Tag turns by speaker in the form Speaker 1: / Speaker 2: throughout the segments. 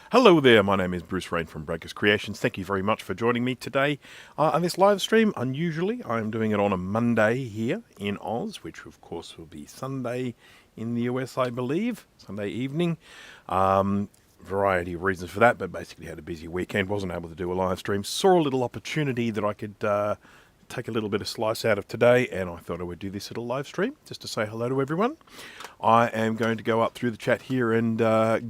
Speaker 1: Hello there, my name is Bruce Rain from Breakers Creations. Thank you very much for joining me today on this live stream. Unusually, I'm doing it on a Monday here in Oz, which of course will be Sunday in the US, I believe, Sunday evening. Variety of reasons for that, but basically had a busy weekend, wasn't able to do a live stream. Saw a little opportunity that I could take a little bit of slice out of today, and I thought I would do this little live stream just to say hello to everyone. I am going to go up through the chat here and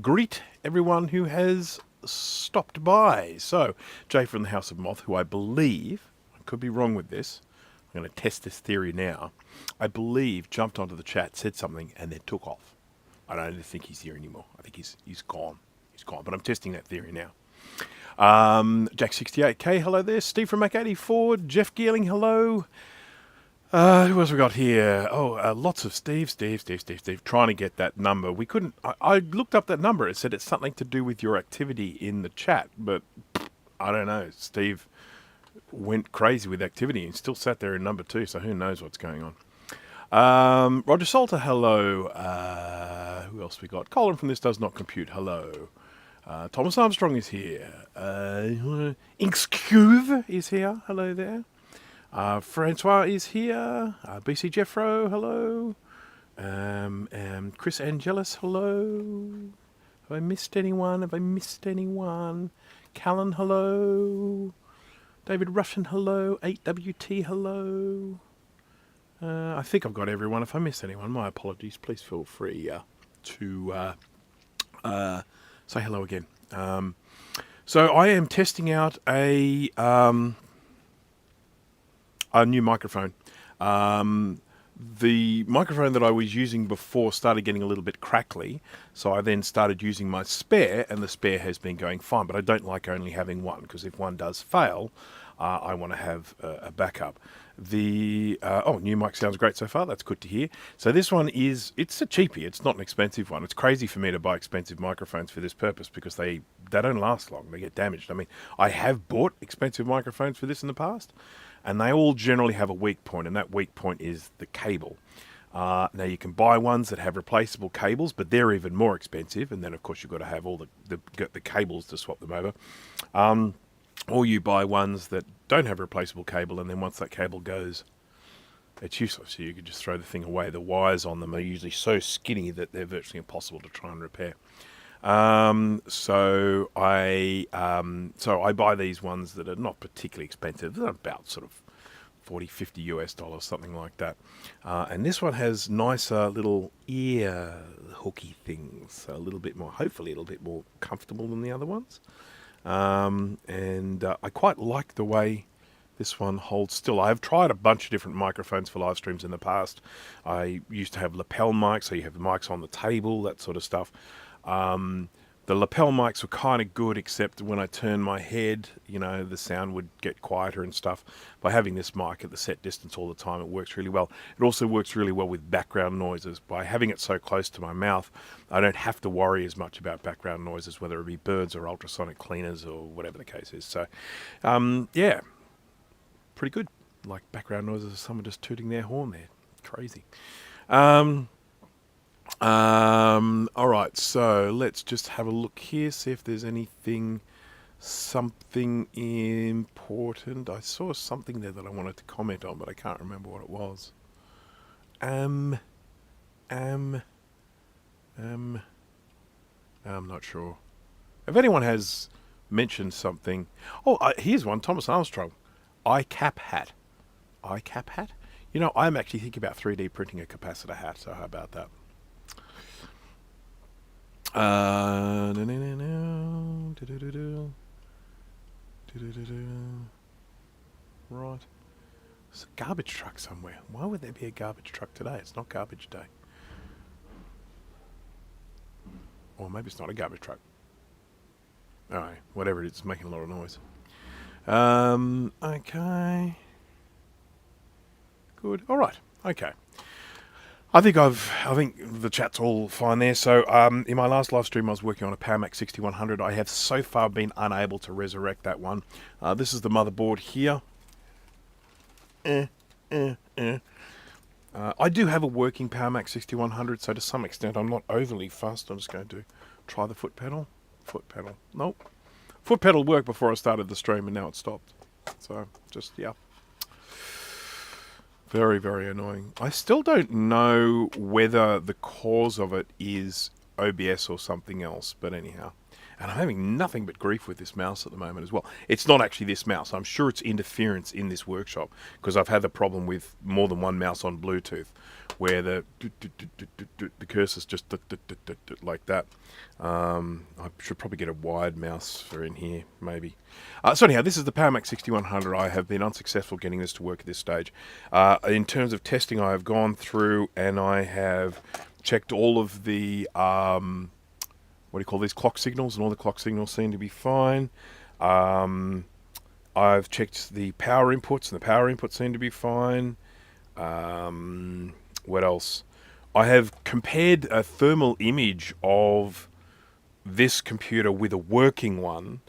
Speaker 1: greet everyone who has stopped by. So, Jay from the House of Moth, who I believe, I could be wrong with this, I'm going to test this theory now, I believe jumped onto the chat, said something, and then took off. I don't think he's here anymore. I think he's gone. He's gone, but I'm testing that theory now. Jack68K, hello there. Steve from Mac84. Jeff Geerling, hello. Who else we got here? Oh, lots of Steve, trying to get that number. We couldn't, I looked up that number. It said it's something to do with your activity in the chat, but I don't know. Steve went crazy with activity and still sat there in number 2, so who knows what's going on. Roger Salter, hello. Who else we got? Colin from This Does Not Compute, hello. Thomas Armstrong is here. Inkscuve is here. Hello there. Francois is here. BC Jeffro, hello. Chris Angelis, hello. Have I missed anyone? Callan, hello. David Russian, hello. 8WT, hello. I think I've got everyone. If I miss anyone, my apologies. Please feel free to say hello again. So I am testing out a new microphone. The microphone that I was using before started getting a little bit crackly, so I then started using my spare, and the spare has been going fine, but I don't like only having one, because if one does fail, I want to have a backup. The new mic sounds great so far. That's good to hear. So this one it's a cheapie. It's not an expensive one. It's crazy for me to buy expensive microphones for this purpose because they don't last long. They get damaged. I mean, I have bought expensive microphones for this in the past, and they all generally have a weak point, and that weak point is the cable. Now you can buy ones that have replaceable cables, but they're even more expensive, and then of course you've got to have all the cables to swap them over. Or you buy ones that don't have a replaceable cable, and then once that cable goes, it's useless. So you can just throw the thing away. The wires on them are usually so skinny that they're virtually impossible to try and repair. So I buy these ones that are not particularly expensive. They're about sort of $40-50 US, something like that. And this one has nicer little ear hooky things, a little bit more, hopefully a little bit more comfortable than the other ones. I quite like the way this one holds still. I've tried a bunch of different microphones for live streams in the past. I used to have lapel mics, so you have the mics on the table, that sort of stuff. The lapel mics were kind of good, except when I turned my head, the sound would get quieter and stuff. By having this mic at the set distance all the time, it works really well. It also works really well with background noises. By having it so close to my mouth, I don't have to worry as much about background noises, whether it be birds or ultrasonic cleaners or whatever the case is. So, yeah, pretty good. Like background noises of someone just tooting their horn there. Crazy. All right, so let's just have a look here, see if there's something important. I saw something there that I wanted to comment on, but I can't remember what it was. I'm not sure. If anyone has mentioned something, here's one. Thomas Armstrong, iCap hat. iCap hat. I'm actually thinking about 3D printing a capacitor hat. So how about that? Right. There's a garbage truck somewhere. Why would there be a garbage truck today? It's not garbage day. Or maybe it's not a garbage truck. Alright, whatever it is, it's making a lot of noise. Okay. Good. Alright, okay. I think the chat's all fine there. So in my last live stream, I was working on a PowerMac 6100. I have so far been unable to resurrect that one. This is the motherboard here. I do have a working PowerMac 6100, so to some extent I'm not overly fussed. I'm just going to try the foot pedal. Foot pedal. Nope. Foot pedal worked before I started the stream and now it stopped. So, just, yeah. Very, very annoying. I still don't know whether the cause of it is OBS or something else, but anyhow. And I'm having nothing but grief with this mouse at the moment as well. It's not actually this mouse. I'm sure it's interference in this workshop, because I've had the problem with more than one mouse on Bluetooth, where the cursor's just like that. I should probably get a wired mouse for in here, maybe. So anyhow, this is the PowerMac 6100. I have been unsuccessful getting this to work at this stage. In terms of testing, I have gone through and I have checked all of the what do you call these, clock signals, and all the clock signals seem to be fine. I've checked the power inputs, and the power inputs seem to be fine. What else? I have compared a thermal image of this computer with a working one,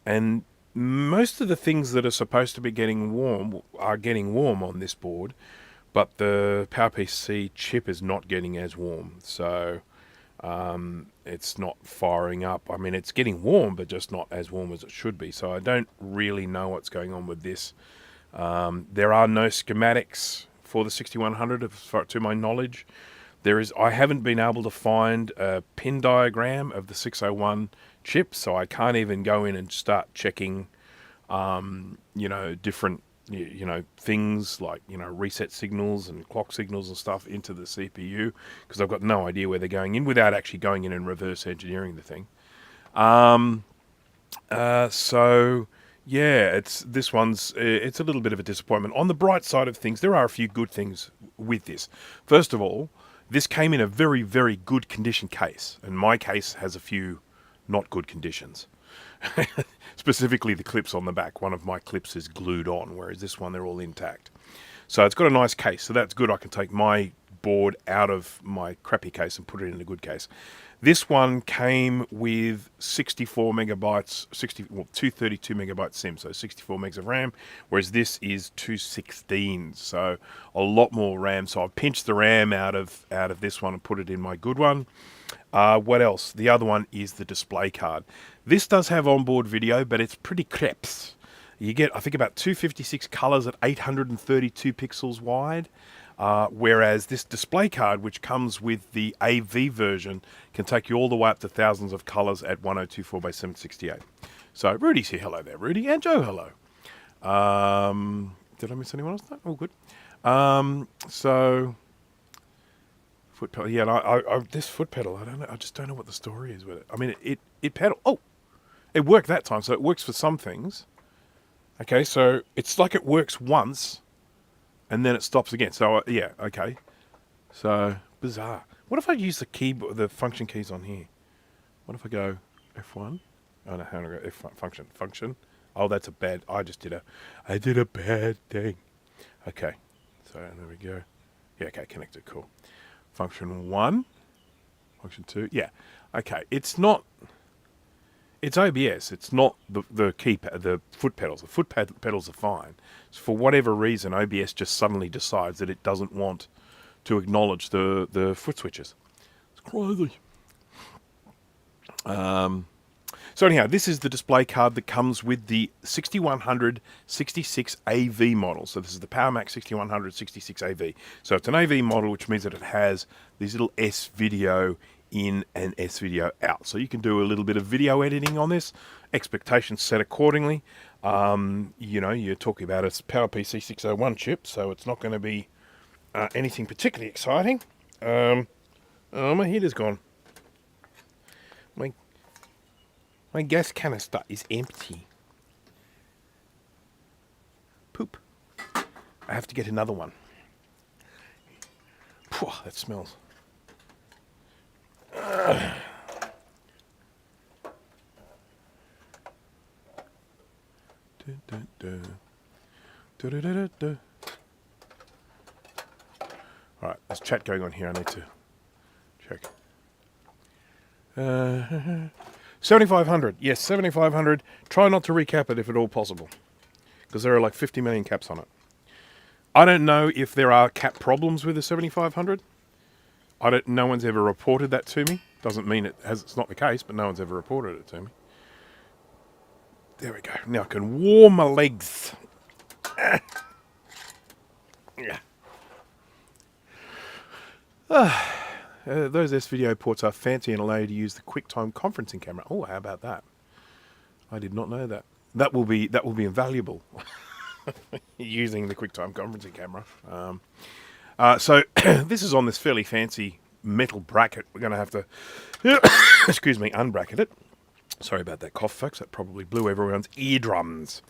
Speaker 1: and most of the things that are supposed to be getting warm are getting warm on this board, but the PowerPC chip is not getting as warm. So it's not firing up. I mean, it's getting warm, but just not as warm as it should be. So I don't really know what's going on with this. There are no schematics for the 6100, to my knowledge. I haven't been able to find a pin diagram of the 601 chip, so I can't even go in and start checking, different, things like, reset signals and clock signals and stuff into the CPU, because I've got no idea where they're going in without actually going in and reverse engineering the thing. So yeah, this one's it's a little bit of a disappointment. On the bright side of things, there are a few good things with this. First of all, this came in a very, very good condition case, and my case has a few not good conditions. Specifically the clips on the back. One of my clips is glued on, whereas this one, they're all intact. So it's got a nice case, so that's good. I can take my board out of my crappy case and put it in a good case. This one came with 64 megabytes, 232 megabyte SIM, so 64 megs of RAM, whereas this is 216, so a lot more RAM. So I've pinched the RAM out of this one and put it in my good one. What else? The other one is the display card. This does have onboard video, but it's pretty creps. You get, I think, about 256 colors at 832 pixels wide. Whereas this display card, which comes with the AV version, can take you all the way up to thousands of colors at 1024 by 768. So Rudy's here. Hello there, Rudy. And Joe, hello. Did I miss anyone else? No? All good. So foot pedal. Yeah, I this foot pedal, I don't know. I just don't know what the story is with it. I mean, it pedal. Oh, it worked that time. So it works for some things. Okay, so it's like it works once, and then it stops again. So yeah, okay. So bizarre. What if I use the function keys on here? What if I go F1? Oh no, how do I go F1 function? Oh, that's a bad. I did a bad thing. Okay, so there we go. Yeah, okay, connected. Cool. Function 1, function 2. Yeah, okay. It's not. It's OBS. It's not the foot pedals. The foot pedals are fine. So for whatever reason, OBS just suddenly decides that it doesn't want to acknowledge the foot switches. It's crazy. So anyhow, this is the display card that comes with the 6100 66 AV model. So this is the PowerMac 6100 66 AV. So it's an AV model, which means that it has these little S video in and S video out. So you can do a little bit of video editing on this. Expectations set accordingly. You're talking about a PowerPC 601 chip, so it's not going to be anything particularly exciting. Oh, my heater's gone. My gas canister is empty. Poop. I have to get another one. Phew, that smells. Alright, there's chat going on here. I need to check. 7500. Yes, 7500. Try not to recap it if at all possible, because there are like 50 million caps on it. I don't know if there are cap problems with the 7500. No one's ever reported that to me. Doesn't mean it's not the case, but no one's ever reported it to me. There we go. Now I can warm my legs. Yeah. Those S-video ports are fancy and allow you to use the QuickTime conferencing camera. Oh, how about that? I did not know that. That will be invaluable. Using the QuickTime conferencing camera. So this is on this fairly fancy metal bracket. We're going to have to, excuse me, unbracket it. Sorry about that cough, folks. That probably blew everyone's eardrums.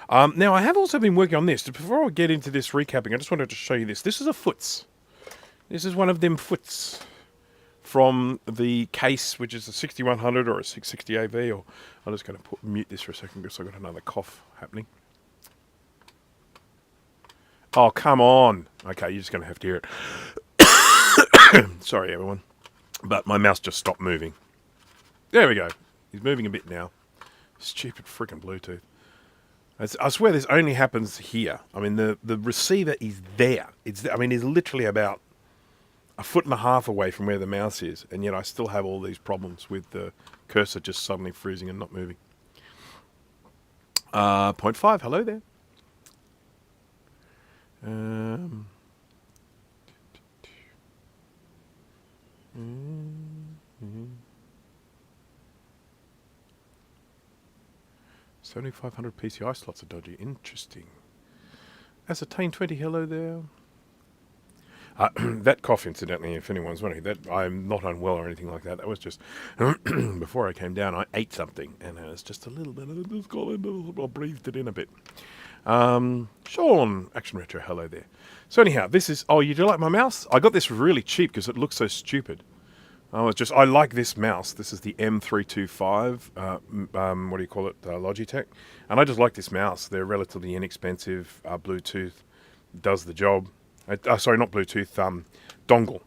Speaker 1: Now, I have also been working on this. Before I get into this recapping, I just wanted to show you this. This is a foots. This is one of them foots from the case, which is a 6100 or a 660 AV. Or I'm just going to mute this for a second because I've got another cough happening. Oh, come on. Okay, you're just going to have to hear it. Sorry, everyone. But my mouse just stopped moving. There we go. He's moving a bit now. Stupid freaking Bluetooth. I swear this only happens here. I mean, the receiver is there. It's literally about a foot and a half away from where the mouse is. And yet I still have all these problems with the cursor just suddenly freezing and not moving. 0.5, hello there. 7500 PCI slots are dodgy. Interesting. Ascertain 20, hello there. That cough, incidentally, if anyone's wondering, that I'm not unwell or anything like that. That was just before I came down. I ate something, and it was just a little bit. I breathed it in a bit. Sean, Action Retro, hello there. So anyhow, this is. Oh, you do like my mouse? I got this really cheap because it looks so stupid. I like this mouse. This is the M325. What do you call it? Logitech. And I just like this mouse. They're relatively inexpensive. Bluetooth does the job. Sorry, not Bluetooth. Dongle.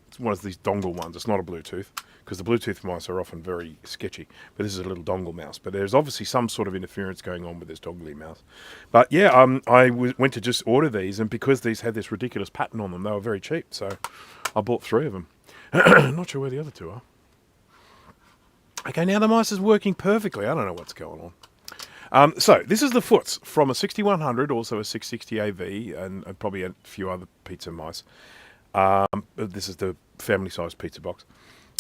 Speaker 1: It's one of these dongle ones. It's not a Bluetooth because the Bluetooth mice are often very sketchy. But this is a little dongle mouse. But there's obviously some sort of interference going on with this dongly mouse. But yeah, I went to just order these, and because these had this ridiculous pattern on them, they were very cheap. So I bought 3 of them. Not sure where the other 2 are. Okay, now the mice is working perfectly. I don't know what's going on. So this is the foots from a 6100, also a 660 AV, and probably a few other pizza mice. This is the family-sized pizza box.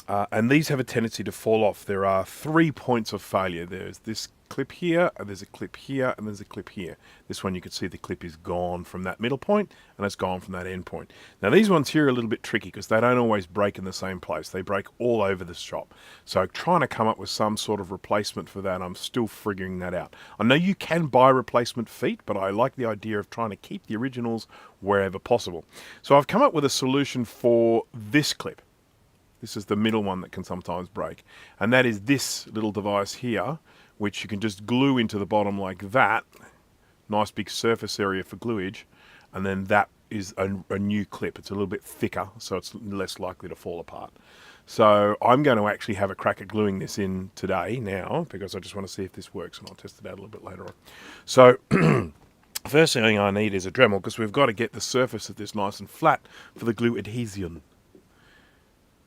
Speaker 1: And these have a tendency to fall off. There are 3 points of failure. There's this clip here, and there's a clip here, and there's a clip here. This one you can see the clip is gone from that middle point, and it's gone from that end point. Now these ones here are a little bit tricky because they don't always break in the same place. They break all over the shop. So trying to come up with some sort of replacement for that, I'm still figuring that out. I know you can buy replacement feet, but I like the idea of trying to keep the originals wherever possible. So I've come up with a solution for this clip. This is the middle one that can sometimes break. And that is this little device here, which you can just glue into the bottom like that. Nice big surface area for gluage. And then that is a new clip. It's a little bit thicker, so it's less likely to fall apart. So I'm going to actually have a crack at gluing this in today now, because I just want to see if this works, and I'll test it out a little bit later on. So first thing I need is a Dremel, because we've got to get the surface of this nice and flat for the glue adhesion.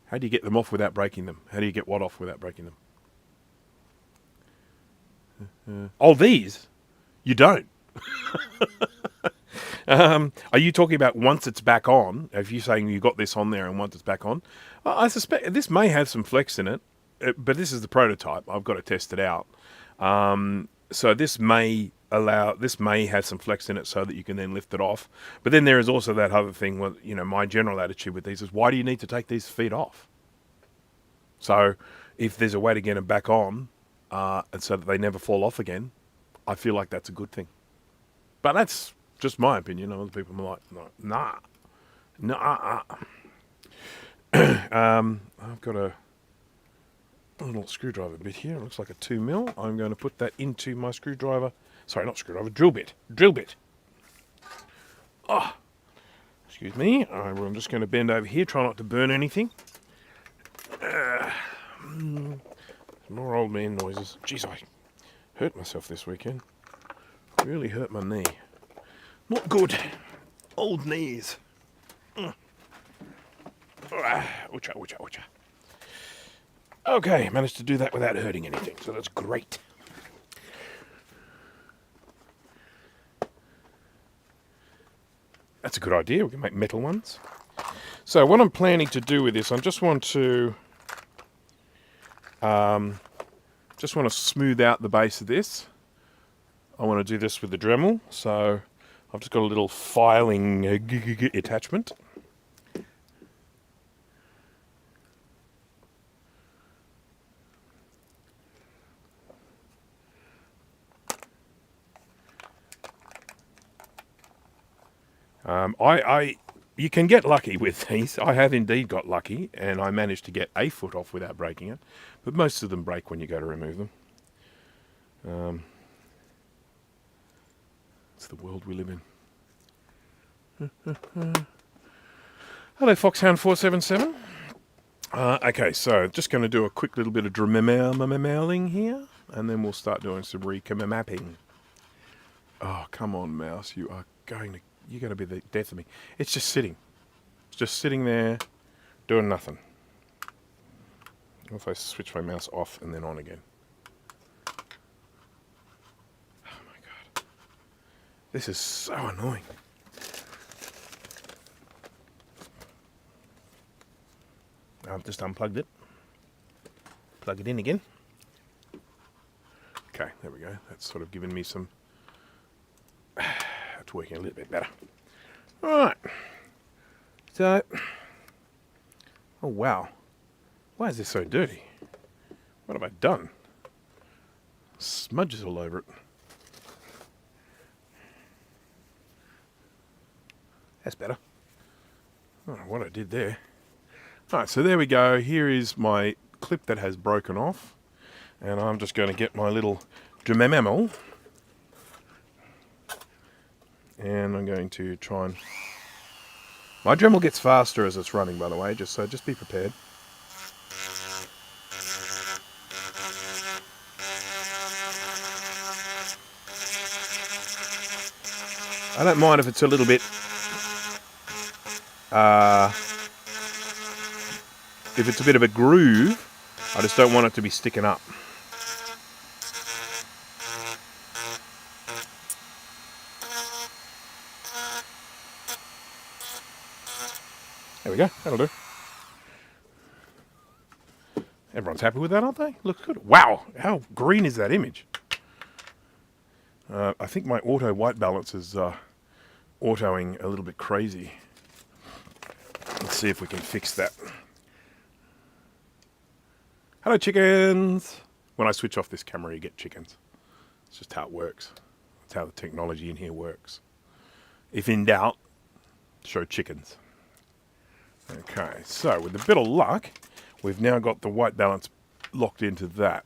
Speaker 1: How do you get them off without breaking them? How do you get what off without breaking them? Oh, these? You don't. Are you talking about once it's back on? If you're saying you got this on there and once it's back on? I suspect this may have some flex in it, but this is the prototype. I've got to test it out. So this may have some flex in it so that you can then lift it off. But then there is also that other thing where, my general attitude with these is, why do you need to take these feet off? So if there's a way to get them back on, and so that they never fall off again, I feel like that's a good thing. But that's just my opinion. Other people are like, nah. I've got a little screwdriver bit here. It looks like a 2mm. I'm going to put that into my screwdriver. Sorry, not screwdriver, drill bit. Drill bit. Oh, excuse me. I'm just going to bend over here, try not to burn anything. More old man noises. Jeez, I hurt myself this weekend. Really hurt my knee. Not good. Old knees. Oucha, oucha, oucha. Okay, managed to do that without hurting anything, so that's great. That's a good idea. We can make metal ones. So what I'm planning to do with this, I just want to smooth out the base of this. I want to do this with the Dremel, so I've just got a little filing attachment. You can get lucky with these. I have indeed got lucky, and I managed to get a foot off without breaking it. But most of them break when you go to remove them. It's the world we live in. Hello, Foxhound477. Okay, so just going to do a quick little bit of dremeling here, and then we'll start doing some mapping. Oh, come on, mouse. You're going to be the death of me. It's just sitting. It's just sitting there, doing nothing. What if I switch my mouse off and then on again? Oh my god. This is so annoying. I've just unplugged it. Plug it in again. Okay, there we go. That's sort of given me some... It's working a little bit better. Alright. So... Oh wow. Why is this so dirty? What have I done? Smudges all over it. That's better. I don't know what I did there. Alright, so there we go. Here is my clip that has broken off. And I'm just going to get my little Dremel. And I'm going to try and... My Dremel gets faster as it's running, by the way, just be prepared. I don't mind if it's a little bit... if it's a bit of a groove, I just don't want it to be sticking up. There we go, that'll do. Everyone's happy with that, aren't they? Looks good. Wow, how green is that image? I think my auto white balance is autoing a little bit crazy. Let's see if we can fix that. Hello, chickens! When I switch off this camera, you get chickens. It's just how it works. It's how the technology in here works. If in doubt, show chickens. Okay, so with a bit of luck, we've now got the white balance locked into that.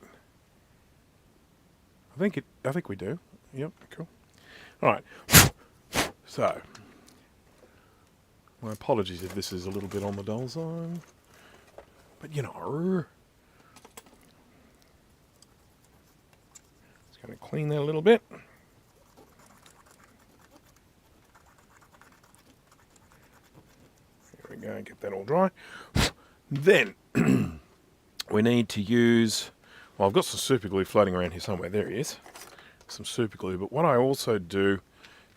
Speaker 1: I think we do. Yep, cool. All right. So, my apologies if this is a little bit on the dull side, but you know, just going to clean that a little bit. There we go. Get that all dry. Then we need to use. Well, I've got some super glue floating around here somewhere. There he is. Some super glue. But what I also do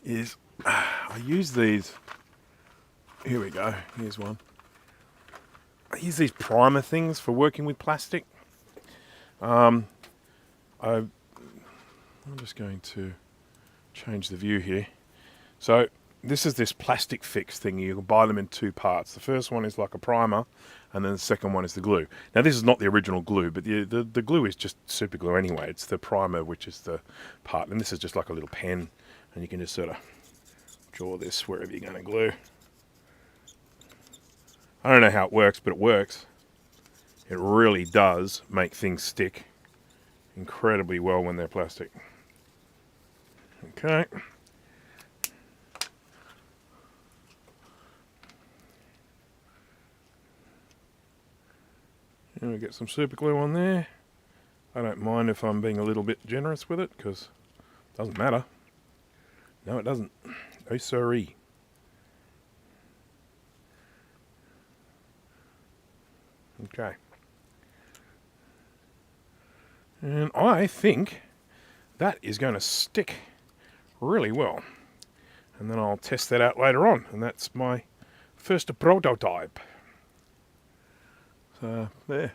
Speaker 1: is I use these. Here we go. Here's one. I use these primer things for working with plastic. I'm just going to change the view here. So this is this plastic fix thing. You can buy them in two parts. The first one is like a primer, and then the second one is the glue. Now this is not the original glue, but the glue is just super glue anyway. It's the primer which is the part, and this is just like a little pen, and you can just sort of draw this wherever you're going to glue. I don't know how it works, but it works. It really does make things stick incredibly well when they're plastic. Okay. And we get some super glue on there. I don't mind if I'm being a little bit generous with it, because it doesn't matter. No, it doesn't. Oh, sorry. Okay. And I think that is going to stick really well. And then I'll test that out later on. And that's my first prototype. So, there.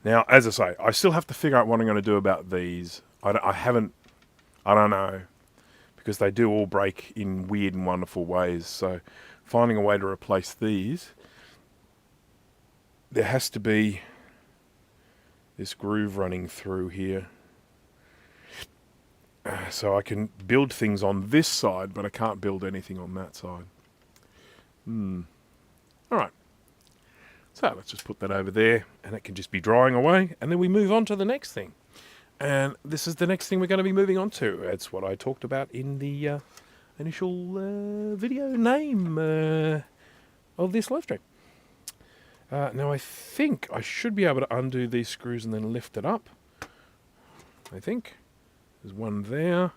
Speaker 1: Now, as I say, I still have to figure out what I'm going to do about these. I don't know. Because they do all break in weird and wonderful ways. So, finding a way to replace these, there has to be this groove running through here. So I can build things on this side, but I can't build anything on that side. Alright. So let's just put that over there, and it can just be drying away, and then we move on to the next thing. And this is the next thing we're going to be moving on to. It's what I talked about in the initial video name of this live stream. Now I think I should be able to undo these screws and then lift it up. I think. There's one there.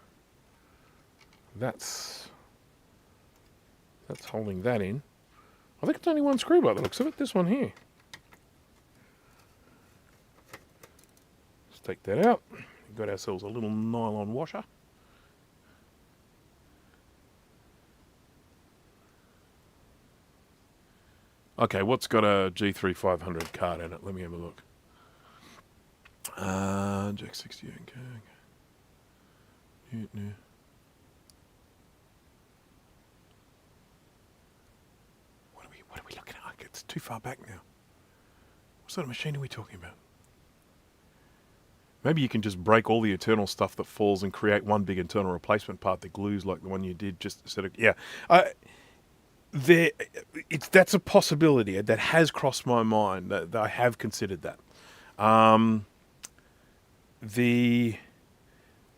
Speaker 1: That's holding that in. I think it's only one screw by the looks of it. This one here. Let's take that out. We've got ourselves a little nylon washer. Okay, what's got a G3 500 card in it? Let me have a look. Jack 60, okay. Yeah. What are we looking at? It's too far back now. What sort of machine are we talking about? Maybe you can just break all the internal stuff that falls and create one big internal replacement part that glues like the one you did just instead of... Yeah. That's a possibility that has crossed my mind. That I have considered that.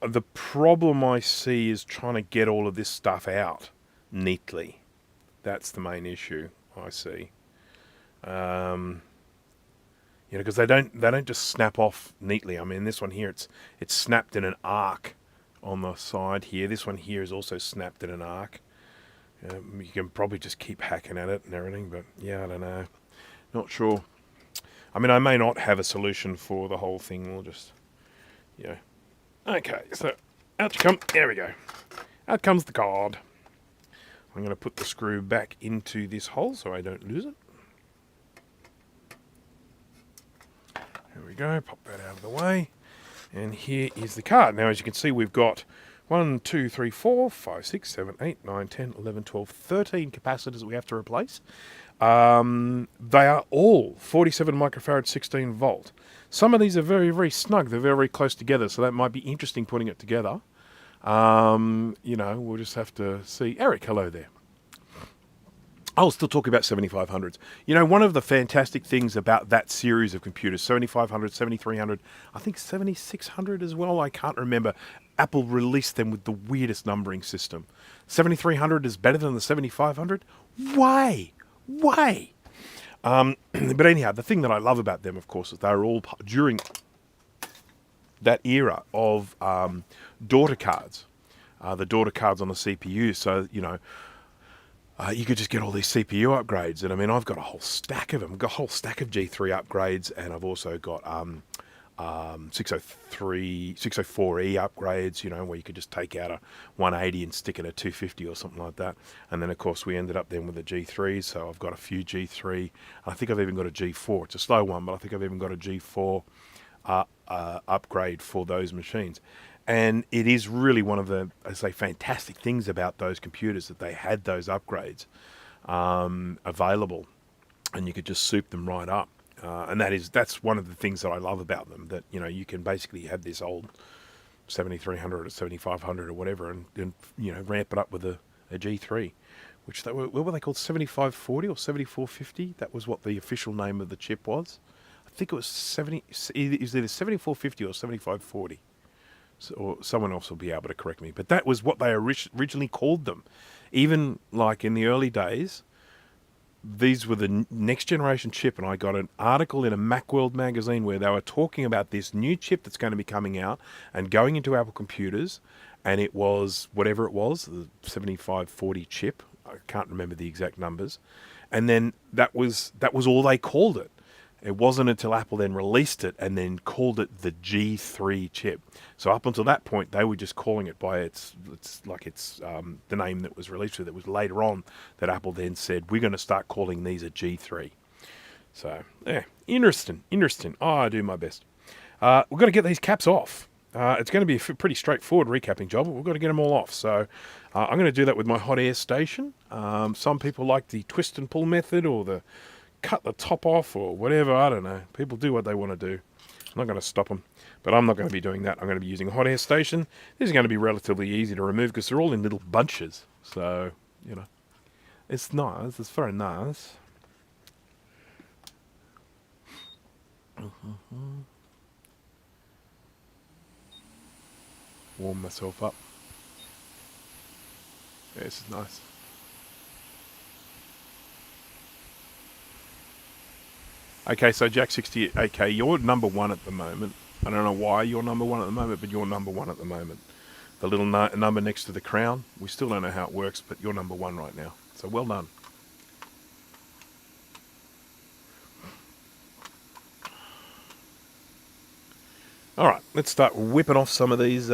Speaker 1: The problem I see is trying to get all of this stuff out neatly. That's the main issue I see. Because they don't just snap off neatly. I mean, this one here, it's snapped in an arc on the side here. This one here is also snapped in an arc. You can probably just keep hacking at it and everything, but yeah, I don't know. Not sure. I mean, I may not have a solution for the whole thing. We'll just, Okay, so out you come. There we go. Out comes the card. I'm going to put the screw back into this hole so I don't lose it. There we go. Pop that out of the way. And here is the card. Now, as you can see, we've got 1, 2, 3, 4, 5, 6, 7, 8, 9, 10, 11, 12, 13 capacitors that we have to replace. They are all 47 microfarad, 16 volt. Some of these are very, very snug. They're very, very close together, so that might be interesting putting it together. We'll just have to see. Eric, hello there. I'll still talk about 7500s. One of the fantastic things about that series of computers, 7500, 7300, I think 7600 as well, I can't remember. Apple released them with the weirdest numbering system. 7300 is better than the 7500? Why? But anyhow, the thing that I love about them, of course, is they're all during that era of daughter cards. The daughter cards on the CPU, so, you could just get all these CPU upgrades. And I mean, I've got a whole stack of them. I've got a whole stack of G3 upgrades, and I've also got 604E upgrades, where you could just take out a 180 and stick in a 250 or something like that. And then, of course, we ended up then with the G3, so I've got a few G3. I think I've even got a G4. It's a slow one, but I think I've even got a G4 upgrade for those machines. And it is really one of the, fantastic things about those computers that they had those upgrades available, and you could just soup them right up. And that's one of the things that I love about them, that, you can basically have this old 7300 or 7500 or whatever and ramp it up with a G3, which what were they called, 7540 or 7450? That was what the official name of the chip was. I think it was either 7450 or 7540. Or someone else will be able to correct me. But that was what they originally called them. Even like in the early days, these were the next generation chip, and I got an article in a Macworld magazine where they were talking about this new chip that's going to be coming out and going into Apple computers, and it was whatever it was, the 7540 chip. I can't remember the exact numbers. And then that was all they called it. It wasn't until Apple then released it and then called it the G3 chip. So up until that point, they were just calling it by its the name that was released with it. It was later on that Apple then said, we're going to start calling these a G3. So, yeah, interesting. Oh, I do my best. We've got to get these caps off. It's going to be a pretty straightforward recapping job, but we've got to get them all off. So I'm going to do that with my hot air station. Some people like the twist and pull method or the cut the top off or whatever. I don't know. People do what they want to do. I'm not going to stop them. But I'm not going to be doing that. I'm going to be using a hot air station. This is going to be relatively easy to remove because they're all in little bunches. So, you know, it's nice. It's very nice. Warm myself up. Yeah, this is nice. Okay, so Jack68K, you're number one at the moment. I don't know why you're number one at the moment, but you're number one at the moment. The little number next to the crown, we still don't know how it works, but you're number one right now. So well done. Alright, let's start whipping off some of these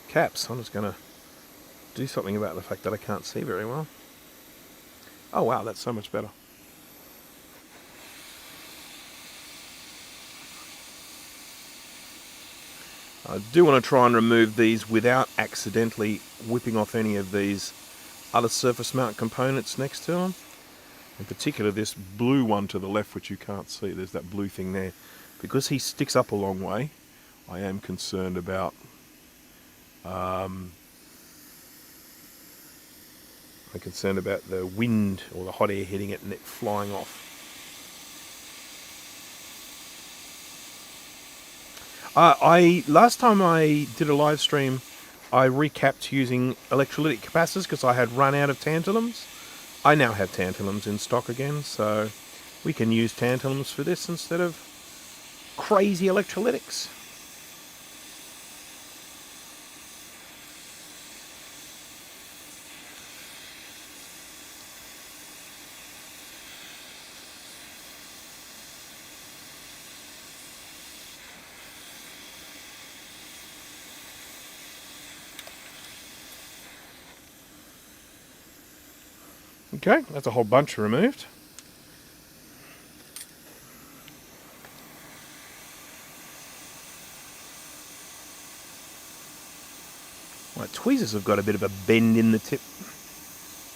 Speaker 1: caps. I'm just going to do something about the fact that I can't see very well. Oh wow, that's so much better. I do want to try and remove these without accidentally whipping off any of these other surface mount components next to them. In particular this blue one to the left, which you can't see. There's that blue thing there. Because he sticks up a long way, I am concerned about the wind or the hot air hitting it and it flying off. Last time I did a live stream, I recapped using electrolytic capacitors because I had run out of tantalums. I now have tantalums in stock again, so we can use tantalums for this instead of crazy electrolytics. Okay, that's a whole bunch removed. My tweezers have got a bit of a bend in the tip.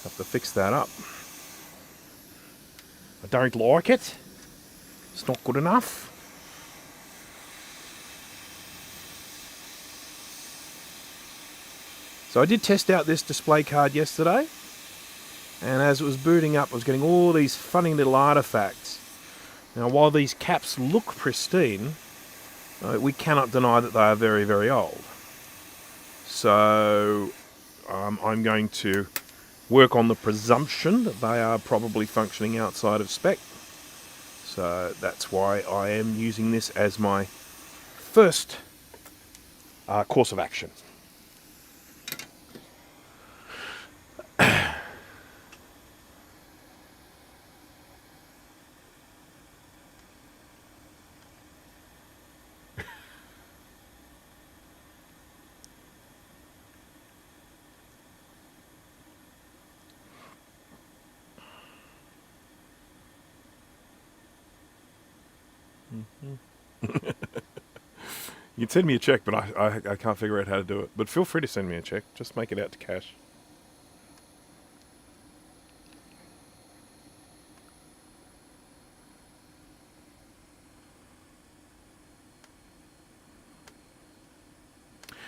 Speaker 1: Have to fix that up. I don't like it. It's not good enough. So I did test out this display card yesterday. And as it was booting up, I was getting all these funny little artifacts. Now, while these caps look pristine, we cannot deny that they are very, very old. So, I'm going to work on the presumption that they are probably functioning outside of spec. So, that's why I am using this as my first course of action. You can send me a check, but I can't figure out how to do it. But feel free to send me a check. Just make it out to cash.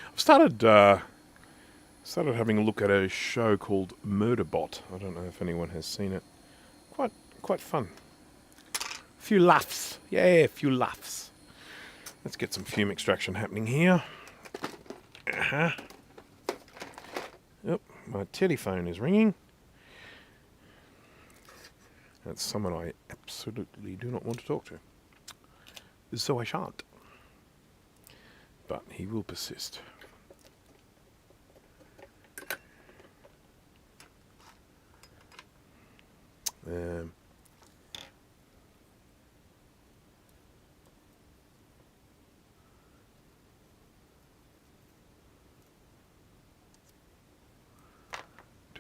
Speaker 1: I've started having a look at a show called Murderbot. I don't know if anyone has seen it. Quite fun. A few laughs. Yeah, a few laughs. Let's get some fume extraction happening here. Yep, my telephone is ringing. That's someone I absolutely do not want to talk to. So I shan't. But he will persist.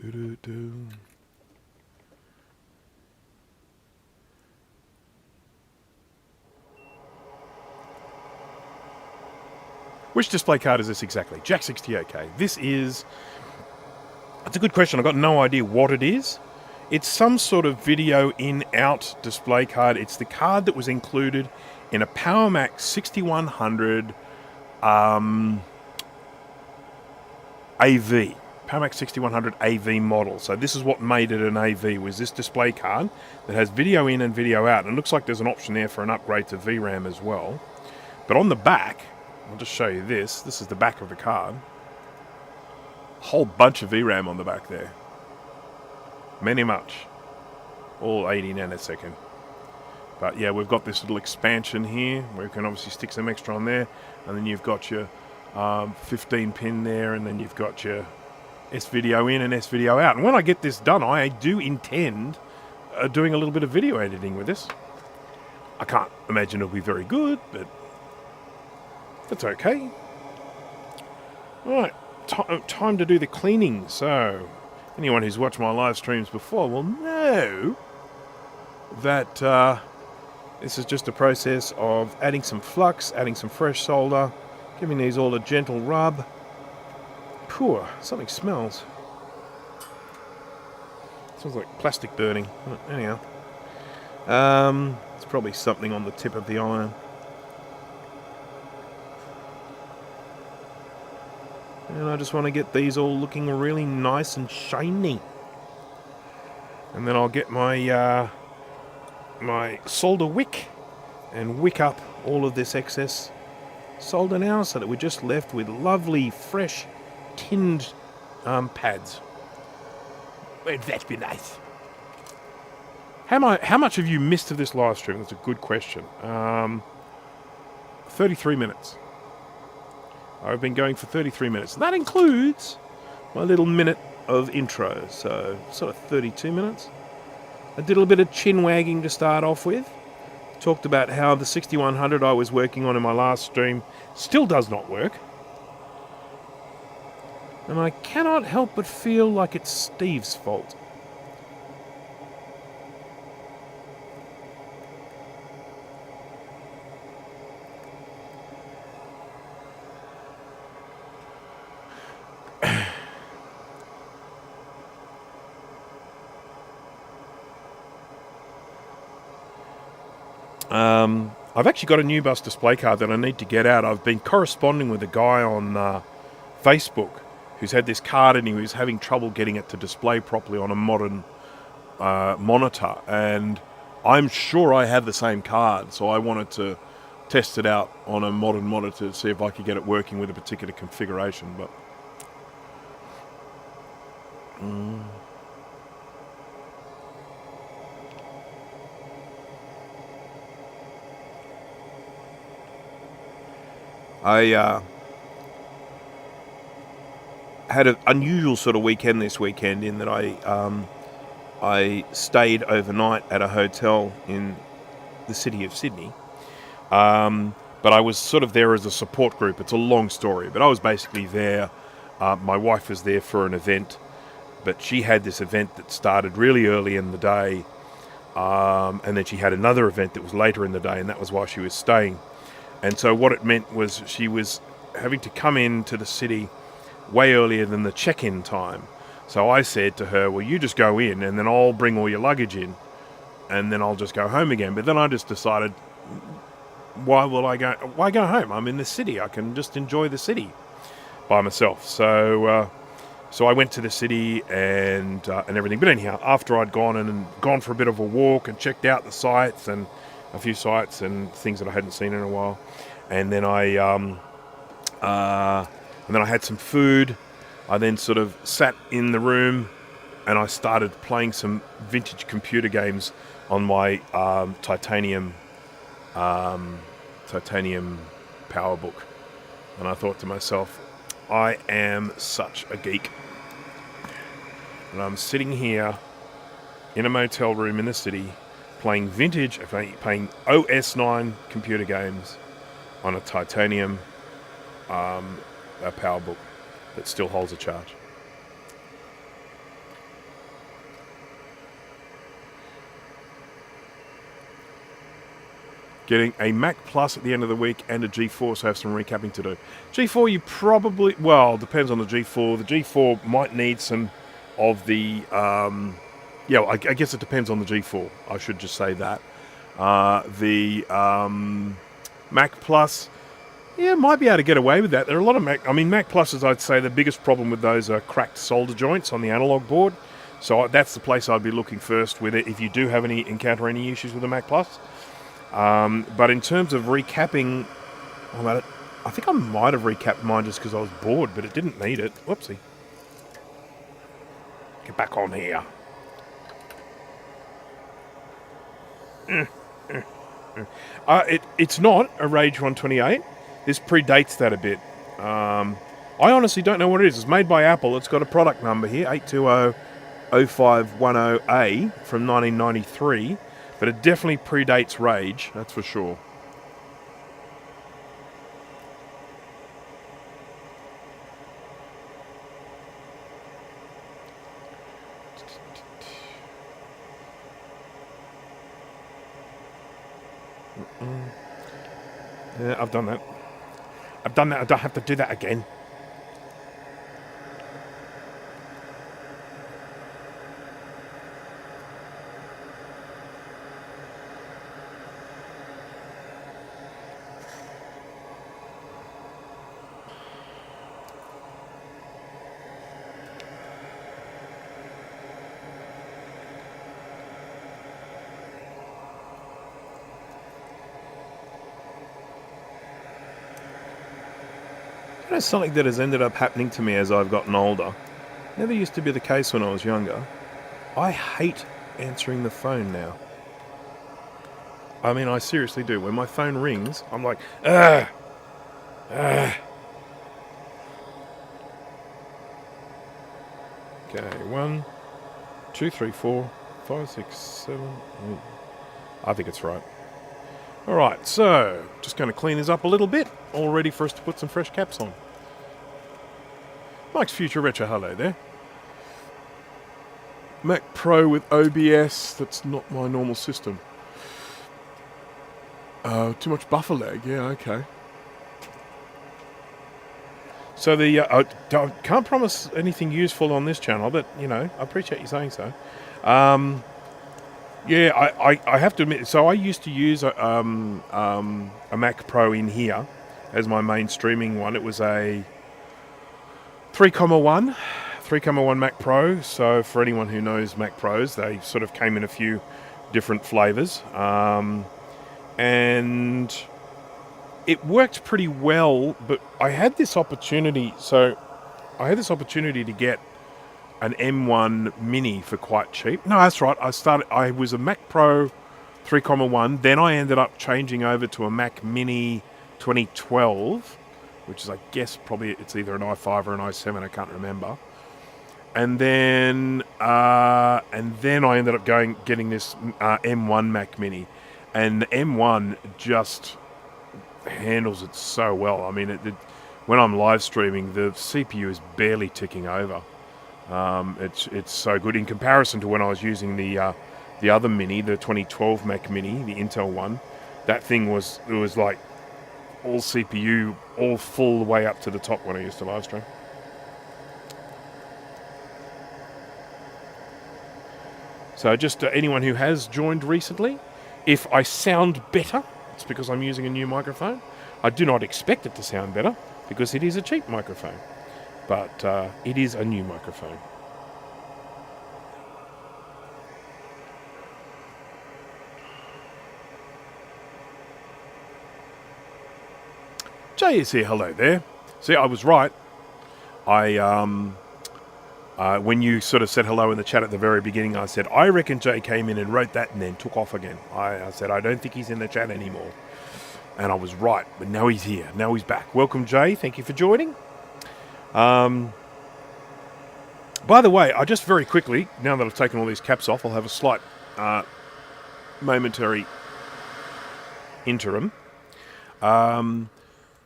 Speaker 1: Do-do-do. Which display card is this exactly? Jack 68K. This is... It's a good question. I've got no idea what it is. It's some sort of video in-out display card. It's the card that was included in a PowerMac 6100 AV. PowerMac 6100 AV model. So this is what made it an AV, was this display card that has video in and video out. And it looks like there's an option there for an upgrade to VRAM as well. But on the back... I'll just show you this. This is the back of the card. A whole bunch of VRAM on the back there. Many much. All 80 nanosecond. But yeah, we've got this little expansion here where you can obviously stick some extra on there. And then you've got your 15 pin there, and then you've got your S-video in and S-video out. And when I get this done, I do intend doing a little bit of video editing with this. I can't imagine it'll be very good, but that's okay. Right, time to do the cleaning. So, anyone who's watched my live streams before will know that this is just a process of adding some flux, adding some fresh solder, giving these all a gentle rub. Poor, something smells. Smells like plastic burning. Anyhow, it's probably something on the tip of the iron. And I just want to get these all looking really nice and shiny. And then I'll get my my solder wick and wick up all of this excess solder now, so that we're just left with lovely, fresh, tinned pads. Wouldn't that be nice? How much have you missed of this live stream? That's a good question. 33 minutes. I've been going for 33 minutes. That includes my little minute of intro, so sort of 32 minutes. I did a little bit of chin wagging to start off with. Talked about how the 6100 I was working on in my last stream still does not work. And I cannot help but feel like it's Steve's fault. I've actually got a new bus display card that I need to get out. I've been corresponding with a guy on Facebook who's had this card and he was having trouble getting it to display properly on a modern monitor. And I'm sure I have the same card, so I wanted to test it out on a modern monitor to see if I could get it working with a particular configuration. But I had an unusual sort of weekend this weekend in that I stayed overnight at a hotel in the city of Sydney. But I was sort of there as a support group. It's a long story, but I was basically there. My wife was there for an event, but she had this event that started really early in the day, and then she had another event that was later in the day, and that was why she was staying. And so what it meant was she was having to come into the city way earlier than the check-in time. So I said to her, well, you just go in and then I'll bring all your luggage in and then I'll just go home again. But then I just decided, why go home? I'm in the city. I can just enjoy the city by myself. So I went to the city and everything. But anyhow, after I'd gone for a bit of a walk and checked out the sites and a few sites and things that I hadn't seen in a while, and then I had some food. I then sort of sat in the room and I started playing some vintage computer games on my titanium PowerBook. And I thought to myself, I am such a geek. And I'm sitting here in a motel room in the city playing playing OS9 computer games on a titanium a PowerBook that still holds a charge. getting a Mac Plus at the end of the week and a G4, so have some recapping to do. G4, you probably, well, depends on the G4. The G4 might need some of the, yeah, I guess it depends on the G4. I should just say that. The Mac Plus, yeah, might be able to get away with that. There are a lot of Mac Pluses, I'd say the biggest problem with those are cracked solder joints on the analog board. So that's the place I'd be looking first with it if you do have encounter any issues with the Mac Plus. But in terms of recapping, I think I might have recapped mine just because I was bored, but it didn't need it. Whoopsie. Get back on here. It's not a Rage 128. This predates that a bit. I honestly don't know what it is. It's made by Apple. It's got a product number here, 8200510A from 1993. But it definitely predates Rage, that's for sure. Yeah, I've done that. I don't have to do that again. You know, something that has ended up happening to me as I've gotten older. Never used to be the case when I was younger. I hate answering the phone now. I mean, I seriously do. When my phone rings, I'm like, ugh. Okay, 1, 2, 3, 4, 5, 6, 7, 8. I think it's right. Alright, so just going to clean this up a little bit, all ready for us to put some fresh caps on. Mike's Future Retro, hello there. Mac Pro with OBS, that's not my normal system. Too much buffer lag, yeah, okay. So I can't promise anything useful on this channel, but, you know, I appreciate you saying so. Yeah, I have to admit, so I used to use a Mac Pro in here as my main streaming one. It was a 3,1 Mac Pro. So for anyone who knows Mac Pros, they sort of came in a few different flavors. And it worked pretty well, but I had this opportunity. So I had this opportunity to get an M1 Mini for quite cheap. No, that's right. I was a Mac Pro 3,1. Then I ended up changing over to a Mac Mini 2012, which is, I guess, probably it's either an i5 or an i7. I can't remember. And then I ended up getting this M1 Mac Mini, and the M1 just handles it so well. I mean, when I'm live streaming, the CPU is barely ticking over. It's so good in comparison to when I was using the other Mini, the 2012 Mac Mini, the Intel one. That thing was like all CPU, all full way up to the top when I used to live stream. So just anyone who has joined recently, if I sound better, it's because I'm using a new microphone. I do not expect it to sound better because it is a cheap microphone, but it is a new microphone. Jay is here, hello there. See, I was right. When you sort of said hello in the chat at the very beginning, I said, I reckon Jay came in and wrote that and then took off again. I said, I don't think he's in the chat anymore. And I was right, but now he's here. Now he's back. Welcome, Jay. Thank you for joining. By the way, I just very quickly, now that I've taken all these caps off, I'll have a slight momentary interim.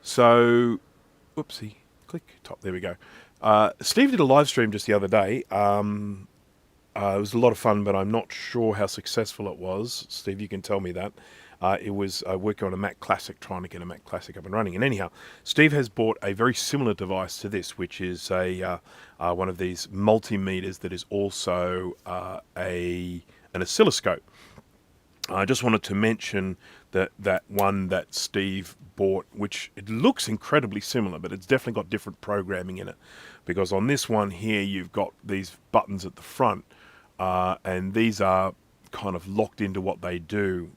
Speaker 1: So, whoopsie, click, top, there we go. Steve did a live stream just the other day. It was a lot of fun, but I'm not sure how successful it was. Steve, you can tell me that. It was working on a Mac Classic, trying to get a Mac Classic up and running. And anyhow, Steve has bought a very similar device to this, which is a one of these multimeters that is also an oscilloscope. I just wanted to mention that one that Steve bought, which it looks incredibly similar, but it's definitely got different programming in it. Because on this one here, you've got these buttons at the front, and these are kind of locked into what they do.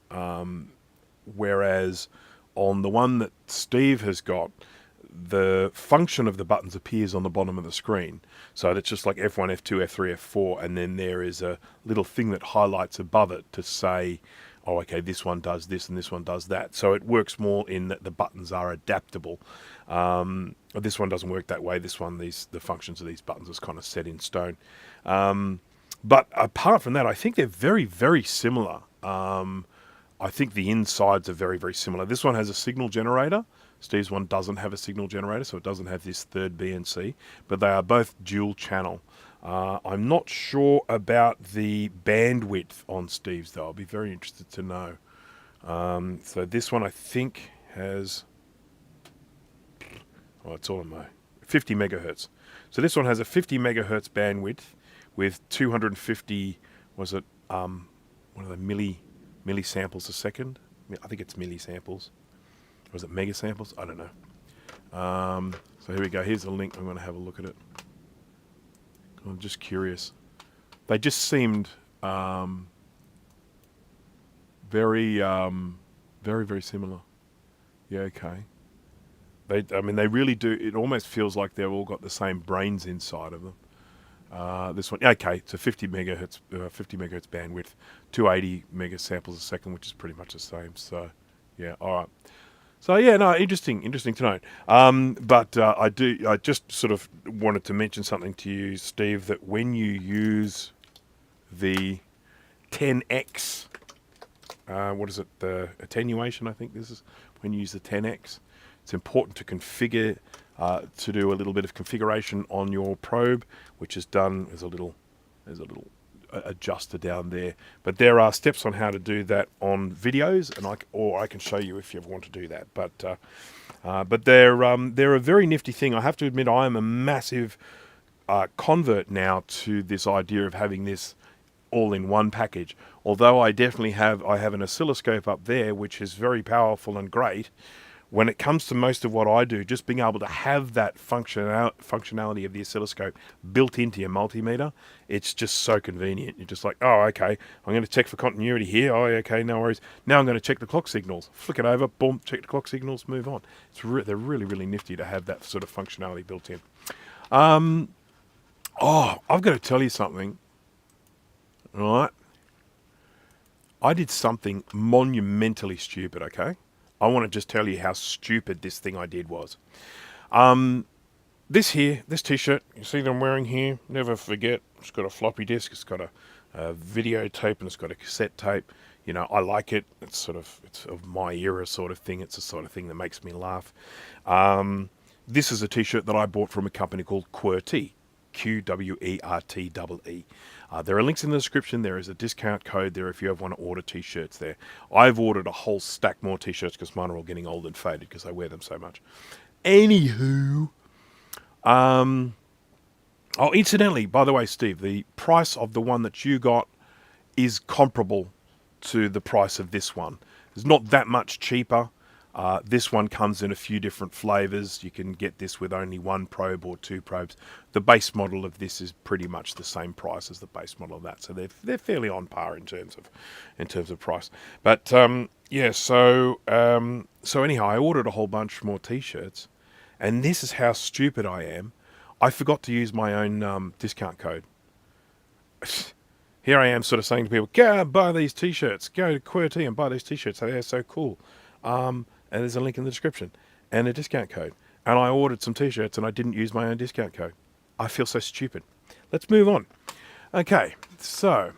Speaker 1: Whereas on the one that Steve has got, the function of the buttons appears on the bottom of the screen. So that's just like F1, F2, F3, F4, and then there is a little thing that highlights above it to say, oh, okay, this one does this and this one does that. So it works more in that the buttons are adaptable. This one doesn't work that way. This one, the functions of these buttons is kind of set in stone. But apart from that, I think they're very, very similar. I think the insides are very, very similar. This one has a signal generator. Steve's one doesn't have a signal generator, so it doesn't have this third BNC, but they are both dual channel. I'm not sure about the bandwidth on Steve's, though. I'll be very interested to know. So this one, I think, has... Oh, it's all in my... 50 megahertz. So this one has a 50 megahertz bandwidth with 250... Was it... what are they? Millisamples a second? I think it's millisamples. Was it megasamples? I don't know. So here we go. Here's the link. I'm going to have a look at it. I'm just curious. They just seemed very, very similar. Yeah, okay. I mean, they really do. It almost feels like they've all got the same brains inside of them. This one, okay, it's a 50 megahertz bandwidth, 280 megasamples a second, which is pretty much the same. So, yeah, all right. So yeah, no, interesting to know. But I just sort of wanted to mention something to you, Steve, that when you use the 10x, what is it? The attenuation, I think this is when you use the 10x. It's important to configure to do a little bit of configuration on your probe, which is done. There's a little adjuster down there, but there are steps on how to do that on videos, and I can show you if you ever want to do that. But they're a very nifty thing. I have to admit, I am a massive convert now to this idea of having this all in one package. Although I have an oscilloscope up there, which is very powerful and great. When it comes to most of what I do, just being able to have that functionality of the oscilloscope built into your multimeter, it's just so convenient. You're just like, oh, okay, I'm going to check for continuity here. Oh, okay, no worries. Now I'm going to check the clock signals. Flick it over, boom, check the clock signals, move on. They're really, really nifty to have that sort of functionality built in. I've got to tell you something. All right. I did something monumentally stupid, okay? I want to just tell you how stupid this thing I did was. This t-shirt, you see that I'm wearing here, never forget, it's got a floppy disk, it's got a video tape, and it's got a cassette tape. You know, I like it. It's of my era sort of thing. It's the sort of thing that makes me laugh. This is a t-shirt that I bought from a company called QWERTY, QWERTEE. There are links in the description. There is a discount code there if you ever want to order t-shirts there. I've ordered a whole stack more t-shirts because mine are all getting old and faded because I wear them so much. Anywho, incidentally, by the way, Steve, the price of the one that you got is comparable to the price of this one. It's not that much cheaper. This one comes in a few different flavors. You can get this with only one probe or two probes. The base model of this is pretty much the same price as the base model of that, so they're fairly on par in terms of price. But yeah, so anyhow, I ordered a whole bunch more t-shirts, and this is how stupid I am. I forgot to use my own discount code. Here I am, sort of saying to people, "Go buy these t-shirts. Go to QWERTY and buy these t-shirts. They're so cool." And there's a link in the description and a discount code. And I ordered some t-shirts and I didn't use my own discount code. I feel so stupid. Let's move on. Okay, so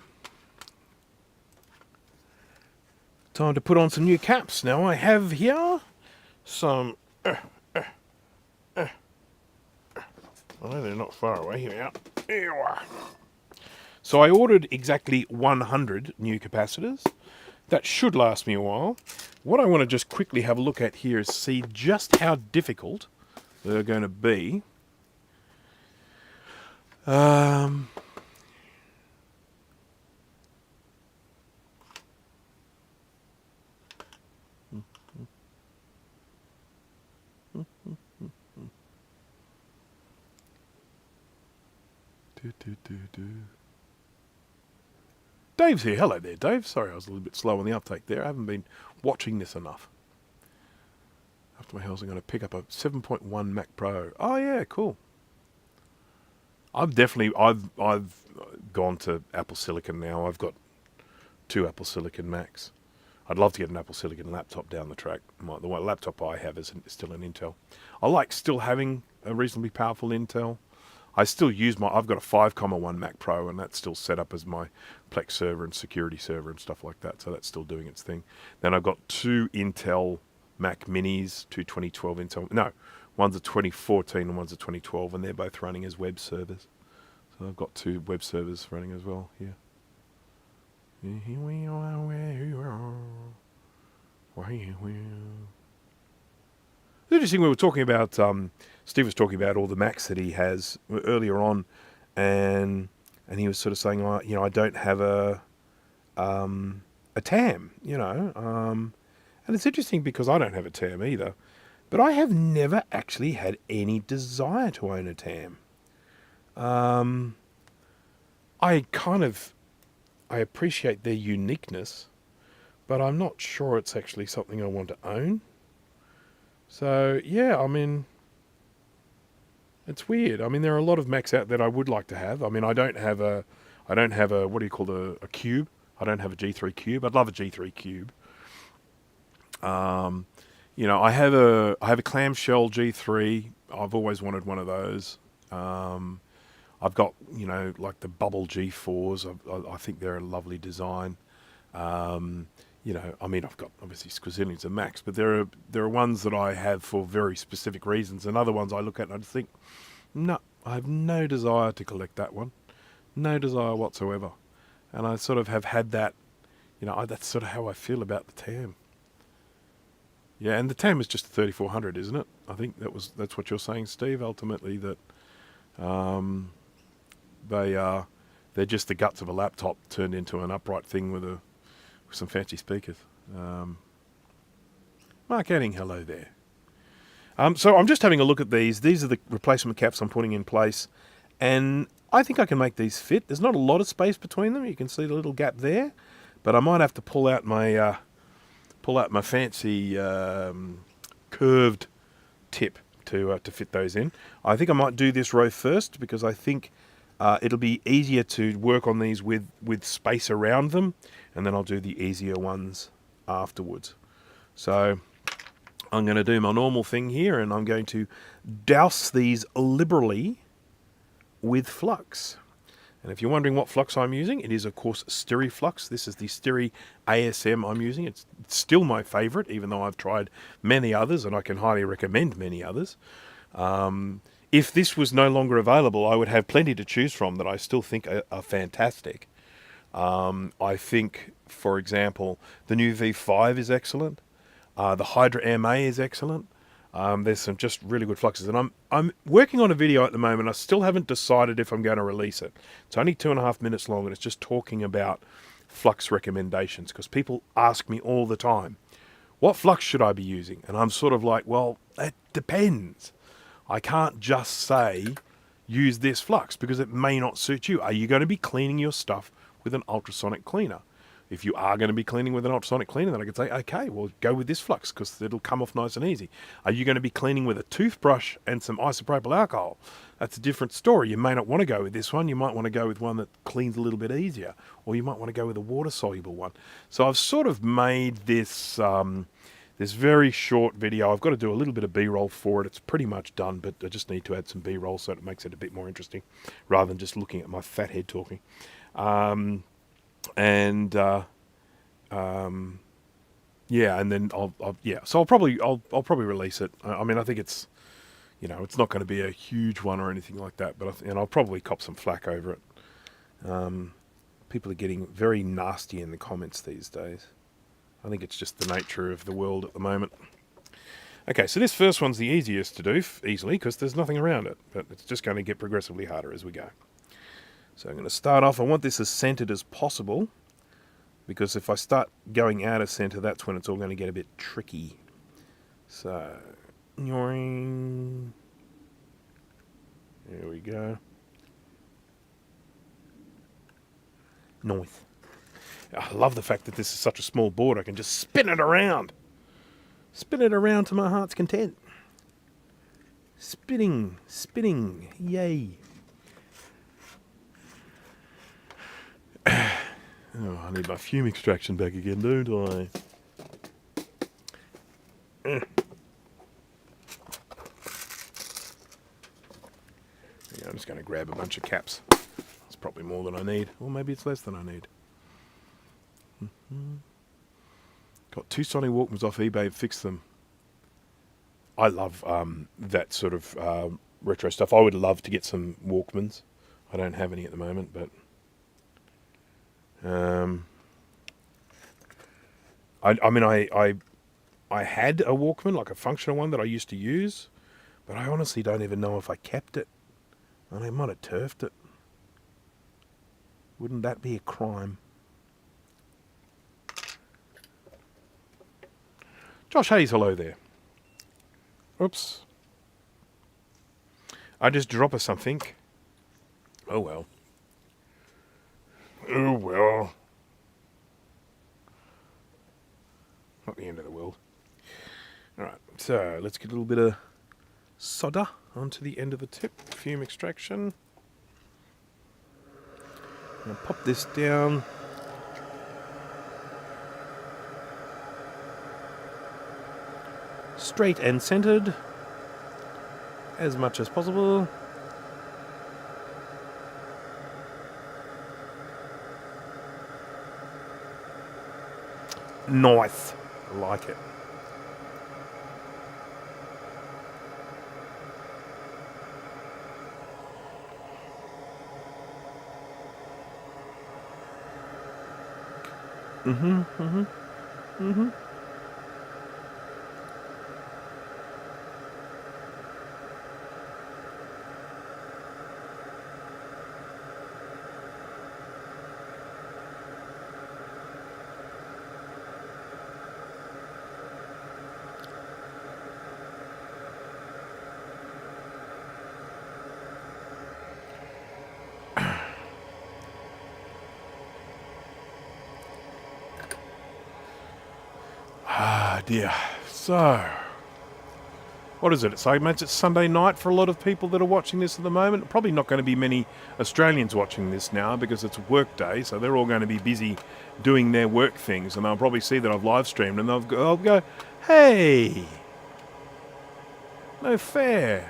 Speaker 1: time to put on some new caps. Now I have here some... I know they're not far away. Here we are. Here you are. So I ordered exactly 100 new capacitors. that should last me a while. What I want to just quickly have a look at here is see just how difficult they're going to be. Dave's here. Hello there, Dave. Sorry, I was a little bit slow on the uptake there. I haven't been watching this enough. After my house, I'm going to pick up a 7.1 Mac Pro. Oh yeah, cool. I've gone to Apple Silicon now. I've got 2 Apple Silicon Macs. I'd love to get an Apple Silicon laptop down the track. The laptop I have is still an Intel. I like still having a reasonably powerful Intel. I still use I've got a 5.1 Mac Pro, and that's still set up as my Plex server and security server and stuff like that, so that's still doing its thing. Then I've got 2 Intel Mac Minis, 2 2012 Intel, no, one's a 2014 and one's a 2012, and they're both running as web servers. So I've got 2 web servers running as well here. Here we are, it's interesting, we were talking about, Steve was talking about all the Macs that he has earlier on, and he was sort of saying, oh, I don't have a TAM, and it's interesting because I don't have a TAM either, but I have never actually had any desire to own a TAM. I appreciate their uniqueness, but I'm not sure it's actually something I want to own. So yeah, I mean, it's weird. I mean, there are a lot of Macs out that I would like to have. I mean, I don't have a what do you call a cube? I don't have a G3 cube. I'd love a G3 cube. I have a clamshell G3. I've always wanted one of those. I've got, like the bubble G4s. I think they're a lovely design. I mean, I've got obviously squazillions of Macs, but there are ones that I have for very specific reasons, and other ones I look at and I just think, no, I have no desire to collect that one. No desire whatsoever. And I sort of have had that, that's sort of how I feel about the TAM. Yeah, and the TAM is just 3400, isn't it? I think that's what you're saying, Steve, ultimately, that they're just the guts of a laptop turned into an upright thing with some fancy speakers. Mark Anning, hello there. So I'm just having a look at these. These are the replacement caps I'm putting in place, and I think I can make these fit. There's not a lot of space between them. You can see the little gap there, but I might have to pull out my fancy curved tip to fit those in. I think I might do this row first because I think it'll be easier to work on these with space around them, and then I'll do the easier ones afterwards. So I'm going to do my normal thing here, and I'm going to douse these liberally with flux. And if you're wondering what flux I'm using, it is of course SteriFlux. This is the Steri ASM I'm using. It's still my favorite, even though I've tried many others, and I can highly recommend many others. If this was no longer available, I would have plenty to choose from that I still think are fantastic. I think, for example, the new V5 is excellent. The Hydra MA is excellent. There's some just really good fluxes, and I'm working on a video at the moment. I still haven't decided if I'm going to release it. It's only 2.5 minutes long, and it's just talking about flux recommendations, because people ask me all the time, what flux should I be using? And I'm sort of like, well, it depends. I can't just say use this flux because it may not suit you. Are you going to be cleaning your stuff with an ultrasonic cleaner? If you are going to be cleaning with an ultrasonic cleaner, then I could say, okay, well, go with this flux because it'll come off nice and easy. Are you going to be cleaning with a toothbrush and some isopropyl alcohol? That's a different story. You may not want to go with this one. You might want to go with one that cleans a little bit easier, or you might want to go with a water-soluble one. So I've sort of made this this very short video. I've got to do a little bit of B-roll for it. It's pretty much done, but I just need to add some B-roll so it makes it a bit more interesting, rather than just looking at my fat head talking. Yeah, and then so I'll probably release it. I mean, I think it's, it's not going to be a huge one or anything like that, but I'll probably cop some flack over it. People are getting very nasty in the comments these days. I think it's just the nature of the world at the moment. Okay, so this first one's the easiest to do easily because there's nothing around it, but it's just going to get progressively harder as we go. So I'm going to start off, I want this as centered as possible, because if I start going out of center, that's when it's all going to get a bit tricky. So, yoing. There we go. Nice. I love the fact that this is such a small board, I can just spin it around. Spin it around to my heart's content. Spinning, spinning, yay. Oh, I need my fume extraction back again, don't I? Yeah, I'm just going to grab a bunch of caps. It's probably more than I need, or maybe it's less than I need. Got 2 Sonic Walkmans off eBay and fixed them. I love that sort of retro stuff. I would love to get some Walkmans. I don't have any at the moment, but I mean, I had a Walkman, like a functional one that I used to use, but I honestly don't even know if I kept it. I might have turfed it. Wouldn't that be a crime? Josh Hayes, hello there. Oops. I just drop her something. Oh well. Oh well. Not the end of the world. Alright, so let's get a little bit of solder onto the end of the tip. Fume extraction. Now pop this down. Straight and centered as much as possible. Nice. I like it. Ah dear. So, what is it? So it's Sunday night for a lot of people that are watching this at the moment. Probably not going to be many Australians watching this now because it's work day, so they're all going to be busy doing their work things, and they'll probably see that I've live streamed, and they'll go, hey, no fair.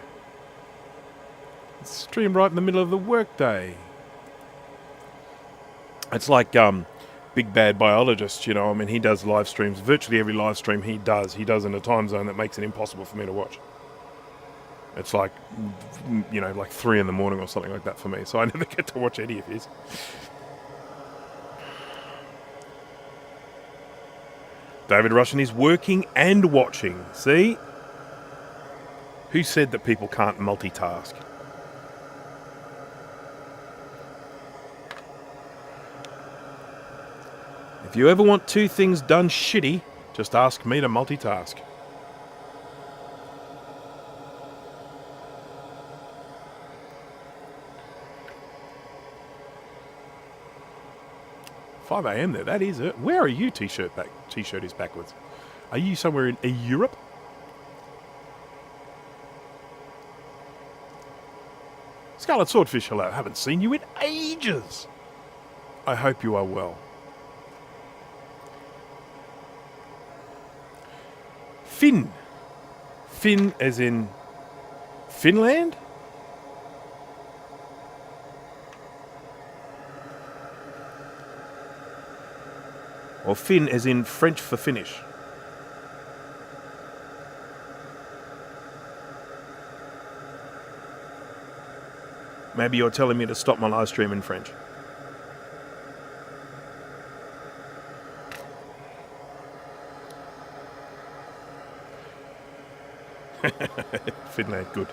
Speaker 1: It's streamed right in the middle of the work day. It's like Big Bad Biologist, you know, I mean, he does live streams. Virtually every live stream he does in a time zone that makes it impossible for me to watch. It's like, you know, like 3 in the morning or something like that for me, so I never get to watch any of his. David Russian is working and watching, see? Who said that people can't multitask? If you ever want 2 things done shitty, just ask me to multitask. $5 a.m. there, that is it. Where are you, T-shirt is backwards? Are you somewhere in Europe? Scarlet Swordfish, hello. Haven't seen you in ages. I hope you are well. Finn. Finn as in Finland? Or Finn as in French for finish? Maybe you're telling me to stop my live stream in French. Finland, good.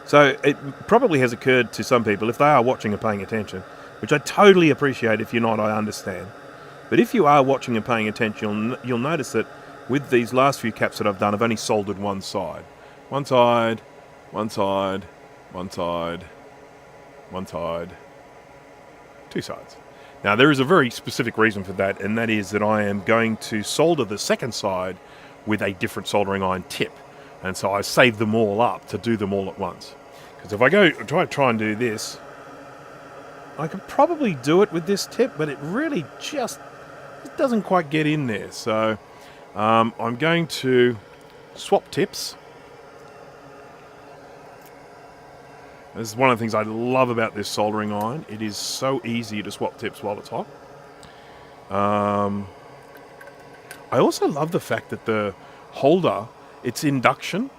Speaker 1: So it probably has occurred to some people, if they are watching and paying attention, which I totally appreciate. If you're not, I understand. But if you are watching and paying attention, you'll notice that with these last few caps that I've done, I've only soldered one side. One side, one side, one side, one side, two sides. Now there is a very specific reason for that, and that is that I am going to solder the second side with a different soldering iron tip. And so I save them all up to do them all at once. Because if I go try and do this, I could probably do it with this tip, but it really just it doesn't quite get in there. So I'm going to swap tips. This is one of the things I love about this soldering iron. It is so easy to swap tips while it's hot. I also love the fact that the holder, it's induction.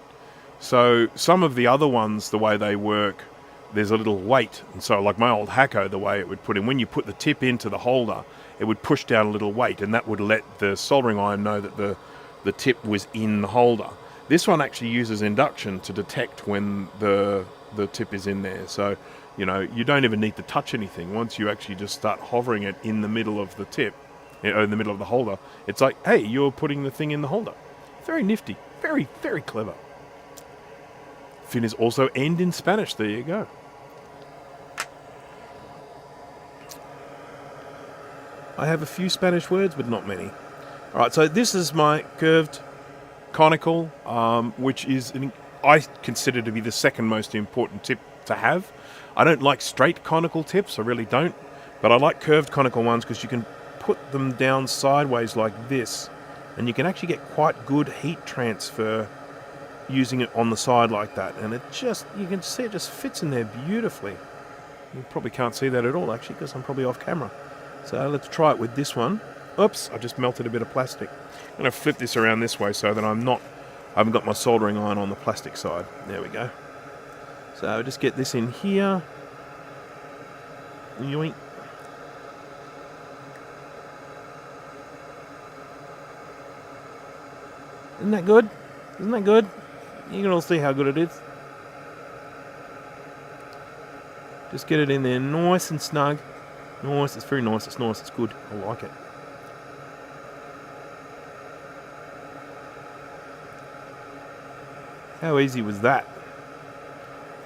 Speaker 1: So some of the other ones, the way they work, there's a little weight. And so like my old Hacko, the way it would put in, when you put the tip into the holder, it would push down a little weight, and that would let the soldering iron know that the tip was in the holder. This one actually uses induction to detect when the tip is in there. So, you know, you don't even need to touch anything. Once you actually just start hovering it in the middle of the tip, in the middle of the holder, it's like, hey, you're putting the thing in the holder. Very nifty. Very, very clever. Fin is also end in Spanish. There you go. I have a few Spanish words, but not many. All right, so this is my curved conical, which is, I consider to be the second most important tip to have. I don't like straight conical tips, I really don't. But I like curved conical ones because you can put them down sideways like this, and you can actually get quite good heat transfer using it on the side like that. And it just, you can see it just fits in there beautifully. You probably can't see that at all, actually, because I'm probably off camera. So let's try it with this one. Oops, I just melted a bit of plastic. I'm going to flip this around this way so that I haven't got my soldering iron on the plastic side. There we go. So just get this in here. Yoink. Isn't that good? Isn't that good? You can all see how good it is. Just get it in there nice and snug. Nice, it's very nice, it's nice, it's good. I like it. How easy was that?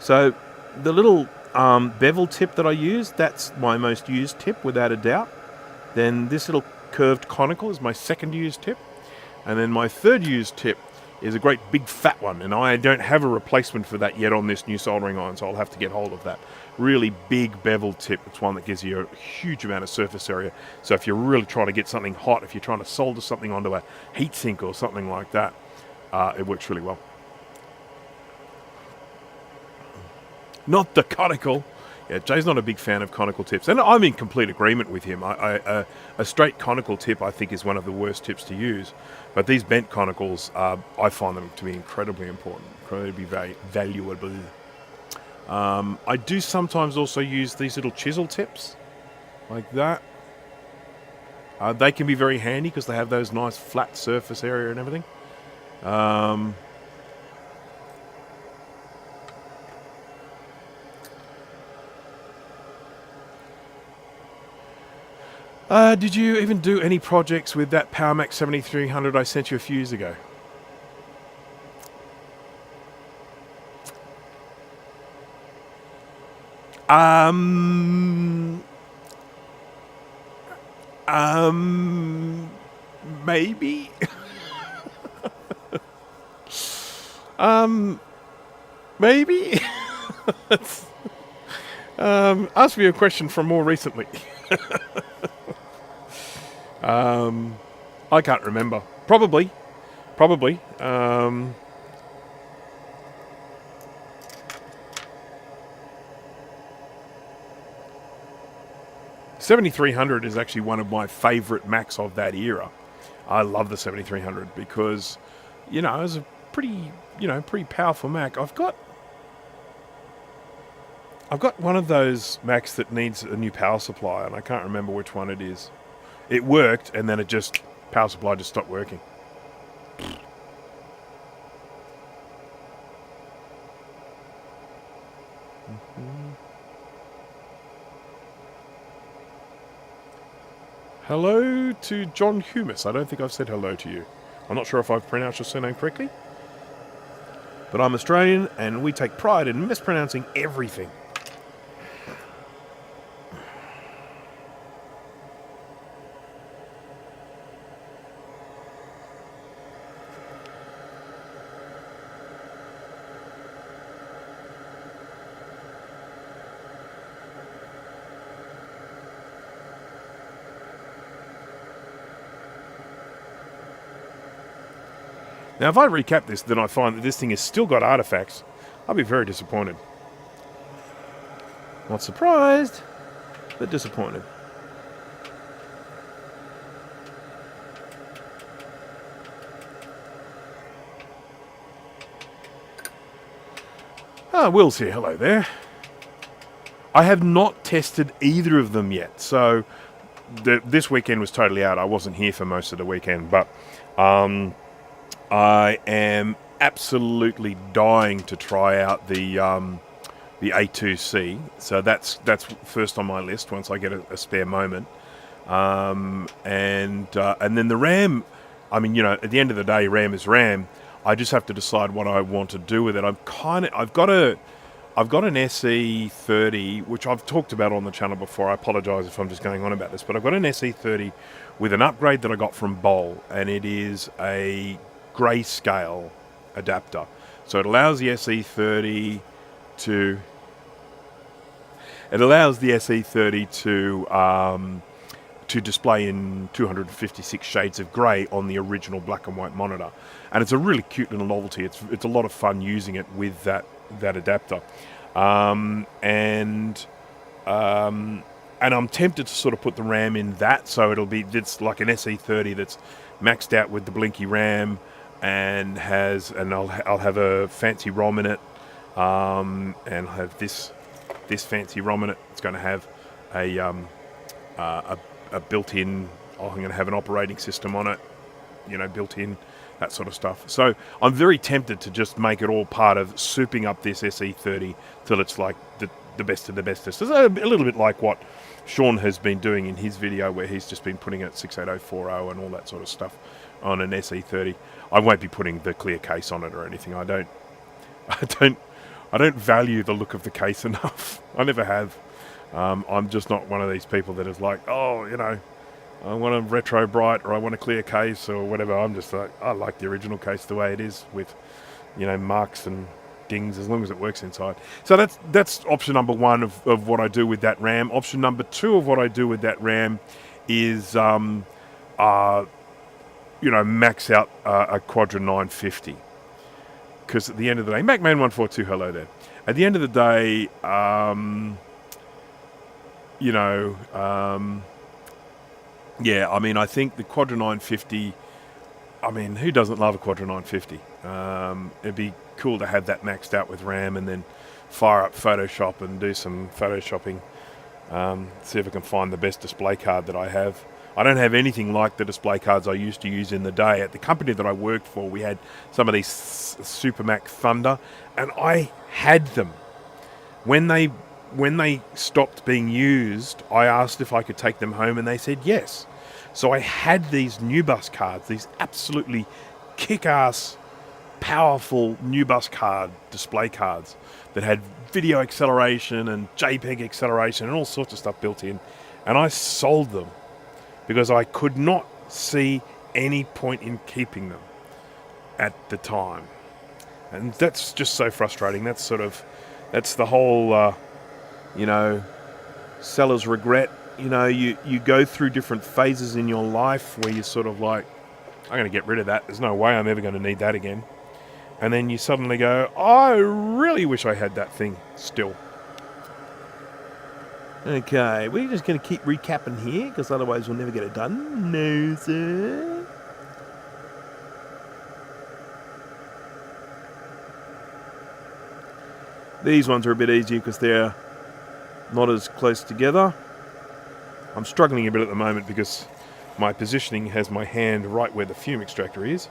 Speaker 1: So the little bevel tip that I use, that's my most used tip without a doubt. Then this little curved conical is my second used tip. And then my third used tip is a great big fat one, and I don't have a replacement for that yet on this new soldering iron, so I'll have to get hold of that. Really big bevel tip. It's one that gives you a huge amount of surface area. So if you're really trying to get something hot, if you're trying to solder something onto a heatsink or something like that, it works really well. Not the conical. Yeah, Jay's not a big fan of conical tips, and I'm in complete agreement with him. A straight conical tip, I think, is one of the worst tips to use. But these bent conicals, I find them to be incredibly important, incredibly valuable. I do sometimes also use these little chisel tips, like that. They can be very handy because they have those nice flat surface area and everything. Did you even do any projects with that PowerMax 7300 I sent you a few years ago? Maybe. Maybe. Ask me a question from more recently. I can't remember. Probably. 7300 is actually one of my favourite Macs of that era. I love the 7300 because, you know, pretty, pretty powerful Mac. I've got one of those Macs that needs a new power supply, and I can't remember which one it is. It worked, and then power supply just stopped working. Hello to John Humus. I don't think I've said hello to you. I'm not sure if I've pronounced your surname correctly. But I'm Australian, and we take pride in mispronouncing everything. Now, if I recap this, then I find that this thing has still got artifacts, I'll be very disappointed. Not surprised, but disappointed. Ah, Will's here. Hello there. I have not tested either of them yet, so this weekend was totally out. I wasn't here for most of the weekend, but I am absolutely dying to try out the A2C. So that's first on my list once I get a spare moment. And then the RAM. I mean, at the end of the day, RAM is RAM. I just have to decide what I want to do with it. I've got an SE30, which I've talked about on the channel before. I apologise if I'm just going on about this, but I've got an SE30 with an upgrade that I got from Boll, and it is a grayscale adapter. So it allows the SE30 to display in 256 shades of grey on the original black and white monitor, and it's a really cute little novelty. It's a lot of fun using it with that adapter, and I'm tempted to sort of put the RAM in that, so it's like an SE30 that's maxed out with the blinky RAM, and I'll have a fancy ROM in it, and I'll have this fancy ROM in it. It's going to have a built-in. I'm going to have an operating system on it, built in, that sort of stuff. So I'm very tempted to just make it all part of souping up this SE30 till it's like the best of the bestest. It's a little bit like what Sean has been doing in his video, where he's just been putting it 68040 and all that sort of stuff on an SE30. I won't be putting the clear case on it or anything. I don't value the look of the case enough. I never have. I'm just not one of these people that is like, I want a retro bright, or I want a clear case, or whatever. I'm just like, I like the original case the way it is, with, marks and dings, as long as it works inside. So that's option number one of what I do with that RAM. Option number two of what I do with that RAM is, max out a Quadra 950. Because at the end of the day, MacMan142, hello there. At the end of the day, I think the Quadra 950, who doesn't love a Quadra 950? It'd be cool to have that maxed out with RAM, and then fire up Photoshop and do some photoshopping. See if I can find the best display card that I have. I don't have anything like the display cards I used to use in the day. At the company that I worked for, we had some of these Supermac Thunder, and I had them. When they stopped being used, I asked if I could take them home, and they said yes. So I had these Nubus cards, these absolutely kick-ass, powerful Nubus card display cards that had video acceleration and JPEG acceleration and all sorts of stuff built in, and I sold them because I could not see any point in keeping them at the time. And that's just so frustrating. That's the whole, seller's regret. You go through different phases in your life where you're sort of like, I'm going to get rid of that. There's no way I'm ever going to need that again. And then you suddenly go, I really wish I had that thing still. Okay, we're just going to keep recapping here, because otherwise we'll never get it done. No, sir. These ones are a bit easier because they're not as close together. I'm struggling a bit at the moment because my positioning has my hand right where the fume extractor is.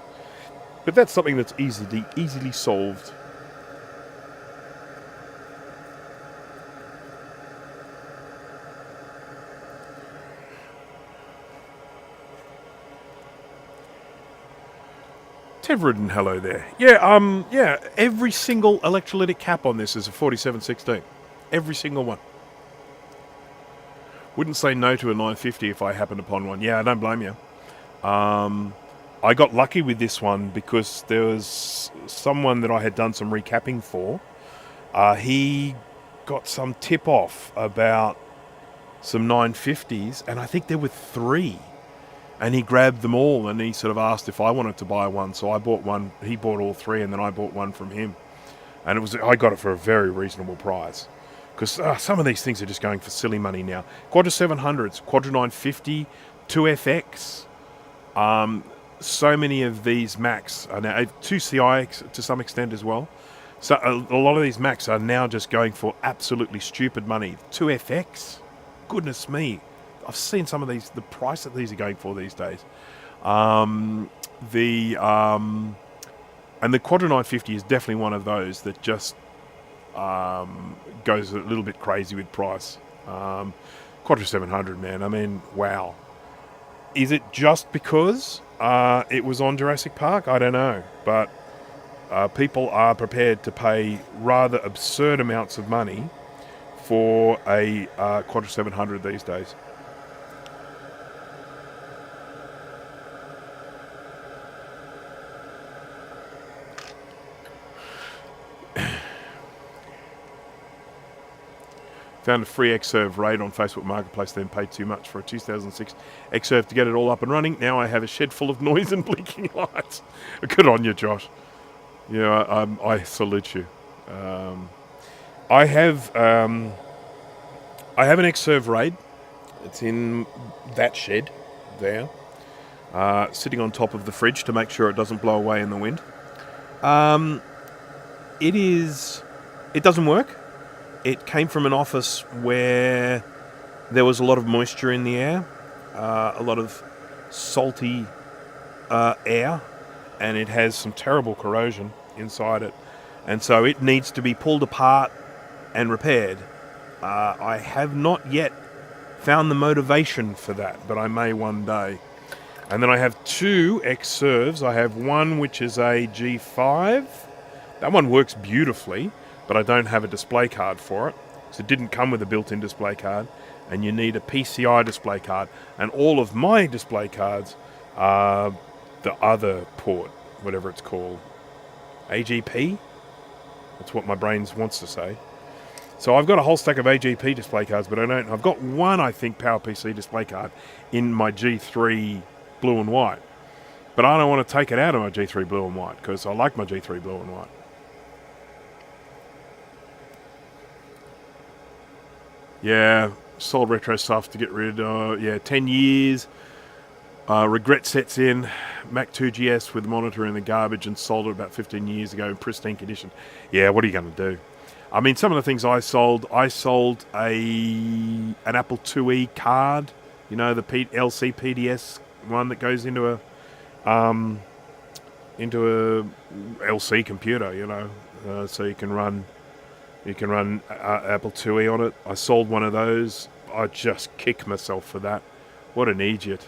Speaker 1: But that's something that's easily solved. Teverid, hello there. Yeah, every single electrolytic cap on this is a 4716. Every single one. Wouldn't say no to a 950 if I happened upon one. Yeah, I don't blame you. I got lucky with this one because there was someone that I had done some recapping for. He got some tip off about some 950s, and I think there were 3. And he grabbed them all, and he sort of asked if I wanted to buy one. So I bought one. He bought all 3, and then I bought one from him. And I got it for a very reasonable price. Because some of these things are just going for silly money now. Quadra 700s, Quadra 950, 2FX. So many of these Macs are now 2CI to some extent as well. So a lot of these Macs are now just going for absolutely stupid money. 2FX, goodness me. I've seen some of these, the price that these are going for these days. And the Quadra 950 is definitely one of those that just goes a little bit crazy with price. Quadra 700, man. I mean, wow. Is it just because it was on Jurassic Park? I don't know. But people are prepared to pay rather absurd amounts of money for a Quadra 700 these days. Found a free Xserve RAID on Facebook Marketplace, then paid too much for a 2006 Xserve to get it all up and running. Now I have a shed full of noise and blinking lights. Good on you, Josh. Yeah, I salute you. I have an Xserve RAID. It's in that shed there, sitting on top of the fridge to make sure it doesn't blow away in the wind. It doesn't work. It came from an office where there was a lot of moisture in the air, a lot of salty air, and it has some terrible corrosion inside it. And so it needs to be pulled apart and repaired. I have not yet found the motivation for that, but I may one day. And then I have 2 Xserves. I have one which is a G5. That one works beautifully, but I don't have a display card for it. So it didn't come with a built-in display card, and you need a PCI display card. And all of my display cards are the other port, whatever it's called. AGP? That's what my brain wants to say. So I've got a whole stack of AGP display cards, but I've got one, I think, PowerPC display card in my G3 blue and white. But I don't want to take it out of my G3 blue and white, because I like my G3 blue and white. Yeah, sold retro stuff to get rid of. 10 years. Regret sets in. Mac 2GS with the monitor in the garbage and sold it about 15 years ago in pristine condition. Yeah, what are you going to do? I mean, some of the things I sold an Apple IIe card. You know, the LC PDS one that goes into a LC computer, you know, so you can run Apple IIe on it. I sold one of those. I just kick myself for that. What an idiot.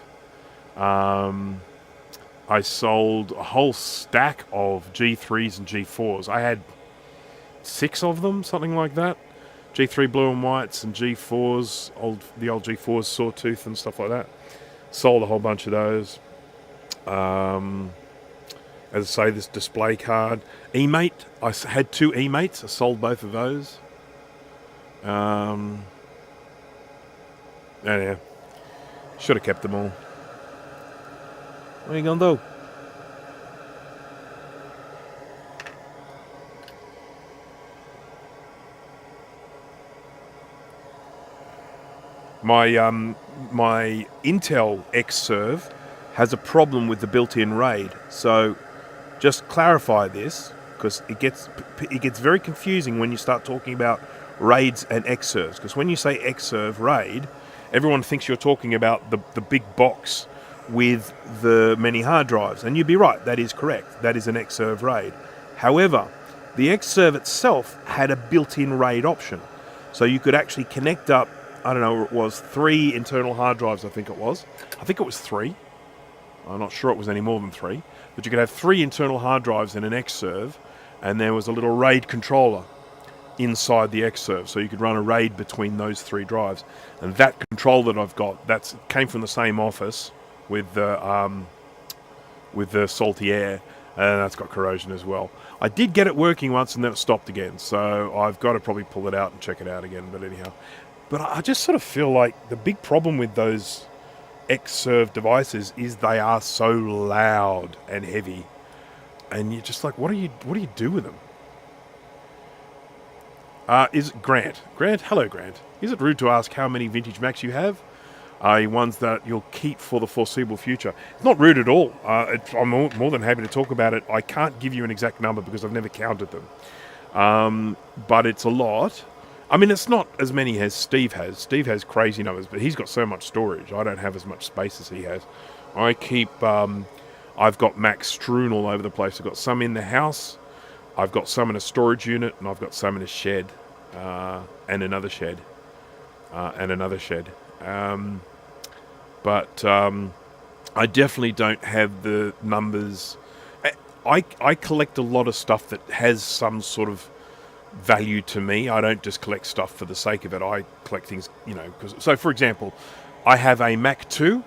Speaker 1: I sold a whole stack of G3s and G4s. I had 6 of them, something like that. G3 blue and whites and G4s, the old G4s, Sawtooth and stuff like that. Sold a whole bunch of those. As I say, this display card. eMate, I had 2 eMates. I sold both of those. Yeah, should have kept them all. What are you going to do? My Intel Xserve has a problem with the built-in RAID. So just clarify this, because it gets very confusing when you start talking about RAIDs and Xserves. Because when you say Xserve RAID, everyone thinks you're talking about the big box with the many hard drives, and you'd be right. That is correct. That is an Xserve RAID. However, the Xserve itself had a built-in RAID option, so you could actually connect up. I don't know, it was 3 internal hard drives. I think it was 3. I'm not sure it was any more than 3. But you could have 3 internal hard drives in an Xserve, and there was a little RAID controller inside the Xserve, so you could run a RAID between those 3 drives. And that control that I've got, that came from the same office with the salty air, and that's got corrosion as well. I did get it working once, and then it stopped again, so I've got to probably pull it out and check it out again. But anyhow, but I just sort of feel like the big problem with those Xserve devices is they are so loud and heavy, and you're just like, what do you do with them? Is Grant? Hello, Grant. Is it rude to ask how many vintage Macs you have? Ones that you'll keep for the foreseeable future? It's not rude at all. I'm more than happy to talk about it. I can't give you an exact number because I've never counted them. But it's a lot. I mean, it's not as many as Steve has. Steve has crazy numbers, but he's got so much storage. I don't have as much space as he has. I keep... I've got Macs strewn all over the place. I've got some in the house. I've got some in a storage unit, and I've got some in a shed, and another shed, and another shed. But I definitely don't have the numbers. I collect a lot of stuff that has some sort of value to me. I don't just collect stuff for the sake of it. I collect things, so for example, I have a Mac 2,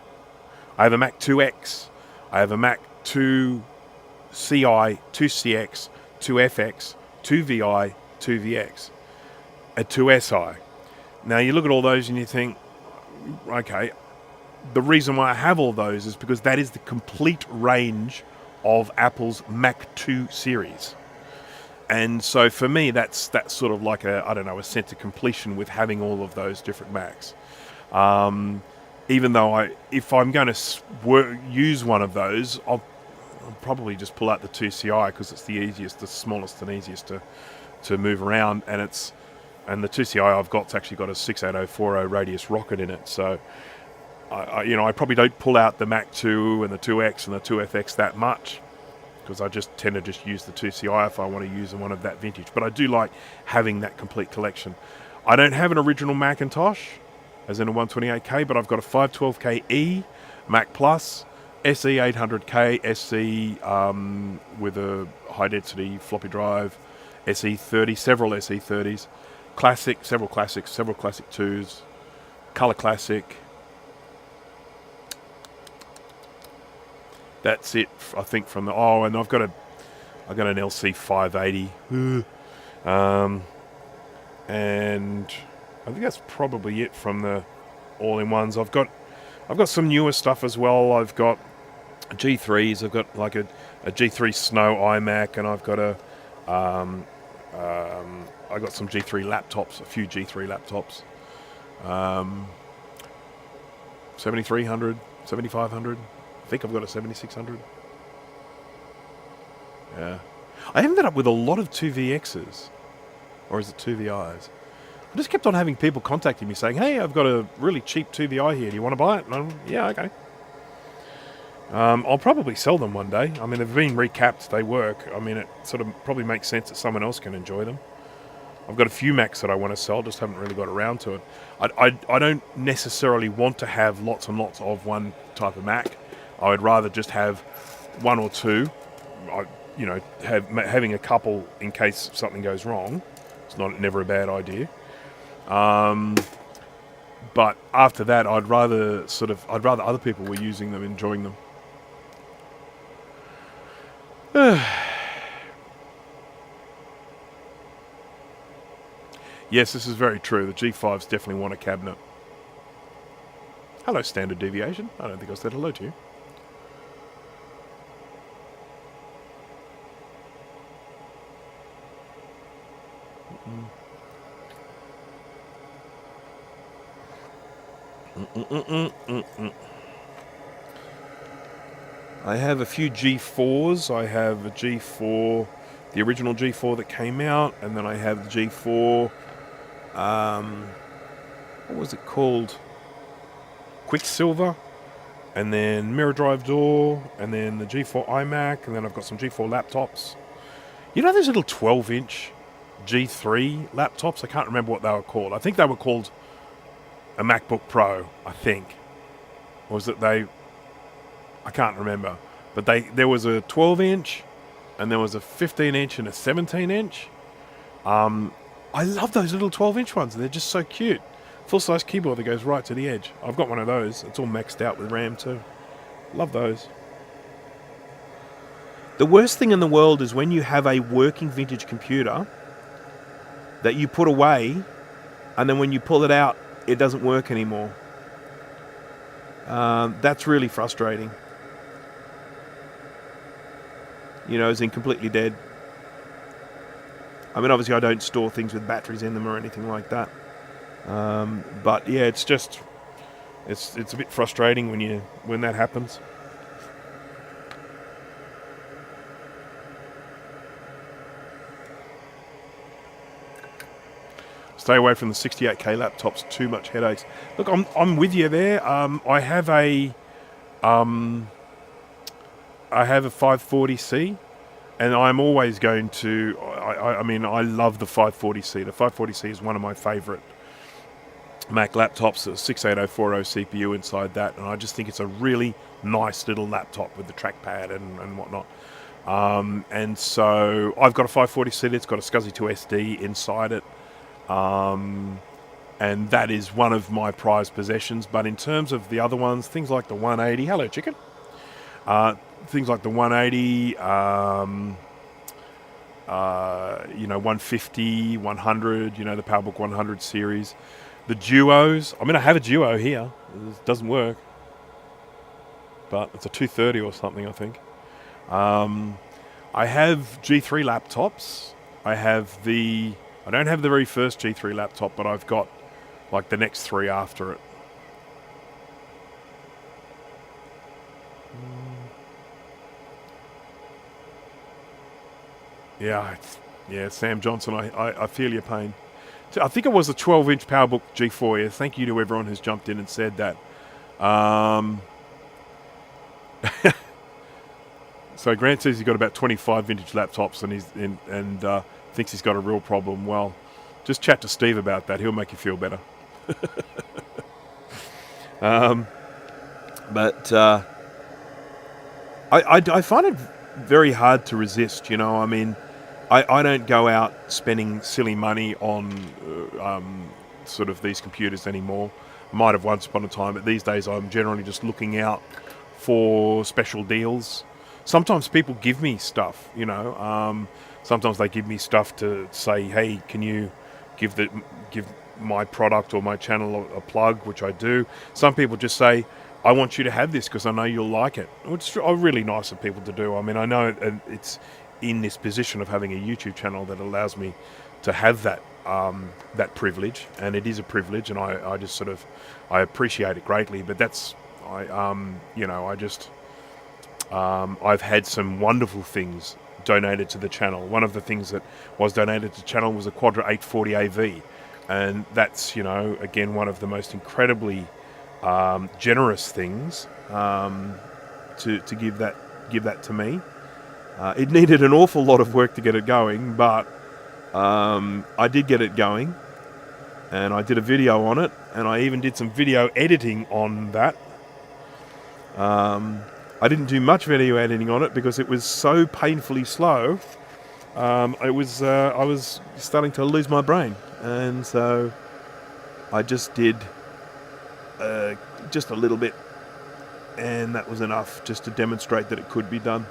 Speaker 1: I have a Mac 2X, I have a Mac 2 CI, 2CX, 2FX, 2VI, 2VX, a 2SI. Now you look at all those and you think, okay, the reason why I have all those is because that is the complete range of Apple's Mac 2 series. And so for me, that's sort of like a sense of completion with having all of those different Macs. Even though if I'm going to use one of those, I'll probably just pull out the 2CI because it's the easiest, the smallest and easiest to move around. And the 2CI I've got's actually got a 68040 radius rocket in it. So, I probably don't pull out the Mac 2 and the 2X and the 2FX that much, because I just tend to just use the 2CI if I want to use one of that vintage. But I do like having that complete collection. I don't have an original Macintosh, as in a 128K, but I've got a 512KE, Mac Plus, SE 800K, SE with a high-density floppy drive, SE30, several SE30s, Classic, several Classic 2s, Color Classic. That's it, I think, from the... Oh, and I've got an LC 580. And I think that's probably it from the all-in-ones. I've got some newer stuff as well. I've got G3s. I've got like a G3 Snow iMac, and I've got I got some G3 laptops, a few G3 laptops. 7300, 7500. I think I've got a 7600. Yeah. I ended up with a lot of 2VXs. Or is it 2VIs? I just kept on having people contacting me saying, hey, I've got a really cheap 2VI here. Do you want to buy it? And I'm, yeah, okay. I'll probably sell them one day. I mean, they've been recapped. They work. I mean, it sort of probably makes sense that someone else can enjoy them. I've got a few Macs that I want to sell, just haven't really got around to it. I don't necessarily want to have lots and lots of one type of Mac. I would rather just have one or two. Having a couple in case something goes wrong. It's never a bad idea. But after that, I'd rather other people were using them, enjoying them. Yes, this is very true. The G5s definitely want a cabinet. Hello, standard deviation. I don't think I said hello to you. I have a few G4s. I have a G4 the original G4 that came out, and then I have the G4, what was it called? Quicksilver, and then mirror drive door, and then the G4 iMac, and then I've got some G4 laptops. You know those little 12-inch G3 laptops? I can't remember what they were called. I think they were called a MacBook Pro, I think. Or was it they... I can't remember. But there was a 12-inch, and there was a 15-inch and a 17-inch. I love those little 12-inch ones. They're just so cute. Full-size keyboard that goes right to the edge. I've got one of those. It's all maxed out with RAM too. Love those. The worst thing in the world is when you have a working vintage computer that you put away, and then when you pull it out, it doesn't work anymore. That's really frustrating. You know, as in completely dead. I mean, obviously I don't store things with batteries in them or anything like that. But yeah, it's just, it's a bit frustrating when that happens. Stay away from the 68K laptops. Too much headaches. Look, I'm with you there. I have a 540C, and I'm always going to. I mean, I love the 540C. The 540C is one of my favourite Mac laptops. A 68040 CPU inside that, and I just think it's a really nice little laptop with the trackpad and whatnot. And so I've got a 540C. It's got a SCSI 2 SD inside it. And that is one of my prized possessions. But in terms of the other ones, things like the 180, hello chicken, things like the 180, 150, 100, the PowerBook 100 series, the Duos. I mean, I have a Duo here. It doesn't work, but it's a 230 or something, I think. I have G3 laptops. I don't have the very first G3 laptop, but I've got like the next three after it. Yeah, Sam Johnson, I feel your pain. I think it was a 12-inch PowerBook G4. Yeah, thank you to everyone who's jumped in and said that. So Grant says he's got about 25 vintage laptops, and thinks he's got a real problem. Well, just chat to Steve about that. He'll make you feel better. But I find it very hard to resist. I mean, I don't go out spending silly money on sort of these computers anymore. I might have once upon a time, but these days I'm generally just looking out for special deals. Sometimes people give me stuff, sometimes they give me stuff to say, hey, can you give my product or my channel a plug, which I do. Some people just say, I want you to have this because I know you'll like it, which are really nice of people to do. I mean, I know it's in this position of having a YouTube channel that allows me to have that privilege, and it is a privilege, and I just sort of, I appreciate it greatly. But I've had some wonderful things donated to the channel. One of the things that was donated to the channel was a Quadra 840 AV, and that's again one of the most incredibly generous things to give that to me. It needed an awful lot of work to get it going, but I did get it going, and I did a video on it, and I even did some video editing on that. I didn't do much video editing on it because it was so painfully slow. I was starting to lose my brain, and so I just did just a little bit, and that was enough just to demonstrate that it could be done.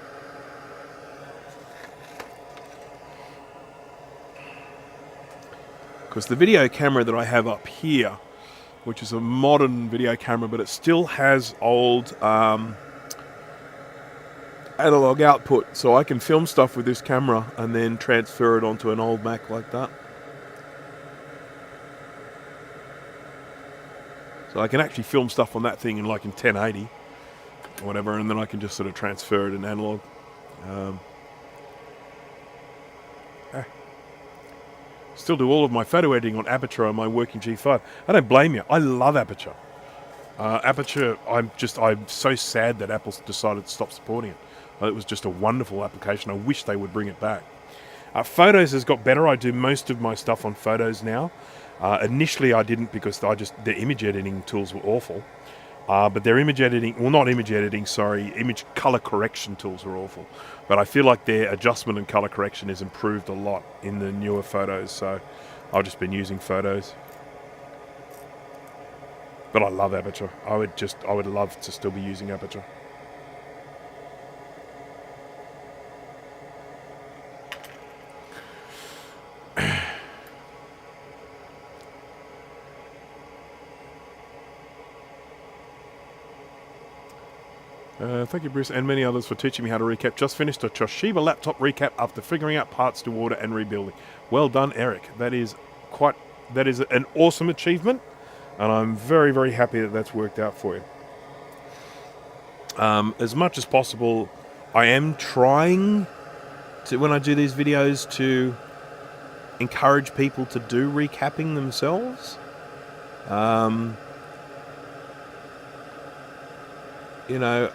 Speaker 1: Because the video camera that I have up here, which is a modern video camera, but it still has old analog output, so I can film stuff with this camera and then transfer it onto an old Mac like that. So I can actually film stuff on that thing in 1080 or whatever, and then I can just sort of transfer it in analog. Still do all of my photo editing on Aperture on my working G5. I don't blame you. I love Aperture. Aperture, I'm so sad that Apple decided to stop supporting it. It was just a wonderful application. I wish they would bring it back. Photos has got better. I do most of my stuff on Photos now. Initially I didn't because their image editing tools were awful. But their image editing, well, not image editing, sorry, image color correction tools were awful. But I feel like their adjustment and color correction has improved a lot in the newer Photos, so I've just been using Photos. But I love Aperture. I would love to still be using Aperture. Thank you, Bruce, and many others for teaching me how to recap. Just finished a Toshiba laptop recap after figuring out parts to order and rebuilding. Well done, Eric. That is an awesome achievement, and I'm very, very happy that that's worked out for you. As much as possible, I am trying to, when I do these videos, to encourage people to do recapping themselves. You know,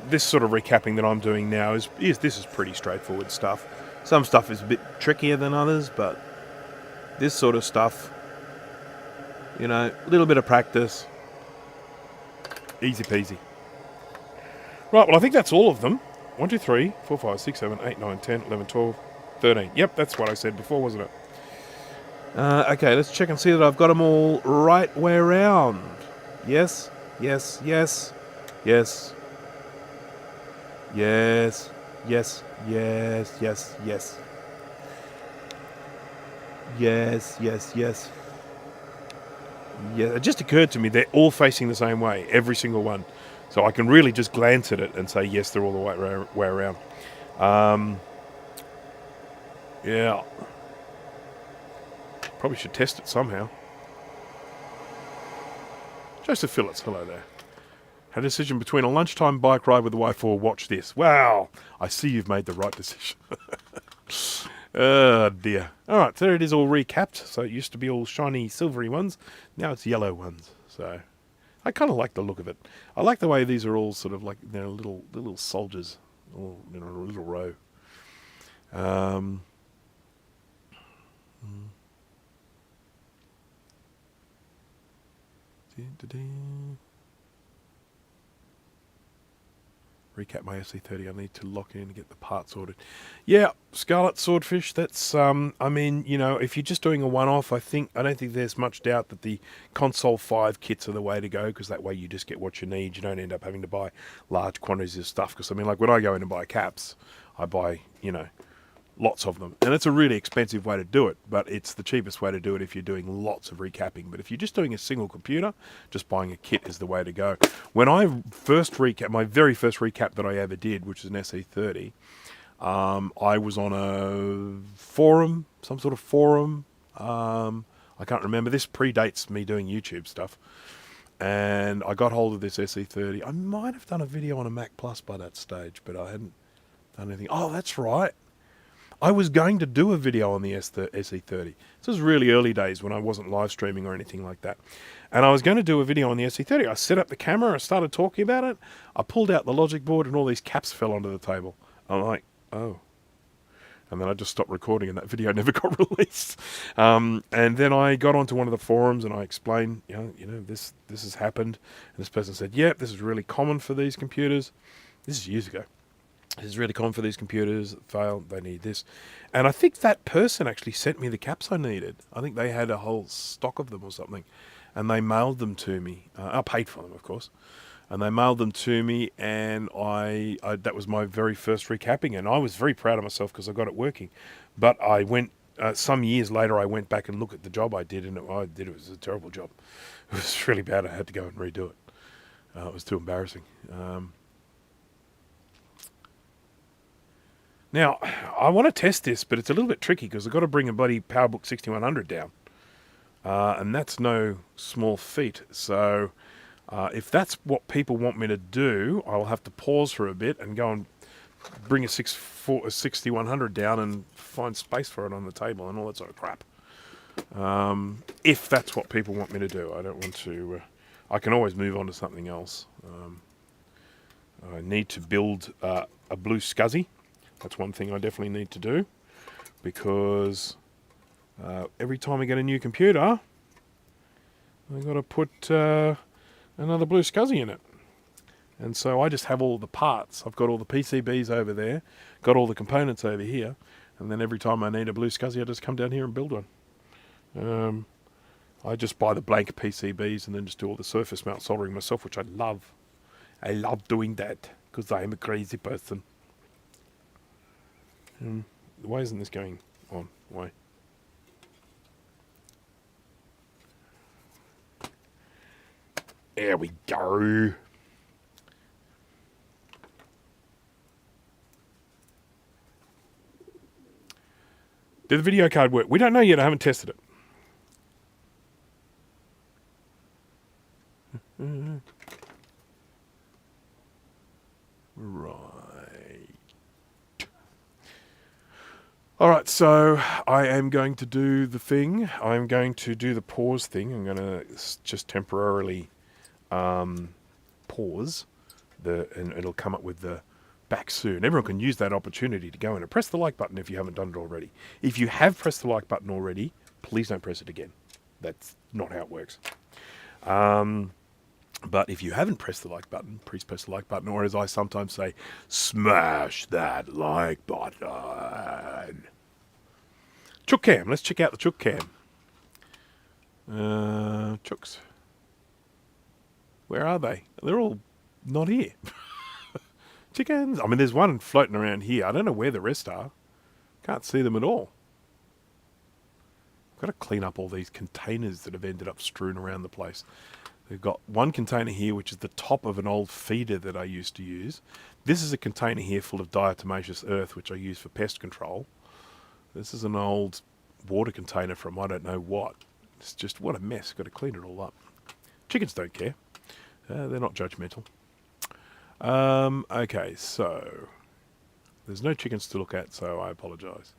Speaker 1: this sort of recapping that I'm doing now is pretty straightforward stuff. Some stuff is a bit trickier than others, but this sort of stuff, you know, a little bit of practice, easy peasy. Right, well, I think that's all of them. 1, 2, 3, 4, 5, 6, 7, 8, 9, 10, 11, 12, 13. Yep, that's what I said before, wasn't it? Okay, let's check and see that I've got them all right way around. Yes, yes, yes, yes. Yes, yes, yes, yes, yes. Yes, yes, yes. Yeah, it just occurred to me they're all facing the same way, every single one. So I can really just glance at it and say, yes, they're all the way around. Yeah. Probably should test it somehow. Joseph Phillips, hello there. Had a decision between a lunchtime bike ride with the wife or watch this. Wow, I see you've made the right decision. Oh dear. Alright, there it is all recapped. So it used to be all shiny silvery ones. Now it's yellow ones. So I kind of like the look of it. I like the way these are all sort of like, they're little soldiers. All in a little row. Recap my SC30. I need to lock in and get the parts ordered. Yeah, Scarlet Swordfish. That's I mean, you know, if you're just doing a one-off, I don't think there's much doubt that the Console 5 kits are the way to go, because that way you just get what you need. You don't end up having to buy large quantities of stuff. Because I mean, like when I go in and buy caps, I buy, you know, lots of them, and it's a really expensive way to do it, but it's the cheapest way to do it if you're doing lots of recapping. But if you're just doing a single computer, just buying a kit is the way to go. When I first recap, my very first recap that I ever did, which is an SE30, I was on a forum, some sort of forum. I can't remember. This predates me doing YouTube stuff. And I got hold of this SE30. I might have done a video on a Mac Plus by that stage, but I hadn't done anything. Oh, that's right. I was going to do a video on the SE30. This was really early days when I wasn't live streaming or anything like that. And I was going to do a video on the SE30. I set up the camera, I started talking about it, I pulled out the logic board and all these caps fell onto the table. I'm like, oh. And then I just stopped recording and that video never got released. And then I got onto one of the forums and I explained, you know, this has happened. And this person said, yep, this is really common for these computers. This is years ago. This is really common for these computers that fail. They need this. And I think that person actually sent me the caps I needed. I think they had a whole stock of them or something. And they mailed them to me. I paid for them, of course. And they mailed them to me, and I that was my very first recapping. And I was very proud of myself because I got it working. But I went, some years later, I went back and looked at the job I did, and it was a terrible job. It was really bad. I had to go and redo it. It was too embarrassing. Now, I want to test this, but it's a little bit tricky because I've got to bring a bloody PowerBook 6100 down. And that's no small feat. So if that's what people want me to do, I'll have to pause for a bit and go and bring a 6100 down and find space for it on the table and all that sort of crap. If that's what people want me to do. I don't want to... I can always move on to something else. I need to build a blue SCSI. That's one thing I definitely need to do, because every time I get a new computer, I've got to put another blue SCSI in it. And so I just have all the parts. I've got all the PCBs over there, got all the components over here, and then every time I need a blue SCSI, I just come down here and build one. I just buy the blank PCBs and then just do all the surface mount soldering myself, which I love. I love doing that because I am a crazy person. Why isn't this going on? Why? There we go. Did the video card work? We don't know yet. I haven't tested it. Right. All right, so I am going to do the thing. I'm going to do the pause thing. I'm going to just temporarily pause, and it'll come up with the back soon. Everyone can use that opportunity to go in and press the like button if you haven't done it already. If you have pressed the like button already, please don't press it again. That's not how it works. But if you haven't pressed the like button, please press the like button, or as I sometimes say, smash that like button. Chook cam. Let's check out the chook cam. Chooks. Where are they? They're all not here. Chickens. I mean, there's one floating around here. I don't know where the rest are. Can't see them at all. I've got to clean up all these containers that have ended up strewn around the place. We've got one container here, which is the top of an old feeder that I used to use. This is a container here full of diatomaceous earth, which I use for pest control. This is an old water container from I don't know what. It's just, what a mess. Got to clean it all up. Chickens don't care. They're not judgmental. Okay, so there's no chickens to look at, so I apologise.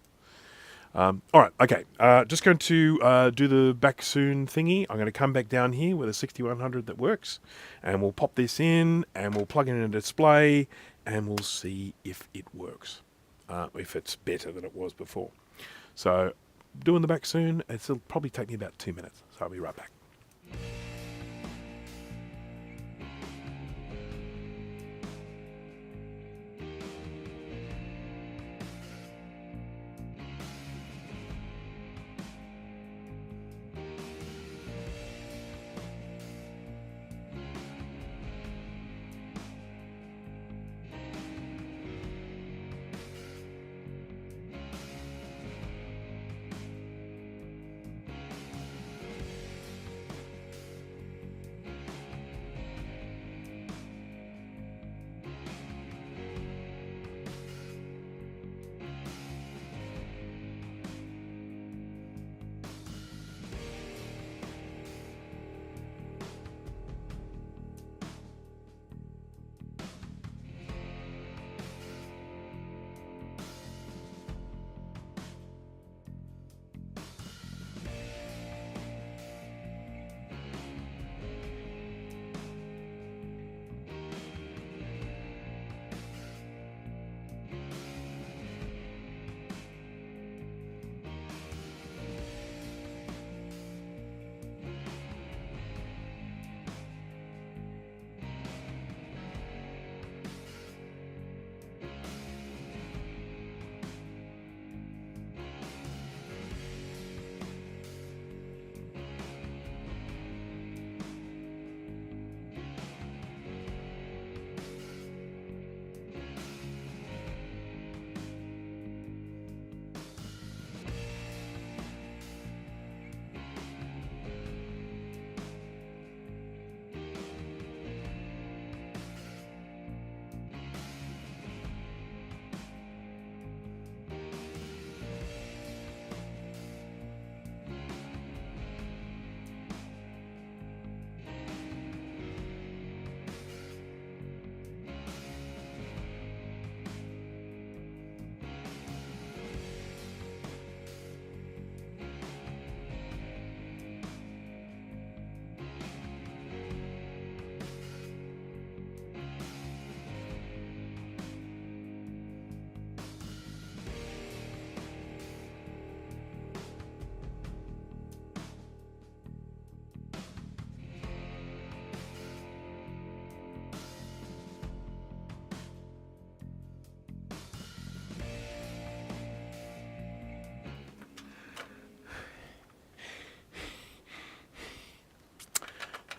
Speaker 1: All right, okay. Just going to do the back soon thingy. I'm going to come back down here with a 6100 that works, and we'll pop this in, and we'll plug in a display, and we'll see if it works, if it's better than it was before. So, doing the back soon. It'll probably take me about 2 minutes, so I'll be right back.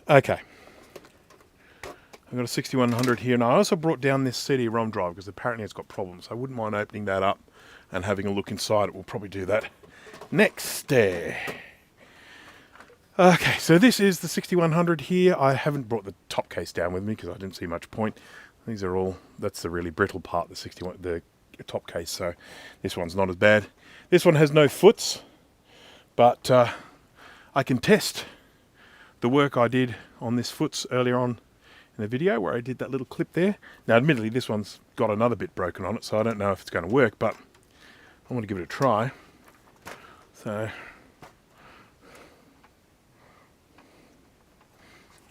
Speaker 1: Okay. I've got a 6100 here. Now I also brought down this CD-ROM drive because apparently it's got problems. I wouldn't mind opening that up and having a look inside it. We'll probably do that next. Okay, so this is the 6100 here. I haven't brought the top case down with me because I didn't see much point. These are all, that's the really brittle part, the top case, so this one's not as bad. This one has no foots, but I can test the work I did on this foots earlier on in the video where I did that little clip there. Now admittedly this one's got another bit broken on it, so I don't know if it's going to work, but I want to give it a try. So,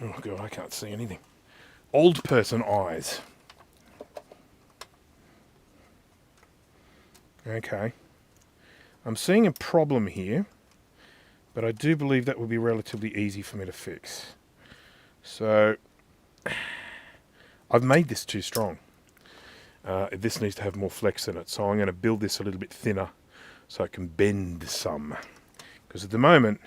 Speaker 1: oh god, I can't see anything. Old person eyes. Okay. I'm seeing a problem here, but I do believe that will be relatively easy for me to fix. So, I've made this too strong. This needs to have more flex in it, so I'm going to build this a little bit thinner so I can bend some. Because at the moment,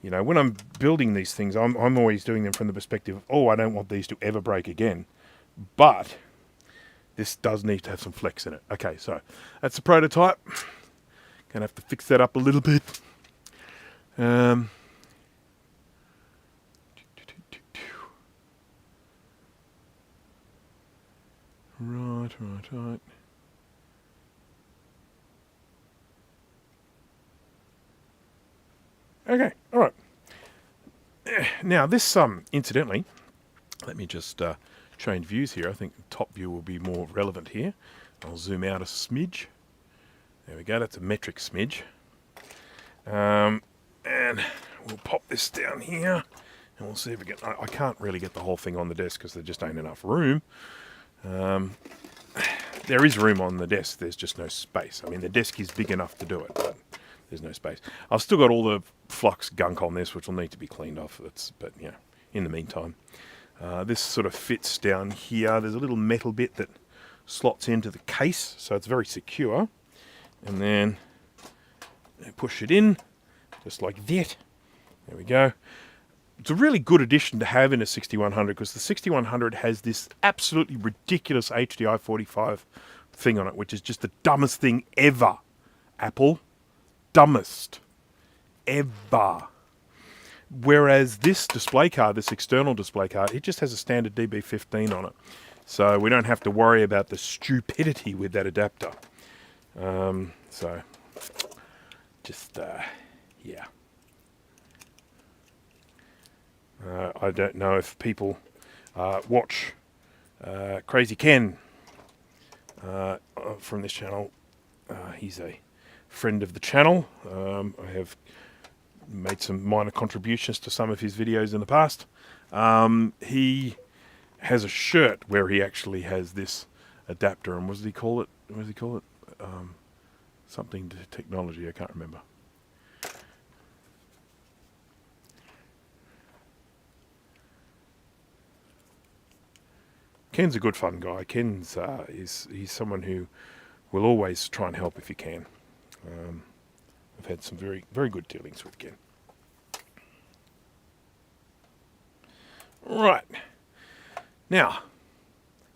Speaker 1: you know, when I'm building these things, I'm always doing them from the perspective of, oh, I don't want these to ever break again. But this does need to have some flex in it. Okay, so that's the prototype. Gonna have to fix that up a little bit. Right. Okay, all right. Now this, incidentally, let me just change views here. I think the top view will be more relevant here. I'll zoom out a smidge. There we go, that's a metric smidge. And we'll pop this down here, and we'll see if we get, I can't really get the whole thing on the desk because there just ain't enough room. There is room on the desk, there's just no space. I mean, the desk is big enough to do it, but there's no space. I've still got all the flux gunk on this, which will need to be cleaned off. But yeah, in the meantime, this sort of fits down here. There's a little metal bit that slots into the case, so it's very secure. And then push it in, just like that. There we go. It's a really good addition to have in a 6100 because the 6100 has this absolutely ridiculous HDI 45 thing on it, which is just the dumbest thing ever. Apple, dumbest ever. Whereas this display card, this external display card, it just has a standard DB15 on it. So we don't have to worry about the stupidity with that adapter. So, just, yeah. I don't know if people watch Crazy Ken from this channel. He's a friend of the channel. I have made some minor contributions to some of his videos in the past. He has a shirt where he actually has this adapter, and what does he call it? Something to technology, I can't remember. Ken's a good fun guy. Ken's he's someone who will always try and help if he can. I've had some very, very good dealings with Ken. Right. Now,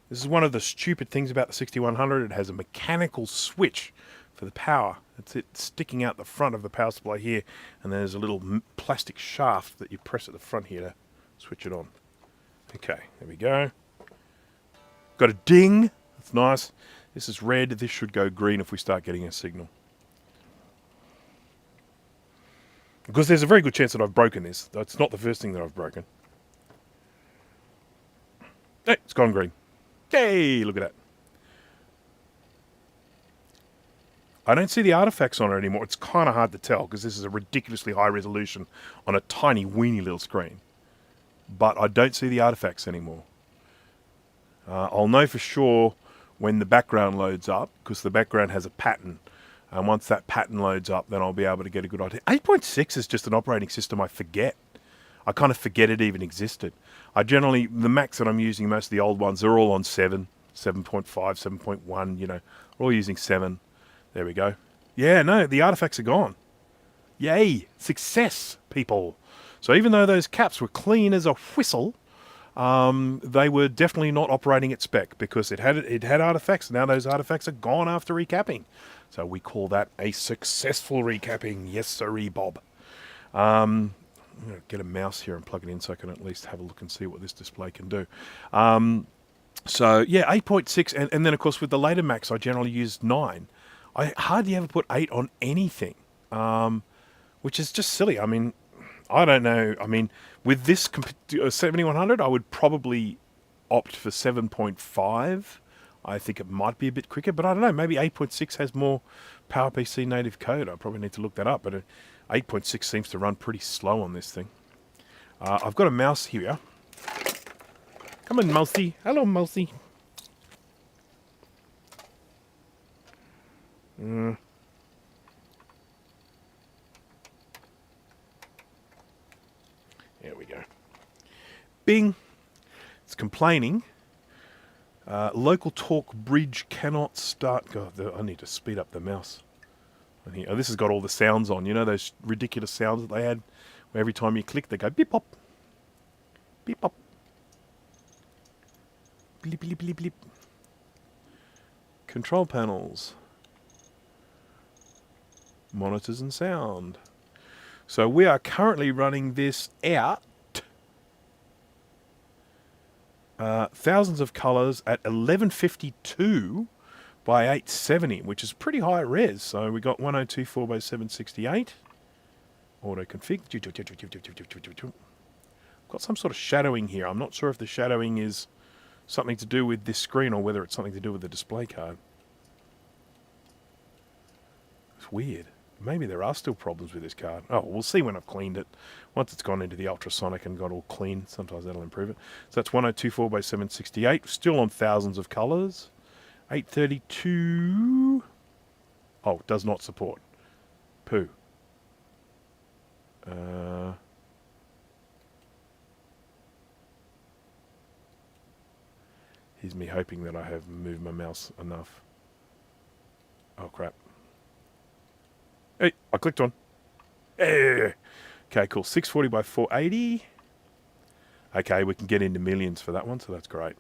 Speaker 1: this is one of the stupid things about the 6100. It has a mechanical switch for the power. It's sticking out the front of the power supply here, and there's a little plastic shaft that you press at the front here to switch it on. Okay, there we go. Got a ding. That's nice. This is red. This should go green if we start getting a signal. Because there's a very good chance that I've broken this. That's not the first thing that I've broken. Hey, it's gone green. Hey, look at that. I don't see the artifacts on it anymore. It's kind of hard to tell because this is a ridiculously high resolution on a tiny, weeny little screen. But I don't see the artifacts anymore. I'll know for sure when the background loads up because the background has a pattern. And once that pattern loads up, then I'll be able to get a good idea. 8.6 is just an operating system I forget. I kind of forget it even existed. The Macs that I'm using, most of the old ones, are all on 7, 7.5, 7.1, you know. We're all using 7. There we go. Yeah, no, the artifacts are gone. Yay! Success, people! So even though those caps were clean as a whistle, they were definitely not operating at spec because it had artifacts. Now those artifacts are gone after recapping. So we call that a successful recapping. Yes, sirree, Bob. I'm going to get a mouse here and plug it in so I can at least have a look and see what this display can do. So yeah, 8.6, and then of course with the later Macs I generally use 9. I hardly ever put 8 on anything, which is just silly. I mean, I don't know. I mean, with this 7100, I would probably opt for 7.5. I think it might be a bit quicker, but I don't know. Maybe 8.6 has more PowerPC native code. I probably need to look that up, but 8.6 seems to run pretty slow on this thing. I've got a mouse here. Come on, mousey. Hello, mousey. There we go. Bing. It's complaining. Local talk bridge cannot start. God, I need to speed up the mouse. Oh, this has got all the sounds on. You know those ridiculous sounds that they had where every time you click they go beep pop. Beep pop. Bleep bleep bleep bleep. Control panels. Monitors and sound. So we are currently running this out. Thousands of colors at 1152 by 870, which is pretty high res. So we got 1024 by 768. Auto config. Got some sort of shadowing here. I'm not sure if the shadowing is something to do with this screen or whether it's something to do with the display card. It's weird. Maybe there are still problems with this card. Oh, we'll see when I've cleaned it. Once it's gone into the ultrasonic and got all clean, sometimes that'll improve it. So that's 1024 by 768. Still on thousands of colors. 832. Oh, does not support. Poo. Here's me hoping that I have moved my mouse enough. Oh, crap. Hey, I clicked on. Hey. Okay, cool. 640 by 480. Okay, we can get into millions for that one, so that's great.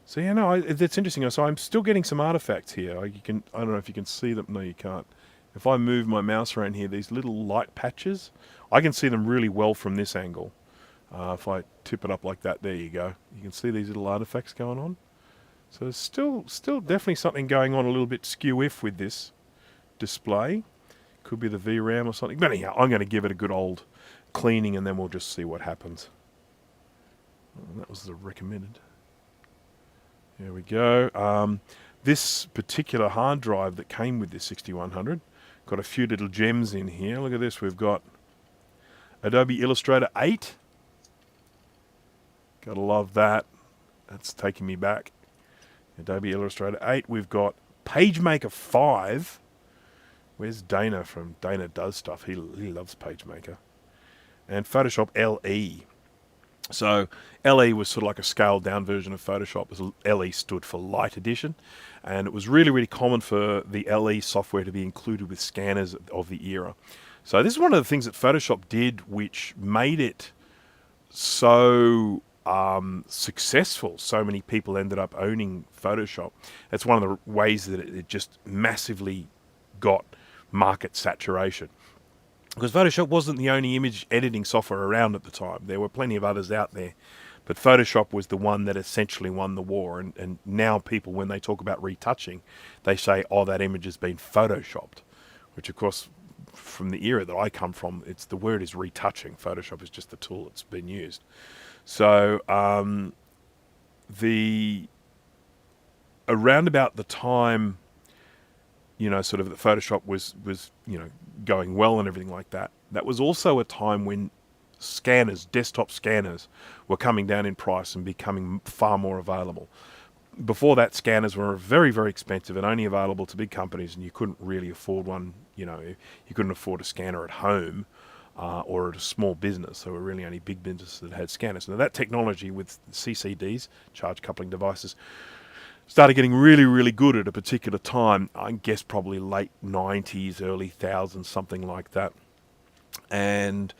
Speaker 1: So yeah, no, it's interesting. So I'm still getting some artifacts here. I don't know if you can see them. No, you can't. If I move my mouse around here, these little light patches, I can see them really well from this angle. If I tip it up like that, there you go. You can see these little artifacts going on. So there's still definitely something going on a little bit skew-if with this display. Could be the VRAM or something. But anyhow, I'm going to give it a good old cleaning and then we'll just see what happens. That was the recommended. There we go. This particular hard drive that came with this 6100 got a few little gems in here. Look at this. We've got Adobe Illustrator 8. Gotta love that. That's taking me back. Adobe Illustrator 8. We've got PageMaker 5. Where's Dana from Dana Does Stuff? He loves PageMaker. And Photoshop LE. So LE was sort of like a scaled down version of Photoshop. LE stood for Light Edition. And it was really, really common for the LE software to be included with scanners of the era. So this is one of the things that Photoshop did which made it so successful. So many people ended up owning Photoshop. That's one of the ways that it just massively got market saturation. Because Photoshop wasn't the only image editing software around at the time. There were plenty of others out there. But Photoshop was the one that essentially won the war. And now people, when they talk about retouching, they say, oh, that image has been Photoshopped. Which, of course, from the era that I come from, the word is retouching. Photoshop is just the tool that's been used. So, around about the time, you know, sort of that Photoshop was you know, going well and everything like that, that was also a time when scanners, desktop scanners, were coming down in price and becoming far more available. Before that, scanners were very, very expensive and only available to big companies, and you couldn't really afford one. You know, you couldn't afford a scanner at home or at a small business. There were really only big businesses that had scanners. Now that technology with CCDs, charge coupling devices, started getting really, really good at a particular time. I guess probably late 90s, early thousands, something like that. And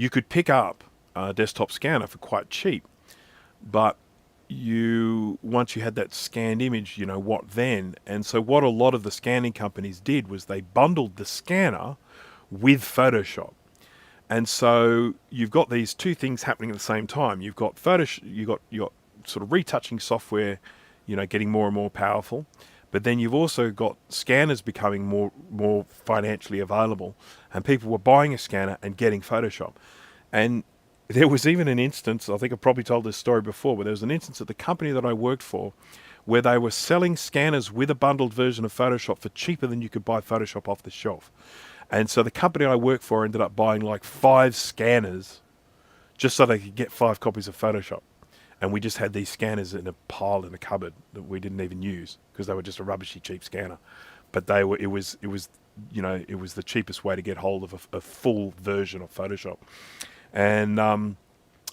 Speaker 1: you could pick up a desktop scanner for quite cheap, but once you had that scanned image, what then? And so what a lot of the scanning companies did was they bundled the scanner with Photoshop. And so you've got these two things happening at the same time. You've got Photoshop, you've got sort of retouching software, getting more and more powerful. But then you've also got scanners becoming more financially available, and people were buying a scanner and getting Photoshop. And there was even an instance, I think I've probably told this story before, but there was an instance at the company that I worked for where they were selling scanners with a bundled version of Photoshop for cheaper than you could buy Photoshop off the shelf. And so the company I worked for ended up buying like 5 scanners just so they could get 5 copies of Photoshop. And we just had these scanners in a pile in a cupboard that we didn't even use because they were just a rubbishy cheap scanner. But it was the cheapest way to get hold of a full version of Photoshop. And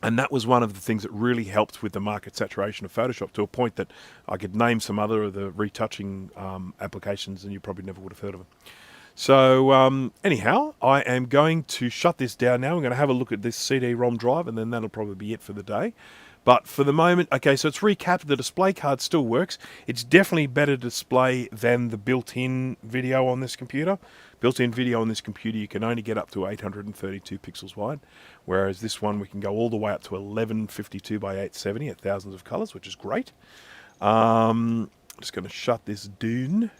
Speaker 1: that was one of the things that really helped with the market saturation of Photoshop, to a point that I could name some other of the retouching applications and you probably never would have heard of them. So anyhow, I am going to shut this down now. I'm going to have a look at this CD-ROM drive, and then that'll probably be it for the day. But for the moment, okay, so it's recapped. The display card still works. It's definitely better display than the built-in video on this computer. Built-in video on this computer, you can only get up to 832 pixels wide, whereas this one we can go all the way up to 1152 by 870 at thousands of colors, which is great. I'm just going to shut this down.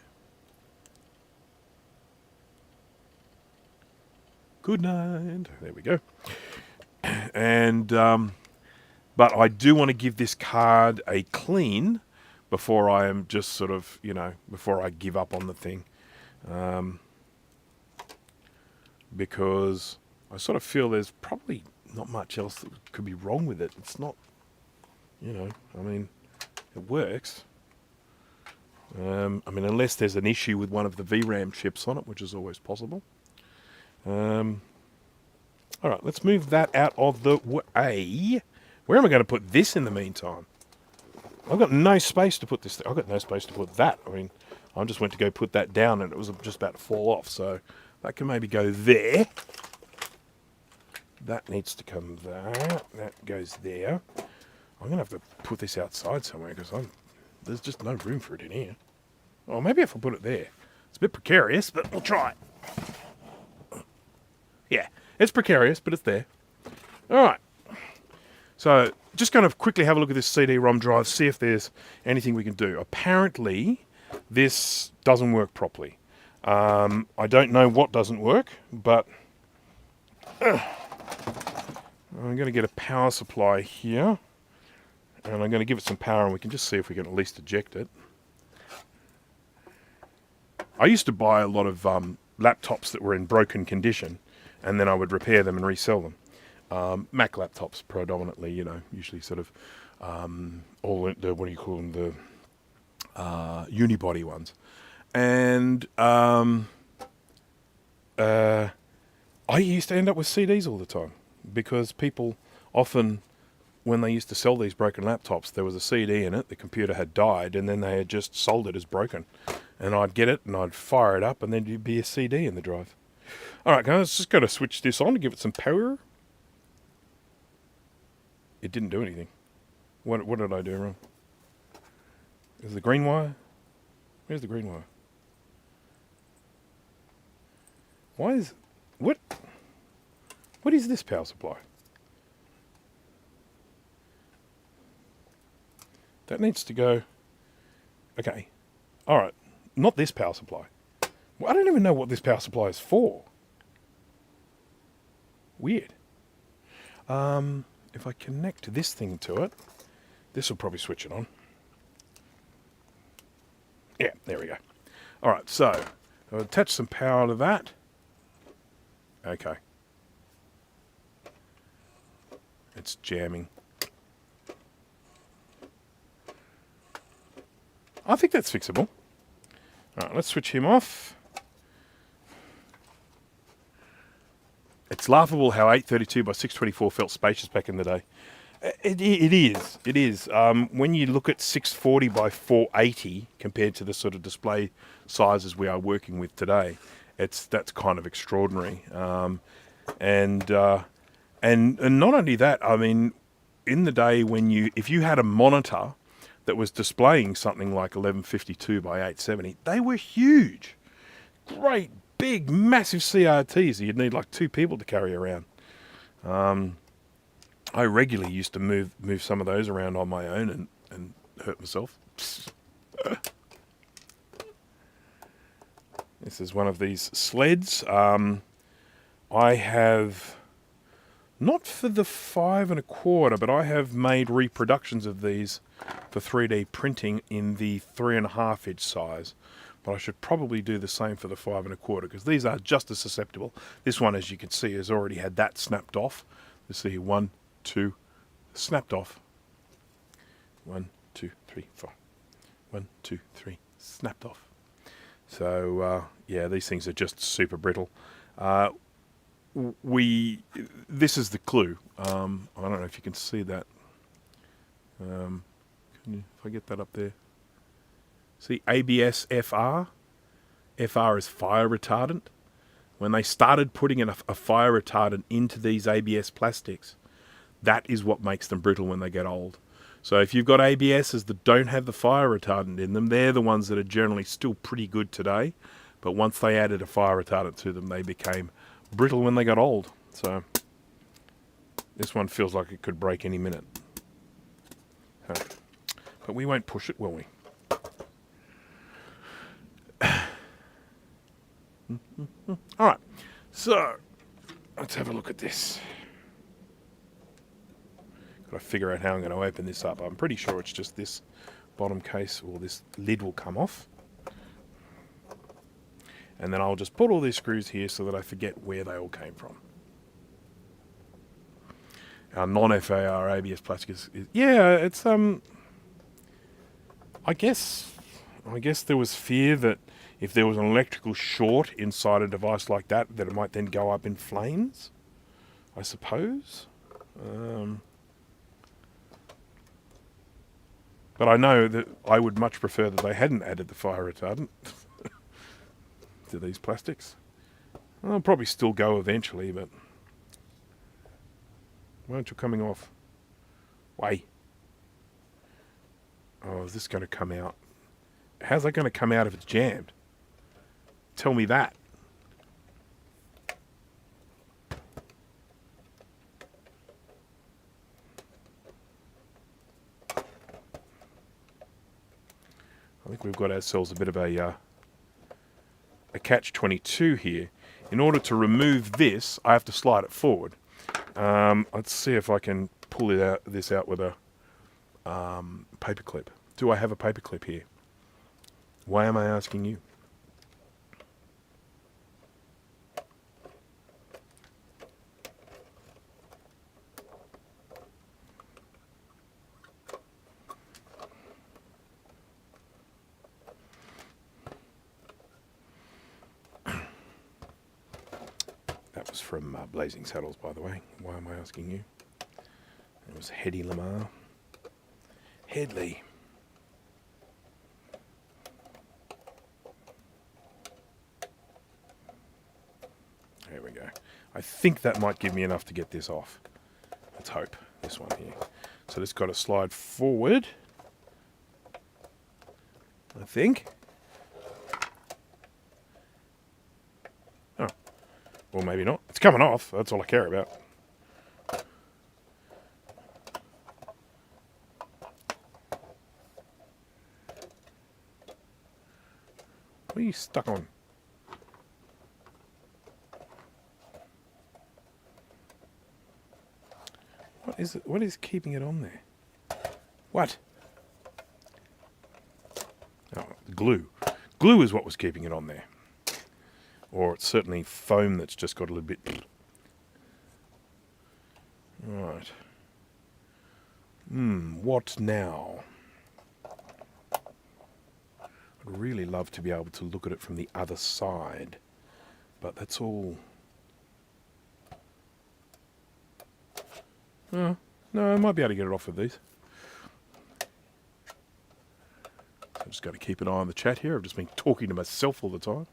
Speaker 1: Good night. There we go. And but I do want to give this card a clean before I am just sort of, before I give up on the thing. Because I sort of feel there's probably not much else that could be wrong with it. It's not, it works. Unless there's an issue with one of the VRAM chips on it, which is always possible. All right, let's move that out of the way. Where am I going to put this in the meantime? I've got no space to put this. I've got no space to put that. I just went to go put that down and it was just about to fall off. So that can maybe go there. That needs to come there. That goes there. I'm going to have to put this outside somewhere because there's just no room for it in here. Oh, maybe if I put it there. It's a bit precarious, but we'll try it. Yeah, it's precarious, but it's there. All right. So just going to quickly have a look at this CD-ROM drive, see if there's anything we can do. Apparently, this doesn't work properly. I don't know what doesn't work, but I'm going to get a power supply here, and I'm going to give it some power, and we can just see if we can at least eject it. I used to buy a lot of laptops that were in broken condition, and then I would repair them and resell them. Mac laptops predominantly, usually sort of all the, what do you call them, the unibody ones. And I used to end up with CDs all the time because people often, when they used to sell these broken laptops, there was a CD in it, the computer had died, and then they had just sold it as broken. And I'd get it and I'd fire it up and then there'd be a CD in the drive. All right, guys, just got to switch this on to give it some power. It didn't do anything. What did I do wrong? Is the green wire? Where's the green wire? What is this power supply? That needs to go. Okay. All right. Not this power supply. Well, I don't even know what this power supply is for. Weird. If I connect this thing to it, this will probably switch it on. Yeah, there we go. All right, so I'll attach some power to that. Okay. It's jamming. I think that's fixable. All right, let's switch him off. It's laughable how 832 by 624 felt spacious back in the day. It is. When you look at 640 by 480 compared to the sort of display sizes we are working with today, that's kind of extraordinary. And not only that, I mean, in the day when if you had a monitor that was displaying something like 1152 by 870, they were huge. Great, big, massive CRTs that you'd need like 2 people to carry around. I regularly used to move some of those around on my own and hurt myself. This is one of these sleds. I have, not for the 5 1/4, but I have made reproductions of these for 3D printing in the 3.5 inch size. But I should probably do the same for the 5 1/4 because these are just as susceptible. This one, as you can see, has already had that snapped off. Let's see, 1, 2, snapped off. 1, 2, 3, 4. 1, 2, 3, snapped off. So yeah, these things are just super brittle. This is the clue. I don't know if you can see that. If I get that up there. See, ABS FR. FR is fire retardant. When they started putting in a fire retardant into these ABS plastics, that is what makes them brittle when they get old. So if you've got ABSs that don't have the fire retardant in them, they're the ones that are generally still pretty good today. But once they added a fire retardant to them, they became brittle when they got old. So this one feels like it could break any minute. But we won't push it, will we? Alright, so let's have a look at this. Got to figure out how I'm going to open this up. I'm pretty sure it's just this bottom case, or this lid will come off. And then I'll just put all these screws here so that I forget where they all came from. Our non-FAR ABS plastic is yeah, it's I guess there was fear that if there was an electrical short inside a device like that, that it might then go up in flames, I suppose. But I know that I would much prefer that they hadn't added the fire retardant to these plastics. I'll probably still go eventually, but why aren't you coming off? Way. Oh, is this going to come out? How's that going to come out if it's jammed? Tell me that. I think we've got ourselves a bit of a catch-22 here. In order to remove this, I have to slide it forward. Let's see if I can pull this out with a paper clip. Do I have a paper clip here? Why am I asking you? That was from Blazing Saddles, by the way. Why am I asking you? It was Hedy Lamar. Headley. There we go. I think that might give me enough to get this off. Let's hope. This one here. So this got to slide forward, I think. Oh. Or maybe not. It's coming off. That's all I care about. What are you stuck on? What is it? What is keeping it on there? What? Oh, glue. Glue is what was keeping it on there. Or it's certainly foam that's just got a little bit... Right. What now? I'd really love to be able to look at it from the other side. But that's all... Oh, no, I might be able to get it off with these. I've just got to keep an eye on the chat here. I've just been talking to myself all the time.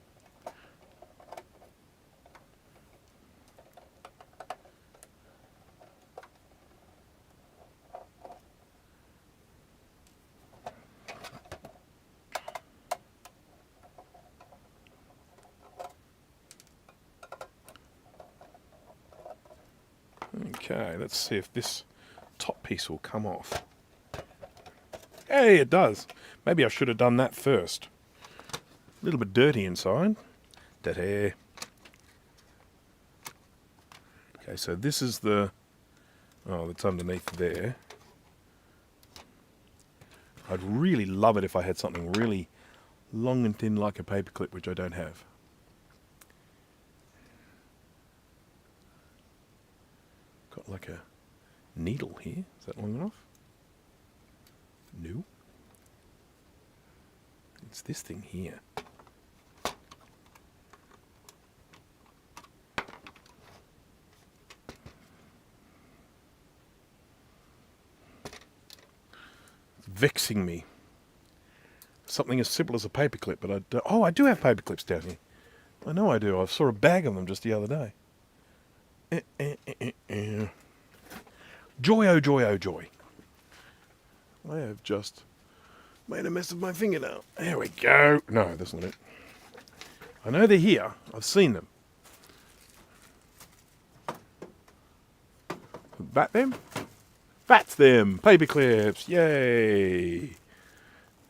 Speaker 1: Okay, let's see if this top piece will come off. Hey, it does. Maybe I should have done that first. A little bit dirty inside. Da-da. Okay, so this is the... oh, that's underneath there. I'd really love it if I had something really long and thin like a paperclip, which I don't have. Got like a needle here. Is that long enough? No. It's this thing here. It's vexing me. Something as simple as a paperclip, but I don't... oh, I do have paperclips down here. I know I do. I saw a bag of them just the other day. Joy, oh joy, oh joy. I have just made a mess of my fingernail. There we go. No, that's not it. I know they're here. I've seen them. That them? That's them. Paper clips. Yay.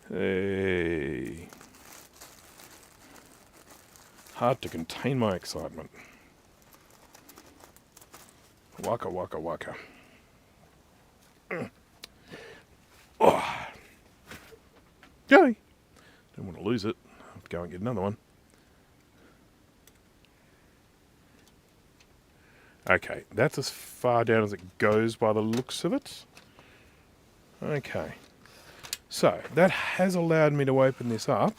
Speaker 1: Hey. Hard to contain my excitement. Waka waka waka. Oh. Yay! Don't want to lose it. I'll have to go and get another one. Okay, that's as far down as it goes by the looks of it. Okay. So, that has allowed me to open this up.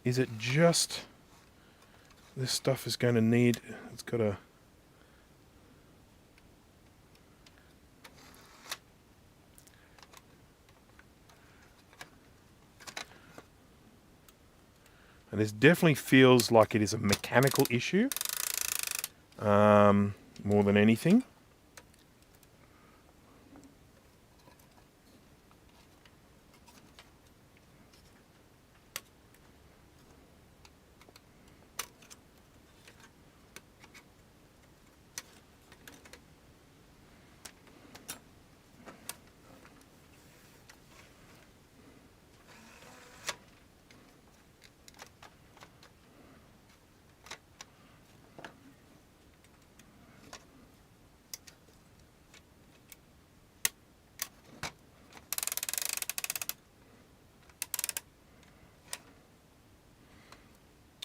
Speaker 1: Is it just... this stuff is going to need... it's got a... and this definitely feels like it is a mechanical issue. More than anything.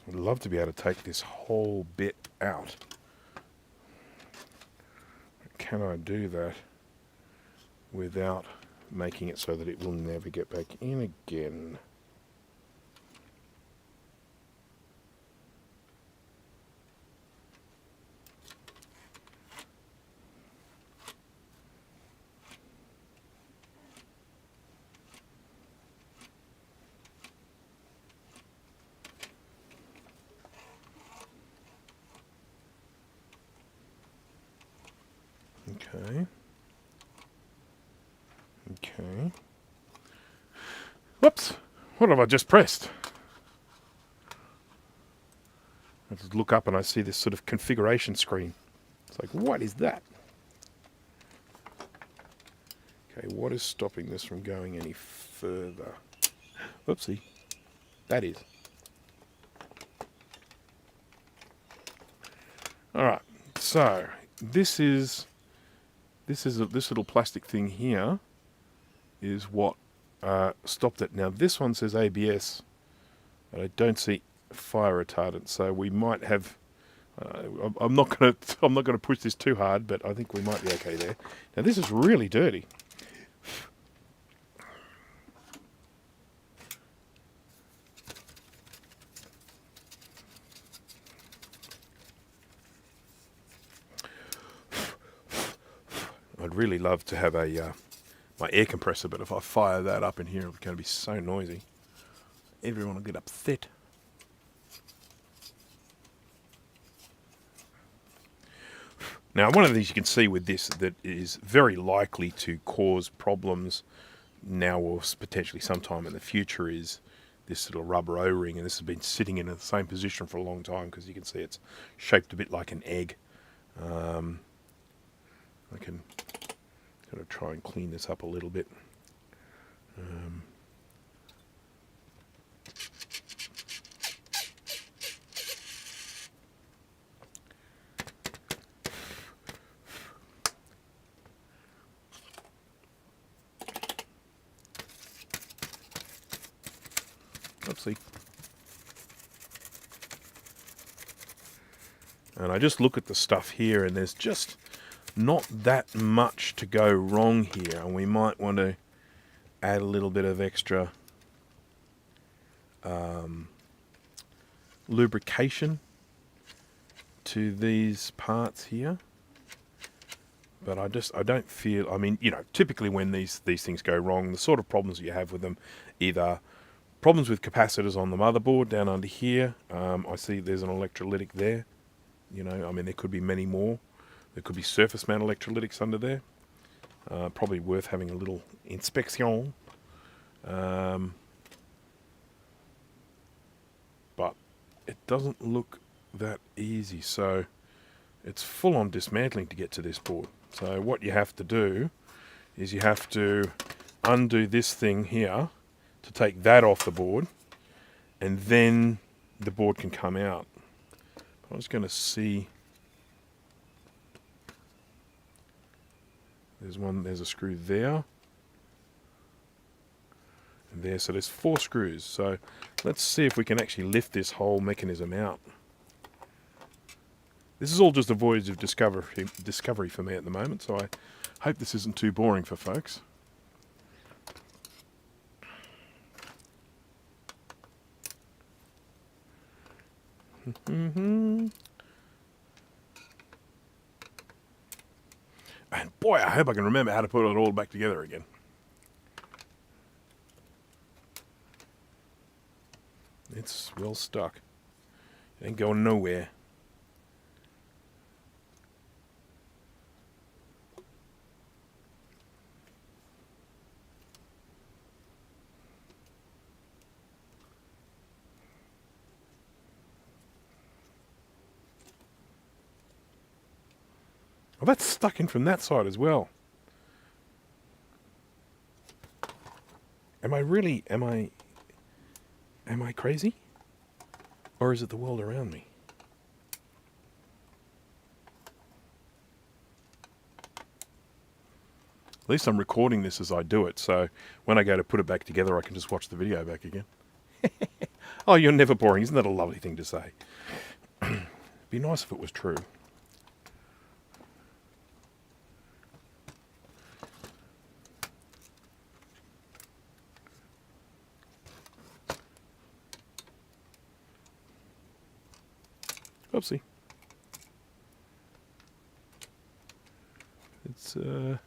Speaker 1: I'd love to be able to take this whole bit out. Can I do that without making it so that it will never get back in again? Okay. Okay. Whoops! What have I just pressed? I just look up and I see this sort of configuration screen. It's like, what is that? Okay, what is stopping this from going any further? Whoopsie. That is. Alright, so this little plastic thing here is what stopped it. Now this one says ABS, but I don't see fire retardant, so we might have. I'm not gonna push this too hard, but I think we might be okay there. Now this is really dirty. I'd really love to have a my air compressor, but if I fire that up in here, it's going to be so noisy. Everyone will get upset. Now, one of the things you can see with this that is very likely to cause problems now or potentially sometime in the future is this little rubber O-ring, and this has been sitting in the same position for a long time because you can see it's shaped a bit like an egg. I can kind of try and clean this up a little bit. Oopsie. And I just look at the stuff here, and there's just not that much to go wrong here, and we might want to add a little bit of extra lubrication to these parts here. But I don't feel, I mean, you know, typically when these things go wrong, the sort of problems you have with them, either problems with capacitors on the motherboard down under here. I see there's an electrolytic there. You know, I mean, there could be many more. There could be surface mount electrolytics under there. Probably worth having a little inspection. But it doesn't look that easy. So it's full on dismantling to get to this board. So what you have to do is you have to undo this thing here to take that off the board, and then the board can come out. I was going to see, there's a screw there, and there, so there's 4 screws. So let's see if we can actually lift this whole mechanism out. This is all just a voyage of discovery for me at the moment, so I hope this isn't too boring for folks. And boy, I hope I can remember how to put it all back together again. It's well stuck. It ain't going nowhere. Well, that's stuck in from that side as well. Am I crazy? Or is it the world around me? At least I'm recording this as I do it, so when I go to put it back together, I can just watch the video back again. Oh, you're never boring. Isn't that a lovely thing to say? It'd be nice if it was true. Oopsie. It's there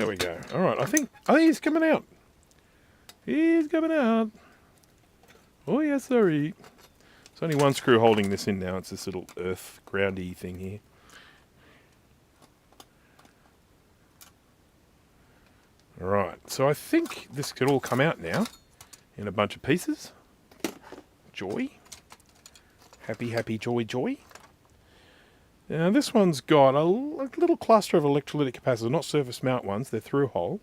Speaker 1: we go. All right, I think he's coming out. He's coming out. Oh yes, sorry. There's only one screw holding this in now. It's this little earth groundy thing here. Right, so I think this could all come out now in a bunch of pieces. Joy. Happy, happy, joy, joy. Now this one's got a little cluster of electrolytic capacitors, not surface mount ones, they're through hole.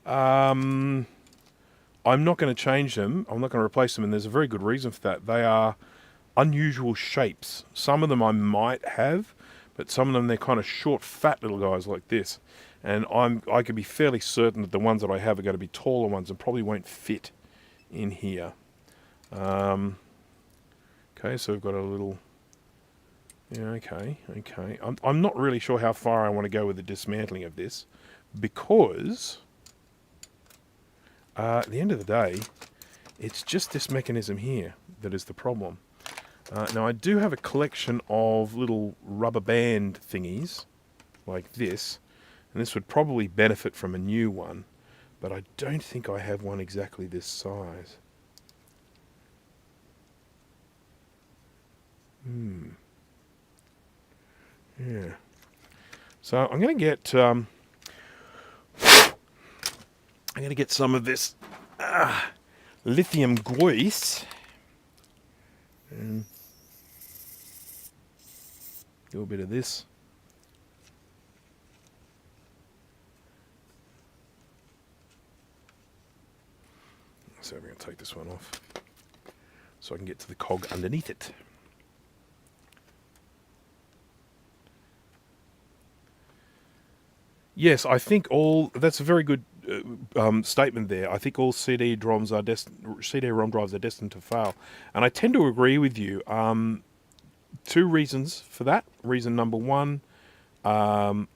Speaker 1: I'm not going to change them, I'm not going to replace them, and there's a very good reason for that. They are unusual shapes. Some of them I might have, but some of them they're kind of short, fat little guys like this. And I can be fairly certain that the ones that I have are going to be taller ones and probably won't fit in here. Okay, so we've got a little... Yeah, okay. I'm not really sure how far I want to go with the dismantling of this, because at the end of the day, it's just this mechanism here that is the problem. Now I do have a collection of little rubber band thingies like this, and this would probably benefit from a new one, but I don't think I have one exactly this size. Yeah. So I'm going to get some of this lithium grease. And a little bit of this. So we're going to take this one off so I can get to the cog underneath it. Yes, I think that's a very good statement there. I think all CD-ROM drives are destined to fail. And I tend to agree with you. Two reasons for that. Reason number one, I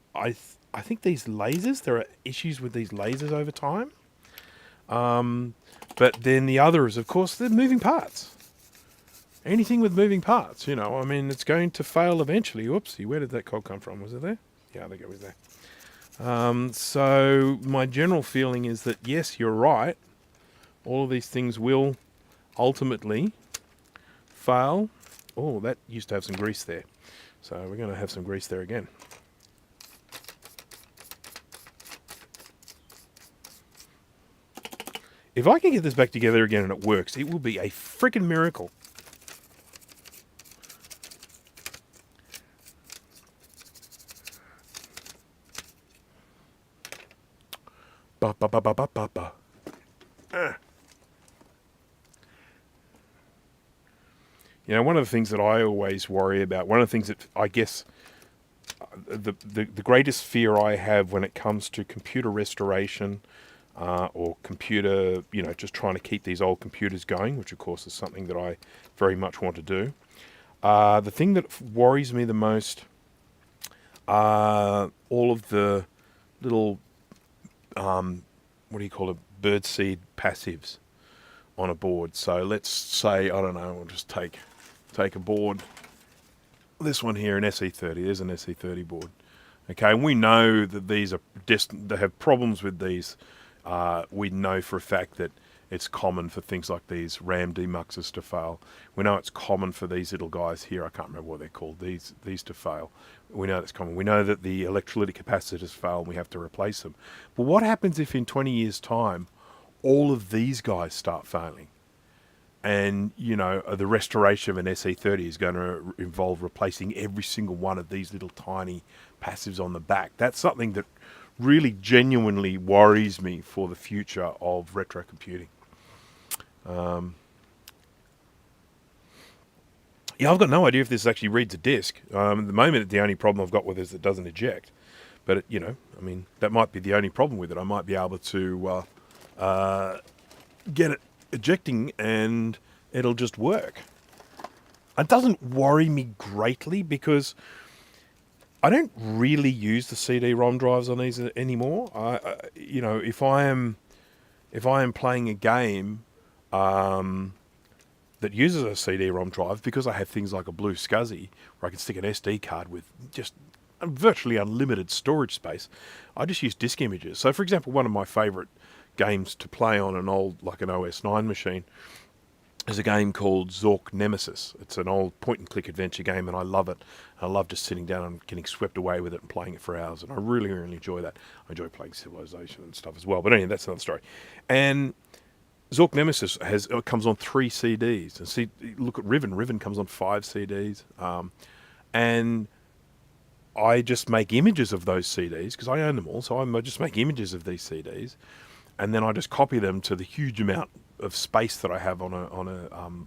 Speaker 1: think these lasers, there are issues with these lasers over time. But then the other is, of course, they're moving parts. Anything with moving parts, you know, I mean, it's going to fail eventually. Whoopsie, where did that cog come from? Was it there? Yeah, I think it was there. So my general feeling is that, yes, you're right. All of these things will ultimately fail. Oh, that used to have some grease there. So we're going to have some grease there again. If I can get this back together again and it works, it will be a freaking miracle. Ba ba ba ba ba ba ba. You know, one of the things that I always worry about, one of the things that I guess the greatest fear I have when it comes to computer restoration or computer, you know, just trying to keep these old computers going, which of course is something that I very much want to do. The thing that worries me the most are all of the little, what do you call it, birdseed passives on a board. So let's say, I don't know, we'll just take a board. This one here, an SE30. There's an SE30 board. Okay, and we know that these are destined to have problems with these. We know for a fact that it's common for things like these RAM demuxers to fail. We know it's common for these little guys here. I can't remember what they're called. These to fail. We know that's common. We know that the electrolytic capacitors fail and we have to replace them. But what happens if in 20 years' time all of these guys start failing? And, you know, the restoration of an SE30 is going to involve replacing every single one of these little tiny passives on the back. That's something that really genuinely worries me for the future of retro computing. Yeah, I've got no idea if this actually reads a disk. At the moment, the only problem I've got with it is it doesn't eject. But, you know, I mean, that might be the only problem with it. I might be able to get it ejecting and it'll just work. It doesn't worry me greatly because I don't really use the CD-ROM drives on these anymore. You know, if I am playing a game that uses a CD-ROM drive, because I have things like a Blue SCSI where I can stick an SD card with just virtually unlimited storage space, I just use disk images. So, for example, one of my favourite games to play on an old, like an OS9 machine, is a game called Zork Nemesis. It's an old point-and-click adventure game, and I love it. I love just sitting down and getting swept away with it and playing it for hours, and I really, really enjoy that. I enjoy playing Civilization and stuff as well, but anyway, that's another story. And Zork Nemesis comes on 3 CDs. And see, look at Riven. Riven comes on 5 CDs. And I just make images of those CDs, because I own them all, so I just make images of these CDs, and then I just copy them to the huge amount of space that I have on a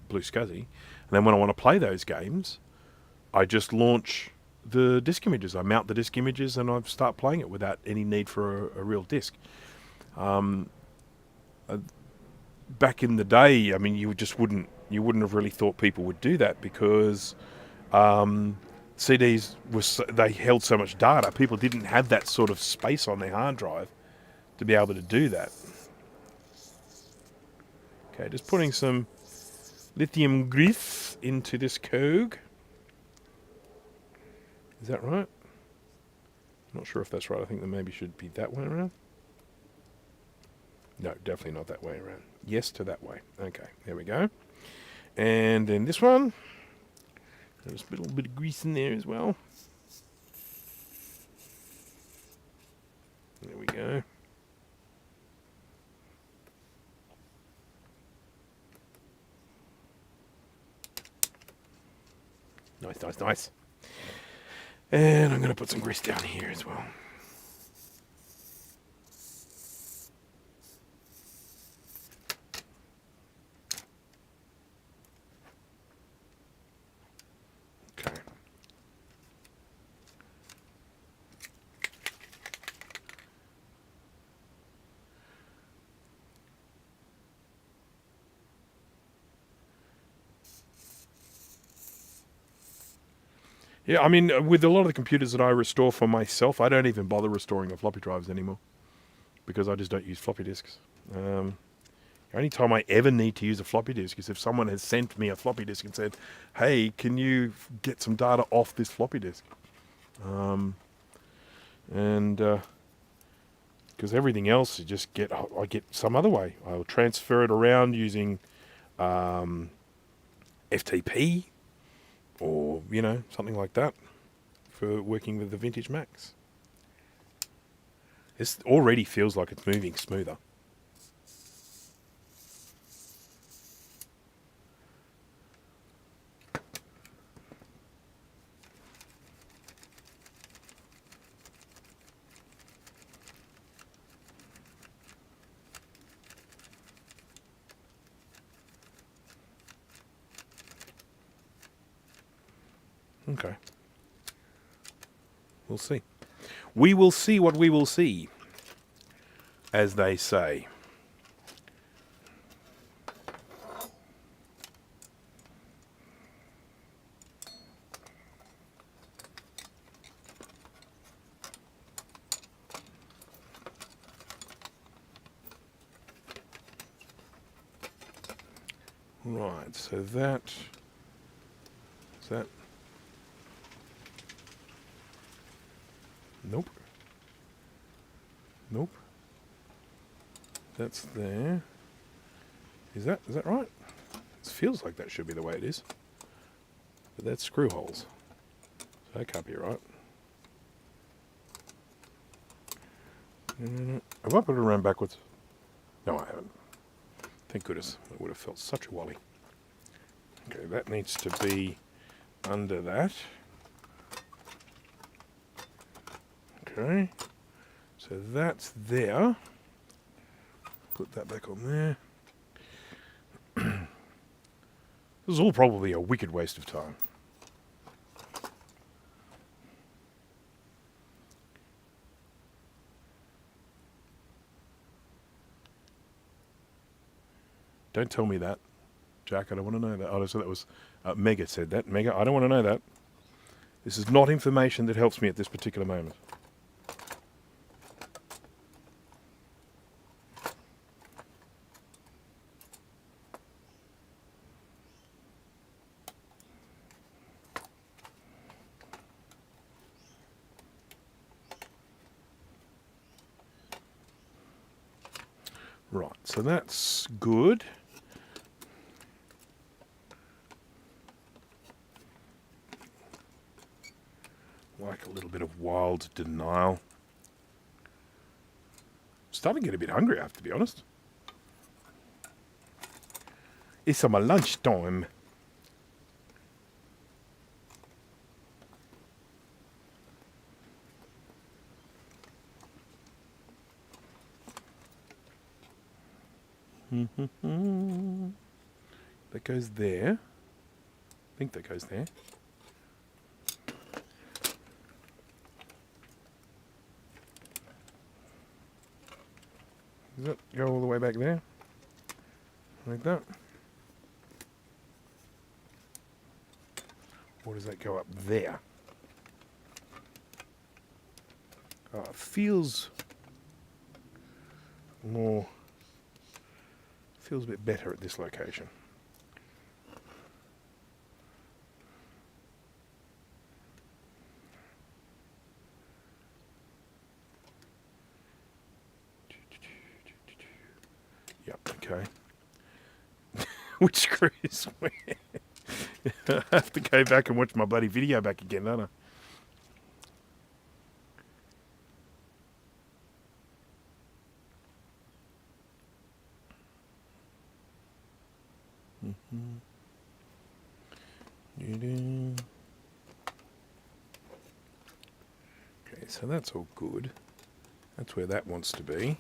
Speaker 1: Blue SCSI. And then when I want to play those games, I just launch the disk images. I mount the disk images and I start playing it without any need for a real disk. Back in the day, I mean, you wouldn't have really thought people would do that, because CDs they held so much data. People didn't have that sort of space on their hard drive to be able to do that. Okay, just putting some lithium grease into this cog. Is that right? Not sure if that's right. I think that maybe should be that way around. No, definitely not that way around. Yes to that way. Okay, there we go. And then this one. There's a little bit of grease in there as well. There we go. Nice, nice, nice. And I'm going to put some grease down here as well. Okay. Yeah, I mean, with a lot of the computers that I restore for myself, I don't even bother restoring the floppy drives anymore because I just don't use floppy disks. The only time I ever need to use a floppy disk is if someone has sent me a floppy disk and said, hey, can you get some data off this floppy disk? Because everything else, I get some other way. I'll transfer it around using FTP or, something like that for working with the vintage Macs. This already feels like it's moving smoother. Okay. We'll see. We will see what we will see, as they say. Right, so that... Is that... Nope. Nope. That's there. Is that right? It feels like that should be the way it is. But that's screw holes. So that can't be right. Have I put it around backwards? No, I haven't. Thank goodness. It would have felt such a wally. Okay, that needs to be under that. Okay. So that's there. Put that back on there. This is all probably a wicked waste of time. Don't tell me that, Jack. I don't want to know that. Oh, so that was Mega said that. Mega, I don't want to know that. This is not information that helps me at this particular moment. Right, so that's good. Like a little bit of wild denial. Starting to get a bit hungry, I have to be honest. It's my lunchtime. That goes there. I think that goes there. Does that go all the way back there? Like that? Or does that go up there? Oh, it feels more... Feels a bit better at this location. Yep, okay. Which screw is where? I have to go back and watch my bloody video back again, don't I? so that's all good. That's where that wants to be.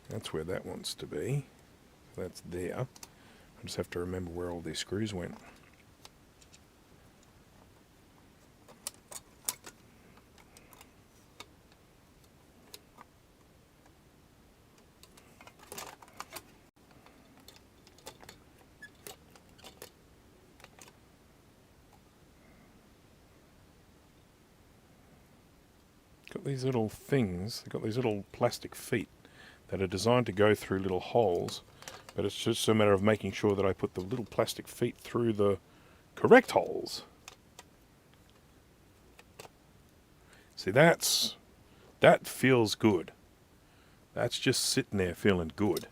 Speaker 1: That's where that wants to be. That's there. I just have to remember where all these screws went. Got these little things, they've got these little plastic feet that are designed to go through little holes, but it's just a matter of making sure that I put the little plastic feet through the correct holes. See, that feels good. That's just sitting there feeling good.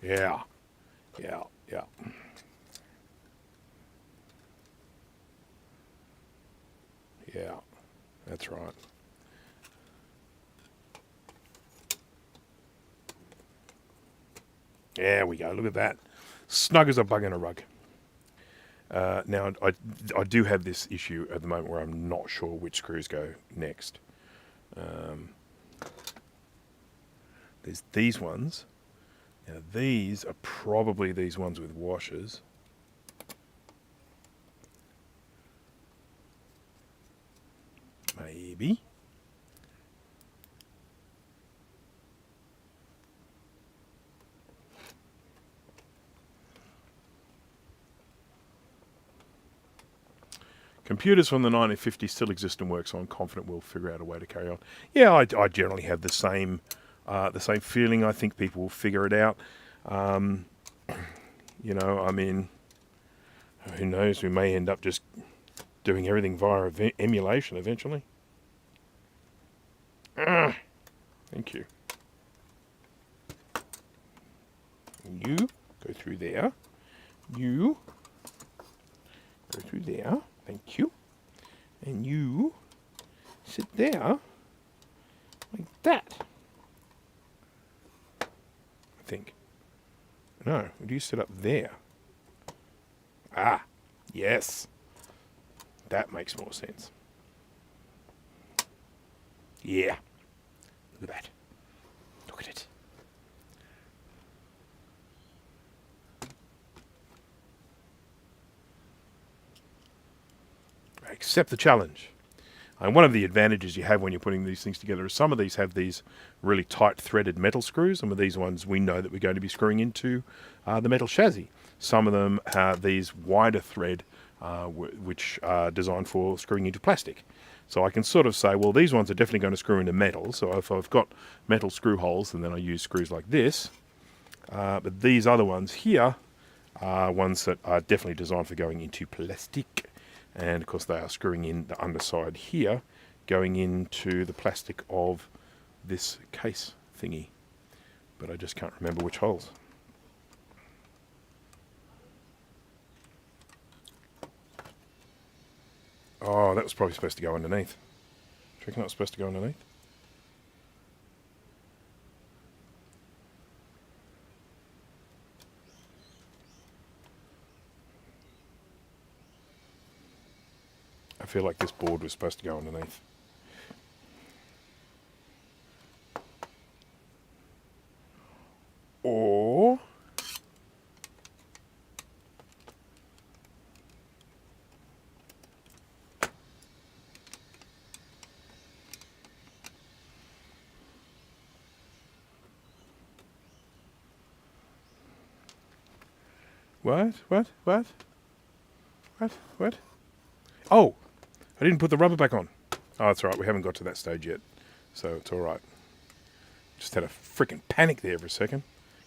Speaker 1: Yeah, yeah, yeah. Yeah, that's right. There we go, look at that. Snug as a bug in a rug. Now, I do have this issue at the moment where I'm not sure which screws go next. There's these ones. Now, these are probably these ones with washers. Maybe. Computers from the 1950s still exist and work, so I'm confident we'll figure out a way to carry on. Yeah, I generally have the same feeling. I think people will figure it out. You know, I mean, who knows? We may end up just doing everything via emulation eventually. Thank you. You go through there. You go through there. Thank you. And you sit there like that. I think. No, would you sit up there? Ah, yes. That makes more sense. Yeah. Look at that. Look at it. Accept the challenge. And one of the advantages you have when you're putting these things together is some of these have these really tight threaded metal screws. Some of these ones we know that we're going to be screwing into the metal chassis. Some of them have these wider thread which are designed for screwing into plastic. So I can sort of say, well, these ones are definitely going to screw into metal. So if I've got metal screw holes, and then I use screws like this. But these other ones here are ones that are definitely designed for going into plastic. And of course they are screwing in the underside here, going into the plastic of this case thingy. But I just can't remember which holes. Oh, that was probably supposed to go underneath. Do you reckon that was supposed to go underneath? I feel like this board was supposed to go underneath. Or What? Oh, I didn't put the rubber back on. Oh, that's all right. We haven't got to that stage yet, so it's all right. Just had a freaking panic there for a second.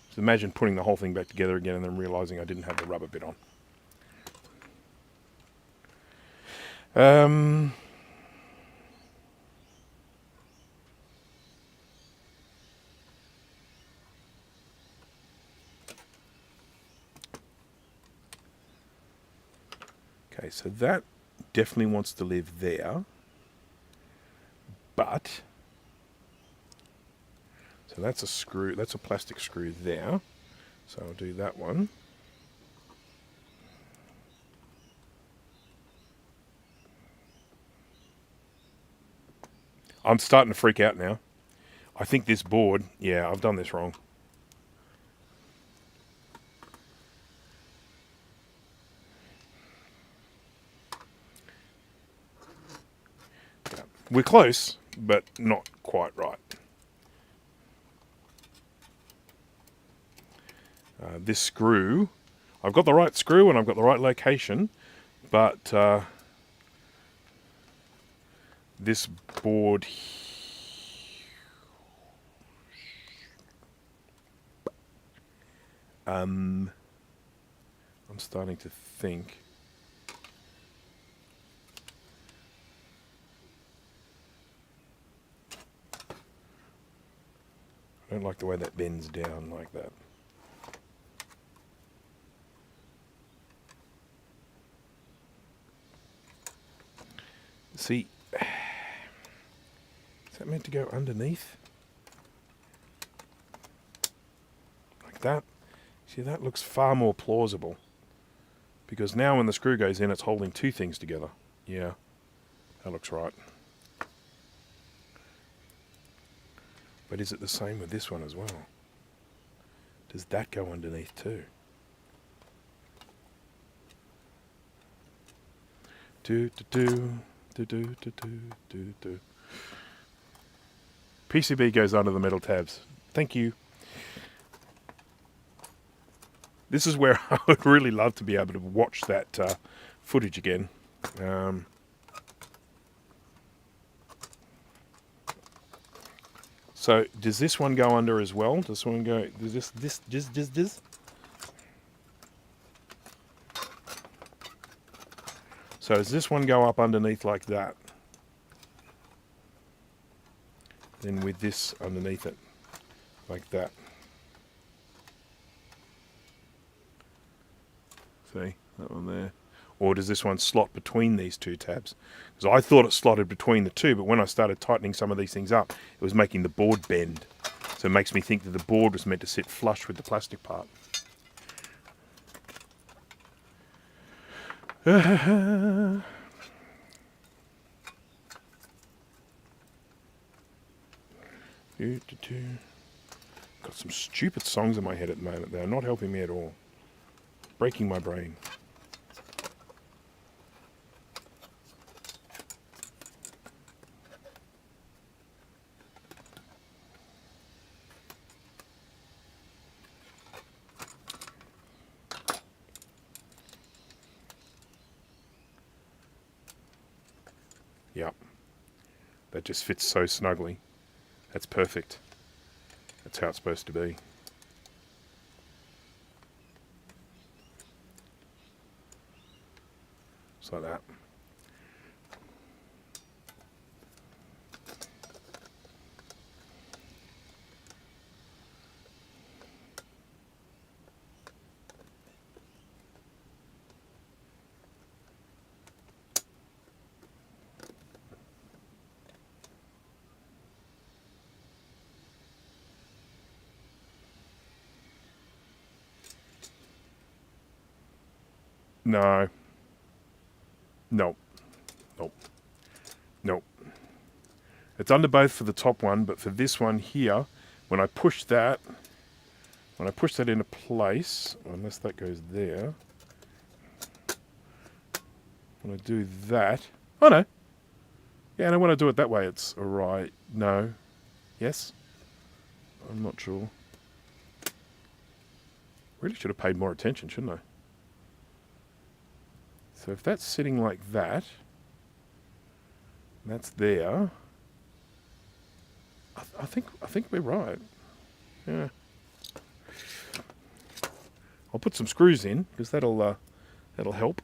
Speaker 1: Just imagine putting the whole thing back together again and then realizing I didn't have the rubber bit on. Okay, so that definitely wants to live there. But, so that's a screw, that's a plastic screw there. So I'll do that one. I'm starting to freak out now. I think this board, yeah, I've done this wrong. Yeah. We're close, but not quite right. This screw, I've got the right screw and I've got the right location, but this board I'm starting to think. I don't like the way that bends down like that. See, is that meant to go underneath? Like that? See, that looks far more plausible. Because now when the screw goes in, it's holding two things together. Yeah, that looks right. But is it the same with this one as well? Does that go underneath too? PCB goes under the metal tabs. Thank you. This is where I would really love to be able to watch that footage again. So does this one go under as well? Does this one go? Does this? So does this one go up underneath like that? Then with this underneath it, like that. See, that one there. Or does this one slot between these two tabs? Because I thought it slotted between the two, but when I started tightening some of these things up, it was making the board bend. So it makes me think that the board was meant to sit flush with the plastic part. Got some stupid songs in my head at the moment. They're not helping me at all. Breaking my brain. Yep. That just fits so snugly. That's perfect. That's how it's supposed to be. Just like that. No. Nope. Nope. Nope. It's under both for the top one, but for this one here, when I push that into place, unless that goes there, when I do that, oh no. Yeah, and when I do it that way, it's alright. No. Yes? I'm not sure. Really should have paid more attention, shouldn't I? So if that's sitting like that, and that's there, I think we're right. Yeah. I'll put some screws in because that'll help.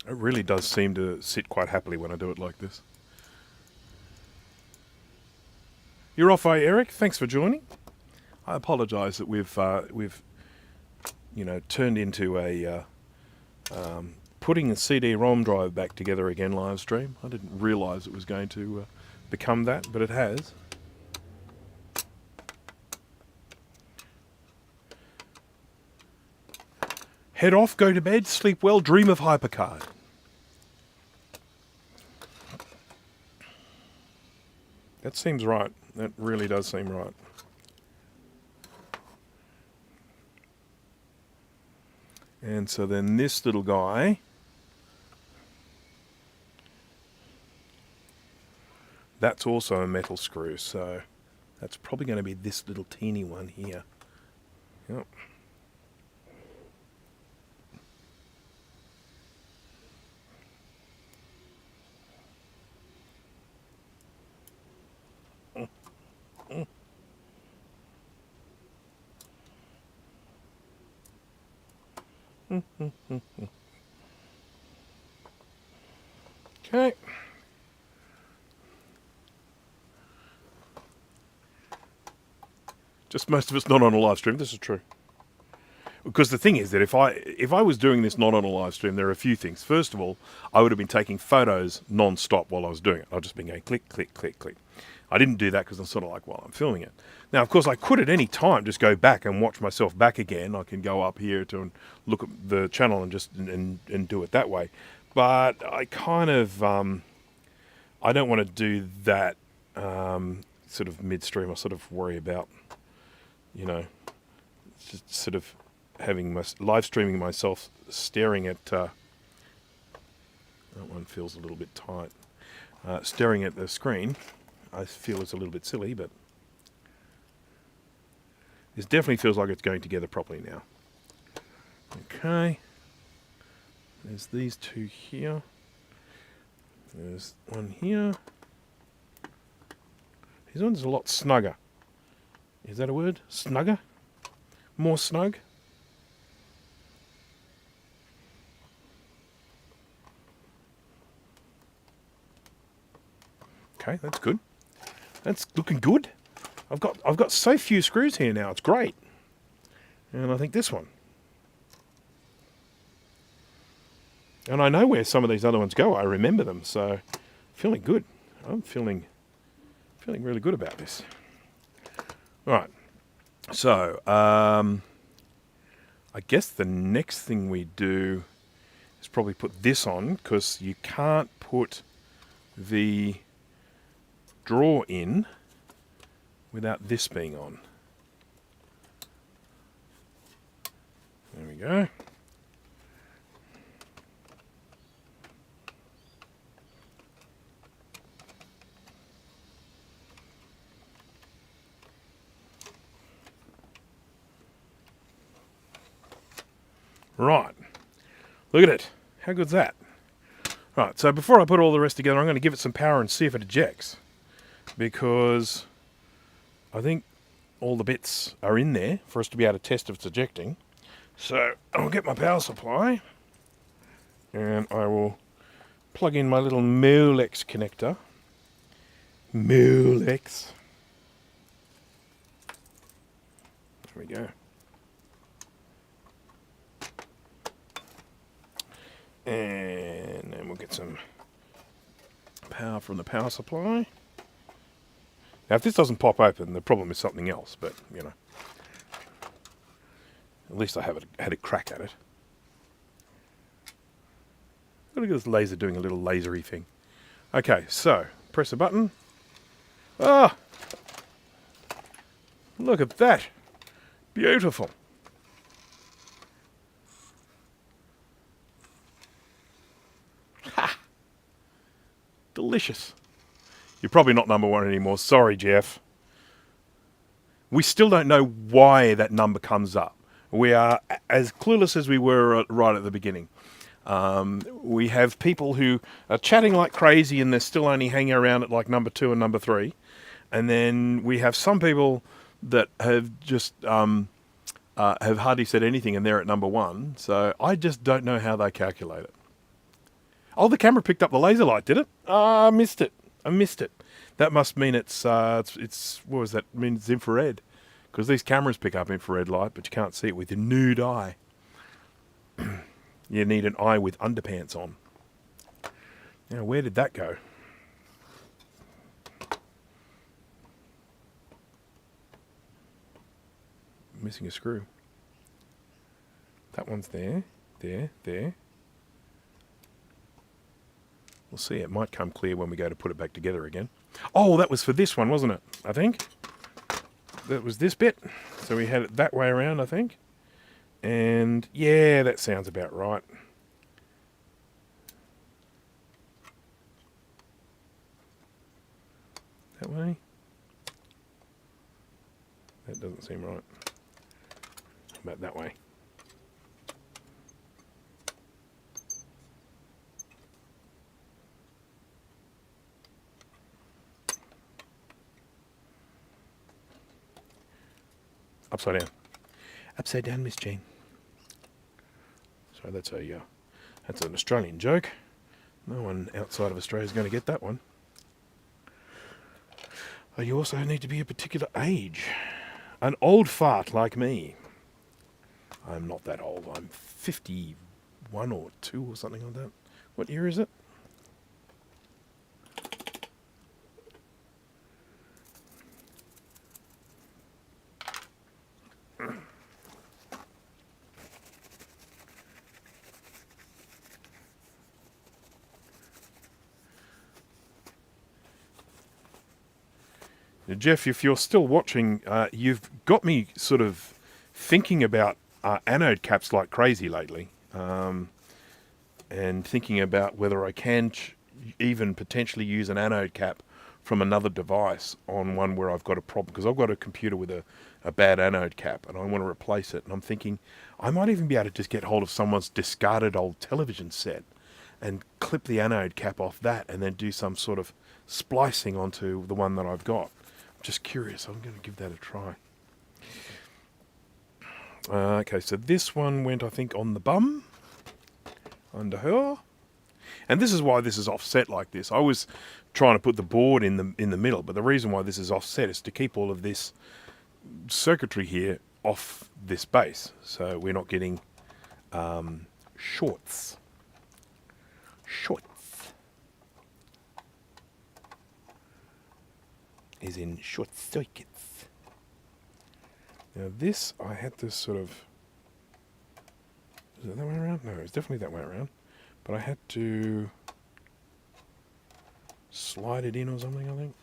Speaker 1: It really does seem to sit quite happily when I do it like this. You're off, Eric. Thanks for joining. I apologise that we've turned into a putting the CD-ROM drive back together again live stream. I didn't realise it was going to become that, but it has. Head off, go to bed, sleep well, dream of HyperCard. That seems right. That really does seem right. And so then this little guy, that's also a metal screw, so that's probably going to be this little teeny one here. Yep. Okay. Just most of it's not on a live stream. This is true. Because the thing is that if I was doing this not on a live stream, there are a few things. First of all, I would have been taking photos non-stop while I was doing it. I'd just been going click, click, click, click. I didn't do that because I'm sort of like, well, I'm filming it. Now, of course, I could at any time just go back and watch myself back again. I can go up here to look at the channel and just and do it that way. But I kind of I don't want to do that sort of midstream. I sort of worry about, you know, just sort of having my live streaming myself staring at that one feels a little bit tight. Staring at the screen, I feel it's a little bit silly, but this definitely feels like it's going together properly now. Okay, there's these two here. There's one here. This one's a lot snugger. Is that a word? Snugger? More snug? Okay, that's good. That's looking good. I've got so few screws here now. It's great. And I think this one. And I know where some of these other ones go. I remember them, so feeling good. I'm feeling really good about this. All right. So, I guess the next thing we do is probably put this on, because you can't put the drawer in without this being on. There we go. Right, look at it. How good's that? Right, so before I put all the rest together, I'm going to give it some power and see if it ejects, because I think all the bits are in there for us to be able to test if it's ejecting. So I'll get my power supply and I will plug in my little Molex connector. Molex. There we go. And then we'll get some power from the power supply. Now, if this doesn't pop open, the problem is something else, but, you know. At least I had a crack at it. Look at this laser doing a little lasery thing. Okay, so, press a button. Ah! Look at that. Beautiful. Ha! Delicious. You're probably not number one anymore. Sorry, Jeff. We still don't know why that number comes up. We are as clueless as we were right at the beginning. We have people who are chatting like crazy and they're still only hanging around at like number 2 and number 3. And then we have some people that have just have hardly said anything and they're at number 1. So I just don't know how they calculate it. Oh, the camera picked up the laser light, did it? I missed it. I missed it. That must mean it's what was that? I mean, it's infrared. Because these cameras pick up infrared light, but you can't see it with your nude eye. You need an eye with underpants on. Now, where did that go? Missing a screw. That one's there, there. We'll see, it might come clear when we go to put it back together again. Oh, that was for this one, wasn't it? I think. That was this bit. So we had it that way around, I think. And yeah, that sounds about right. That way. That doesn't seem right. About that way. Upside down. Upside down, Miss Jane. So that's an Australian joke. No one outside of Australia is going to get that one. Oh, you also need to be a particular age. An old fart like me. I'm not that old. I'm 51 or 2 or something like that. What year is it? Now, Jeff, if you're still watching, you've got me sort of thinking about anode caps like crazy lately, and thinking about whether I can even potentially use an anode cap from another device on one where I've got a problem, because I've got a computer with a bad anode cap and I want to replace it, and I'm thinking I might even be able to just get hold of someone's discarded old television set and clip the anode cap off that and then do some sort of splicing onto the one that I've got. Just curious. I'm going to give that a try. Okay, so this one went, I think, on the bum, under her, and this is why this is offset like this. I was trying to put the board in the middle, but the reason why this is offset is to keep all of this circuitry here off this base, so we're not getting shorts. Is in short circuits. Now this, I had to sort of... Is it that way around? No, it's definitely that way around. But I had to slide it in or something, I think.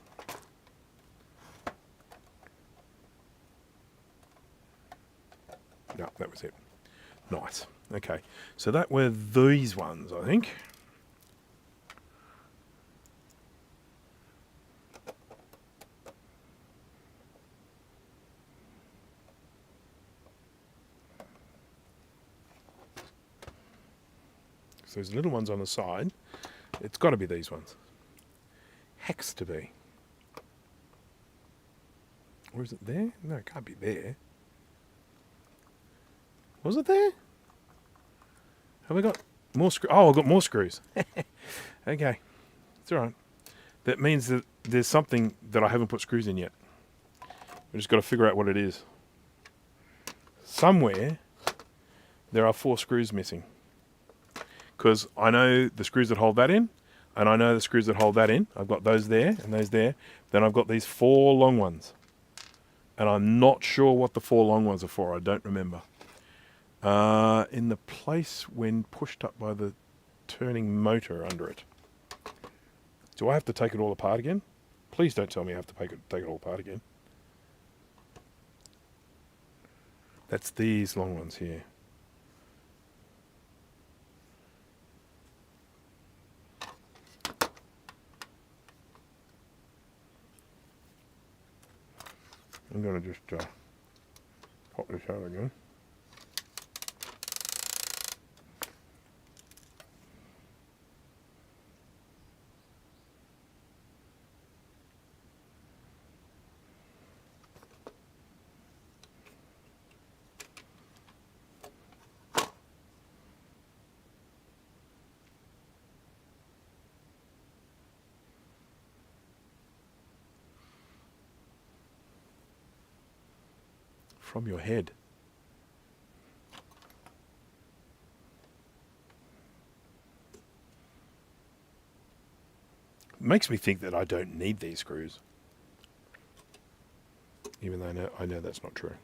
Speaker 1: No, that was it. Nice. Okay, so that were these ones, I think. So those little ones on the side, it's got to be these ones. Has to be. Or is it there? No, it can't be there. Was it there? Have I got more screws? Oh, I've got more screws. Okay. It's all right. That means that there's something that I haven't put screws in yet. We've just got to figure out what it is. Somewhere, there are 4 screws missing. Because I know the screws that hold that in, and I know the screws that hold that in. I've got those there and those there. Then I've got these 4 long ones. And I'm not sure what the 4 long ones are for. I don't remember. In the place when pushed up by the turning motor under it. Do I have to take it all apart again? Please don't tell me I have to take it all apart again. That's these long ones here. I'm going to just pop this out again. From your head. makes me think that I don't need these screws. Even though I know that's not true.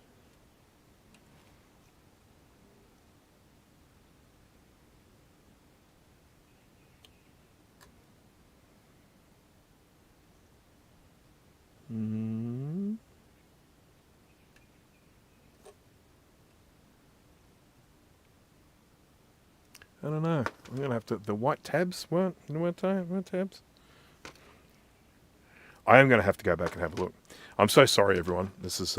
Speaker 1: I don't know. I'm going to have to... The white tabs weren't tabs? I am going to have to go back and have a look. I'm so sorry, everyone. This is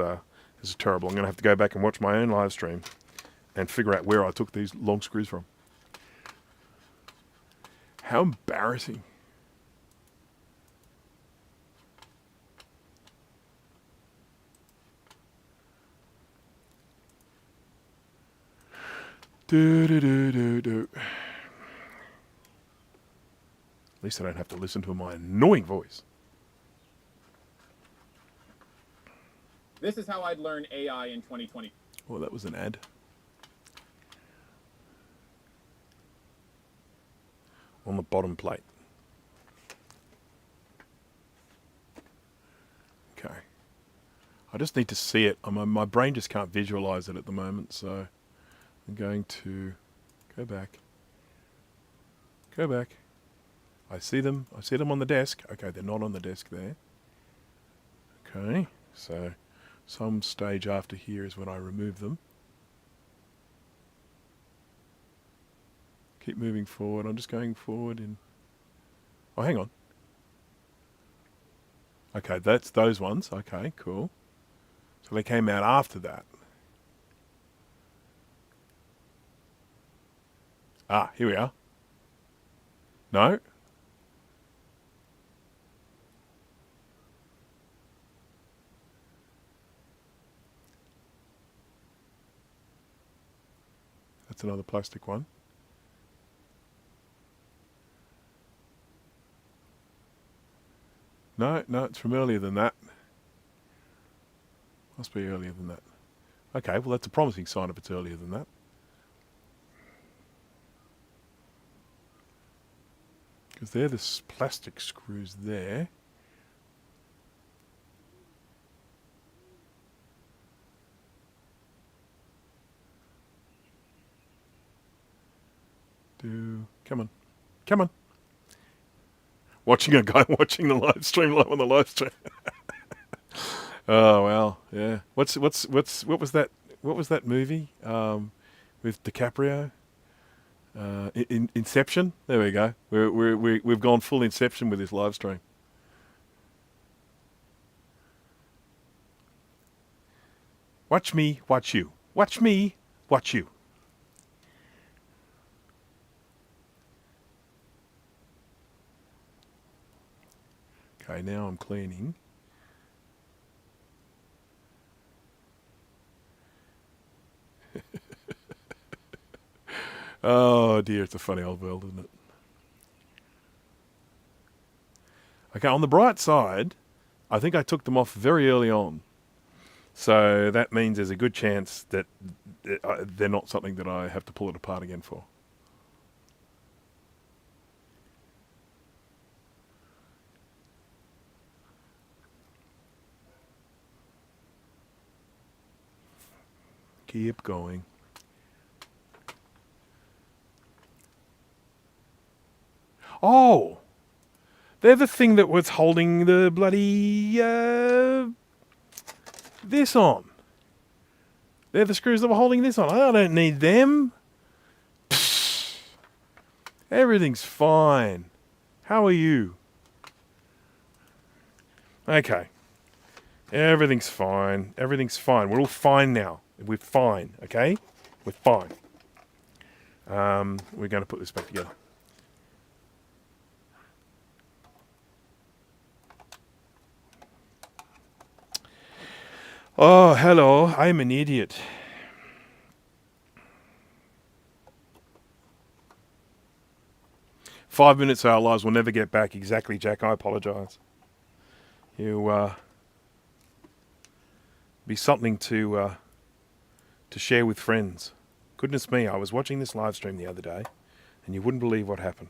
Speaker 1: terrible. I'm going to have to go back and watch my own live stream and figure out where I took these long screws from. How embarrassing. Do. At least I don't have to listen to my annoying voice.
Speaker 2: This is how I'd learn AI in 2020.
Speaker 1: Oh, that was an ad. On the bottom plate. Okay. I just need to see it. My brain just can't visualize it at the moment, so I'm going to go back. Go back. I see them. I see them on the desk. Okay, they're not on the desk there. Okay, so some stage after here is when I remove them. Keep moving forward. I'm just going forward in... Oh, hang on. Okay, that's those ones. Okay, cool. So they came out after that. Ah, here we are. No? That's another plastic one. No, it's from earlier than that. Must be earlier than that. Okay, well that's a promising sign if it's earlier than that. Because they're the plastic screws there. Come on. Come on. Watching a guy watching the live stream live on the live stream. Oh well, yeah. What was that? What was that movie with DiCaprio? Inception. There we go. We've gone full Inception with this live stream. Watch me, watch you. Watch me, watch you. Okay, now I'm cleaning. Oh dear, it's a funny old world, isn't it? Okay, on the bright side, I think I took them off very early on. So that means there's a good chance that they're not something that I have to pull it apart again for. Keep going. Oh! They're the thing that was holding the bloody... this on. They're the screws that were holding this on. I don't need them. Pfft. Everything's fine. How are you? Okay. Everything's fine. Everything's fine. We're all fine now. We're fine, okay? We're fine. We're going to put this back together. Oh, hello. I'm an idiot. "5 minutes of our lives will never get back." Exactly, Jack. I apologise. You be something to share with friends. Goodness me, I was watching this live stream the other day, and you wouldn't believe what happened.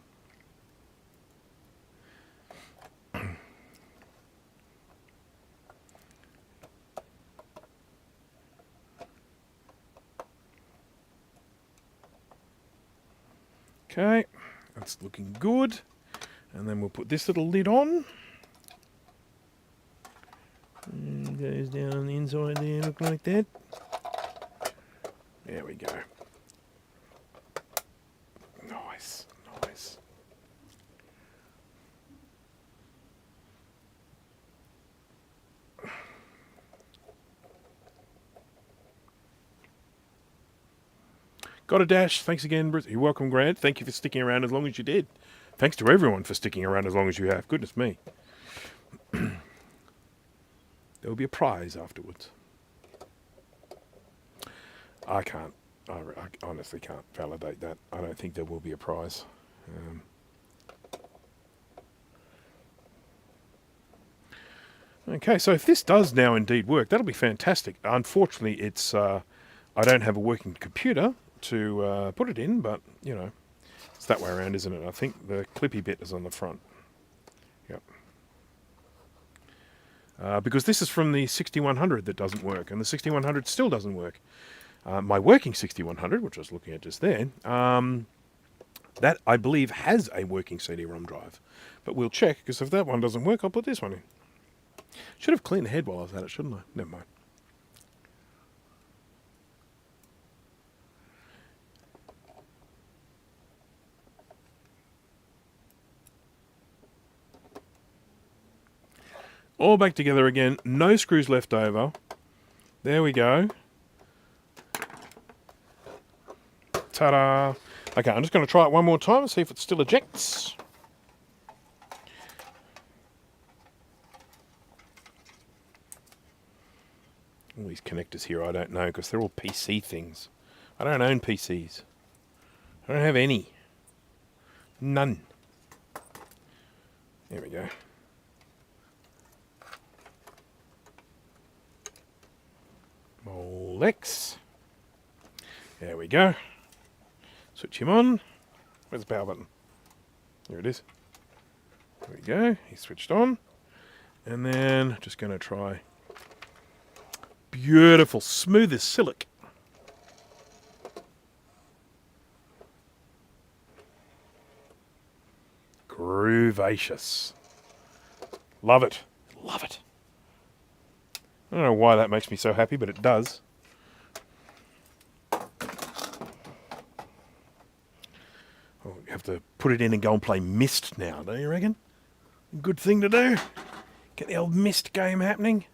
Speaker 1: Okay, that's looking good. And then we'll put this little lid on. And goes down on the inside there, look like that. There we go. Nice, nice. Got a dash. Thanks again, Bruce. You're welcome, Grant. Thank you for sticking around as long as you did. Thanks to everyone for sticking around as long as you have. Goodness me. There will be a prize afterwards. I can't. I honestly can't validate that. I don't think there will be a prize. Okay, so if this does now indeed work, that'll be fantastic. Unfortunately, it's I don't have a working computer to put it in, but, you know, it's that way around, isn't it? I think the clippy bit is on the front. Yep. Because this is from the 6100 that doesn't work, and the 6100 still doesn't work. My working 6100, which I was looking at just there, that, I believe, has a working CD-ROM drive. But we'll check, because if that one doesn't work, I'll put this one in. Should have cleaned the head while I was at it, shouldn't I? Never mind. All back together again. No screws left over. There we go. Ta-da! Okay, I'm just going to try it one more time and see if it still ejects. All these connectors here I don't know because they're all PC things. I don't own PCs. I don't have any. None. There we go. Molex. There we go. Switch him on. Where's the power button? There it is. There we go. He's switched on. And then just going to try. Beautiful. Smooth as silk. Groovacious. Love it. Love it. I don't know why that makes me so happy, but it does. Oh, you have to put it in and go and play Myst now, don't you reckon? Good thing to do. Get the old Myst game happening.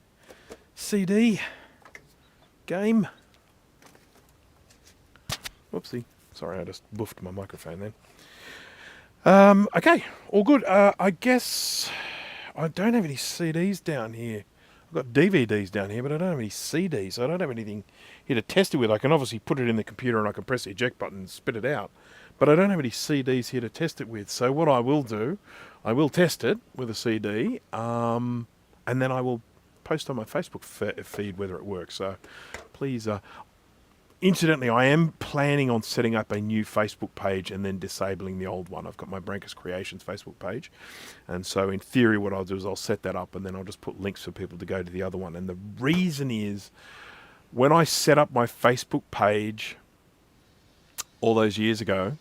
Speaker 1: CD game. Whoopsie. Sorry, I just boofed my microphone then. Okay, all good. I guess I don't have any CDs down here. I've got DVDs down here, but I don't have any CDs. So I don't have anything here to test it with. I can obviously put it in the computer and I can press the eject button and spit it out. But I don't have any CDs here to test it with. So what I will do, I will test it with a CD, and then I will post on my Facebook feed whether it works. So please... Incidentally, I am planning on setting up a new Facebook page and then disabling the old one. I've got my Brankus Creations Facebook page. And so in theory, what I'll do is I'll set that up and then I'll just put links for people to go to the other one. And the reason is when I set up my Facebook page all those years ago,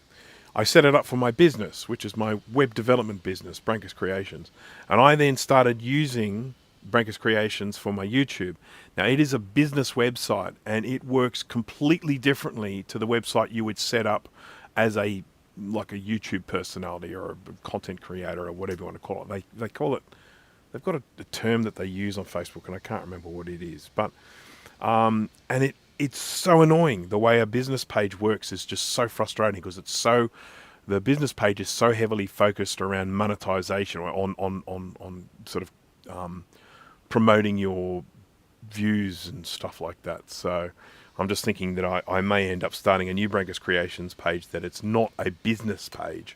Speaker 1: I set it up for my business, which is my web development business, Brankus Creations. And I then started using Brankus Creations for my YouTube. Now, it is a business website and it works completely differently to the website you would set up as a YouTube personality or a content creator or whatever you want to call it. They call it, they've got a term that they use on Facebook and I can't remember what it is. But and it's so annoying. The way a business page works is just so frustrating because the business page is so heavily focused around monetization or on sort of promoting your views and stuff like that. So I'm just thinking that I may end up starting a new Brankus Creations page that it's not a business page.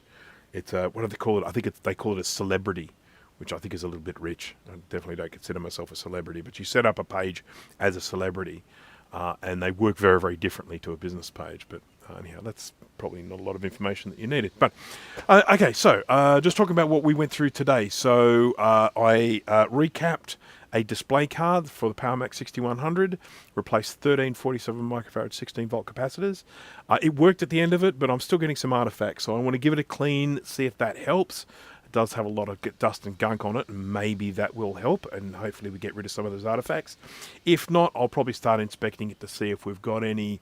Speaker 1: It's what do they call it? I think they call it a celebrity, which I think is a little bit rich. I definitely don't consider myself a celebrity, but you set up a page as a celebrity and they work very, very differently to a business page. But anyhow, that's probably not a lot of information that you needed. But okay, so just talking about what we went through today. So I recapped a display card for the PowerMac 6100, replaced 13 47 microfarad 16 volt capacitors. It worked at the end of it, but I'm still getting some artifacts, so I want to give it a clean, see if that helps. It does have a lot of dust and gunk on it, and maybe that will help, and hopefully we get rid of some of those artifacts. If not, I'll probably start inspecting it to see if we've got any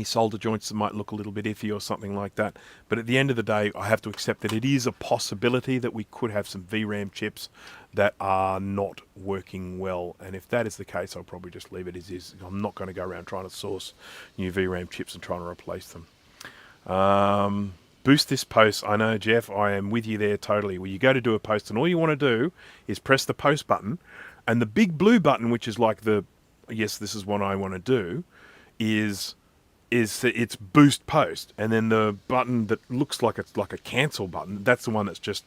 Speaker 1: solder joints that might look a little bit iffy or something like that. But at the end of the day, I have to accept that it is a possibility that we could have some VRAM chips that are not working well. And if that is the case, I'll probably just leave it as is. I'm not going to go around trying to source new VRAM chips and trying to replace them. Boost this post. I know, Jeff, I am with you there totally. Where you go to do a post and all you want to do is press the post button, and the big blue button, which is like the, yes, this is what I want to do, is it's boost post, and then the button that looks like it's like a cancel button, that's the one that's just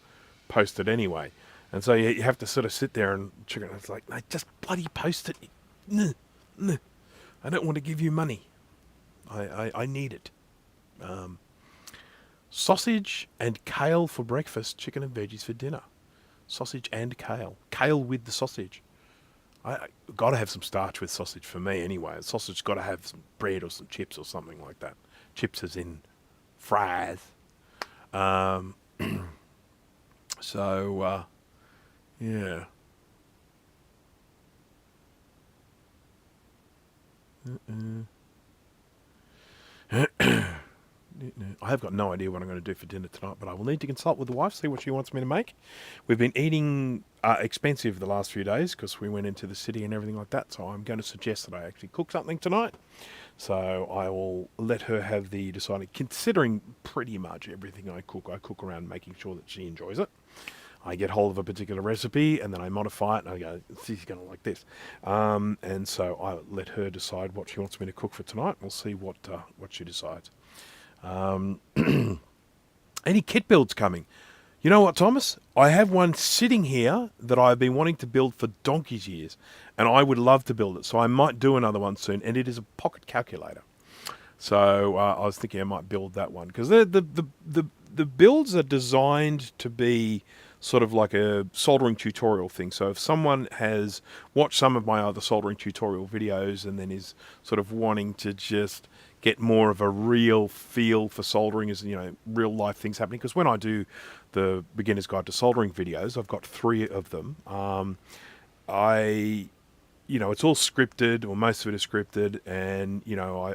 Speaker 1: posted anyway. And so you have to sort of sit there and check it. It's like, no, just bloody post it. I don't want to give you money. I need it. Sausage and kale for breakfast, chicken and veggies for dinner. Sausage and kale. Kale with the sausage. I got to have some starch with sausage for me anyway. Sausage got to have some bread or some chips or something like that. Chips as in fries. So, yeah. I have got no idea what I'm going to do for dinner tonight, but I will need to consult with the wife, see what she wants me to make. We've been eating expensive the last few days because we went into the city and everything like that, so I'm going to suggest that I actually cook something tonight. So I will let her have the deciding, considering pretty much everything I cook around making sure that she enjoys it. I get hold of a particular recipe and then I modify it and I go, she's going to like this. And so I let her decide what she wants me to cook for tonight. We'll see what she decides. Any kit builds coming? You know what, Thomas? I have one sitting here that I've been wanting to build for donkey's years, and I would love to build it. So I might do another one soon, and it is a pocket calculator. So I was thinking I might build that one because the builds are designed to be sort of like a soldering tutorial thing. So if someone has watched some of my other soldering tutorial videos and then is sort of wanting to just get more of a real feel for soldering, as you know, real life things happening, because when I do the beginner's guide to soldering videos, I've got 3 of them. It's all scripted, or most of it is scripted, and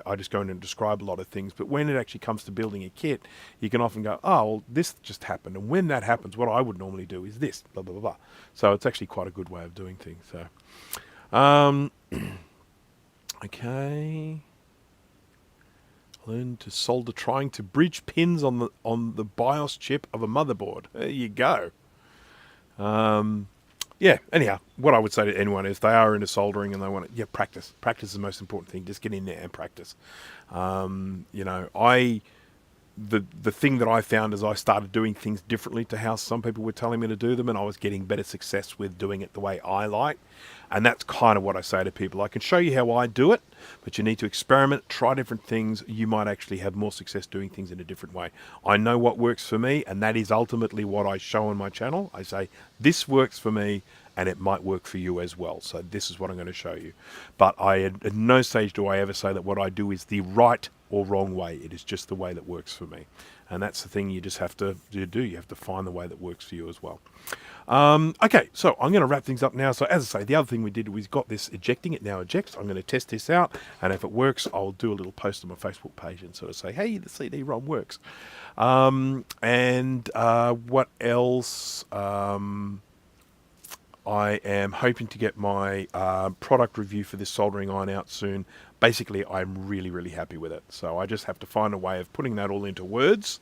Speaker 1: I just go in and describe a lot of things. But when it actually comes to building a kit, you can often go, oh, well, this just happened, and when that happens, what I would normally do is this, blah blah blah blah. So it's actually quite a good way of doing things. So, okay. Learn to solder trying to bridge pins on the BIOS chip of a motherboard. There you go. Yeah, anyhow, what I would say to anyone, if they are into soldering and they want to, practice. Practice is the most important thing. Just get in there and practice. The thing that I found is I started doing things differently to how some people were telling me to do them, and I was getting better success with doing it the way I like. And that's kind of what I say to people. I can show you how I do it, but you need to experiment, try different things. You might actually have more success doing things in a different way. I know what works for me, and that is ultimately what I show on my channel. I say, this works for me, and it might work for you as well. So this is what I'm going to show you. But at no stage do I ever say that what I do is the right or wrong way. It is just the way that works for me. And that's the thing you just have to do. You have to find the way that works for you as well. Okay, so I'm going to wrap things up now. So as I say, the other thing we did, we got this ejecting. It now ejects. I'm going to test this out. And if it works, I'll do a little post on my Facebook page and sort of say, hey, the CD-ROM works. What else? I am hoping to get my product review for this soldering iron out soon. Basically, I'm really, really happy with it. So I just have to find a way of putting that all into words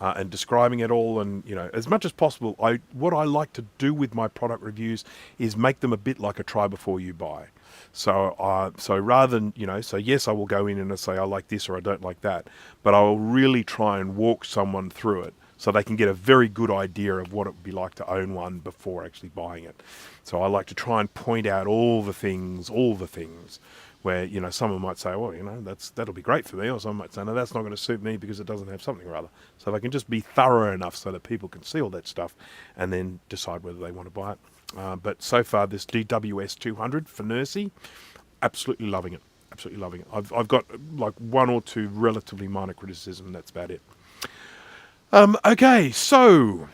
Speaker 1: and describing it all. And, as much as possible, what I like to do with my product reviews is make them a bit like a try before you buy. So rather than, so yes, I will go in and I say, I like this or I don't like that. But I will really try and walk someone through it, so they can get a very good idea of what it would be like to own one before actually buying it. So I like to try and point out all the things where, someone might say, well, that'll be great for me. Or someone might say, no, that's not going to suit me because it doesn't have something or other. So if I can just be thorough enough so that people can see all that stuff and then decide whether they want to buy it. But so far, this DWS 200 for Nursey, absolutely loving it. Absolutely loving it. I've got like one or two relatively minor criticism. That's about it. Okay, so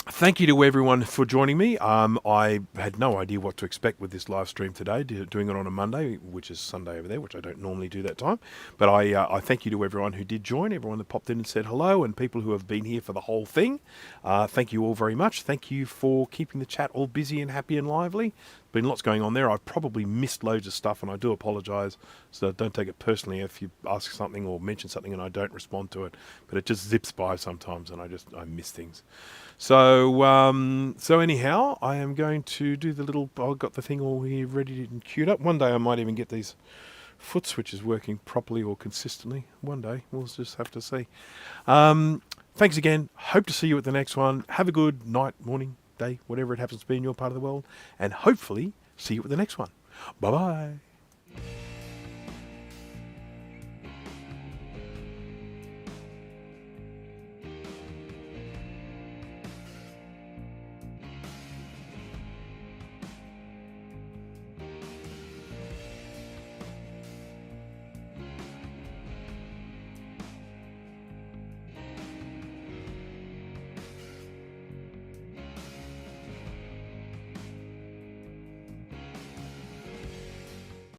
Speaker 1: thank you to everyone for joining me. I had no idea what to expect with this live stream today, doing it on a Monday, which is Sunday over there, which I don't normally do that time. But I thank you to everyone who did join, everyone that popped in and said hello, and people who have been here for the whole thing. Thank you all very much. Thank you for keeping the chat all busy and happy and lively. Been lots going on there. I've probably missed loads of stuff, and I do apologise. So don't take it personally if you ask something or mention something and I don't respond to it. But it just zips by sometimes, and I miss things. So so anyhow, I am going to do the little. I've got the thing all here ready and queued up. One day I might even get these foot switches working properly or consistently. One day we'll just have to see. Thanks again. Hope to see you at the next one. Have a good night, morning, day, whatever it happens to be in your part of the world, and hopefully see you at the next one. Bye bye.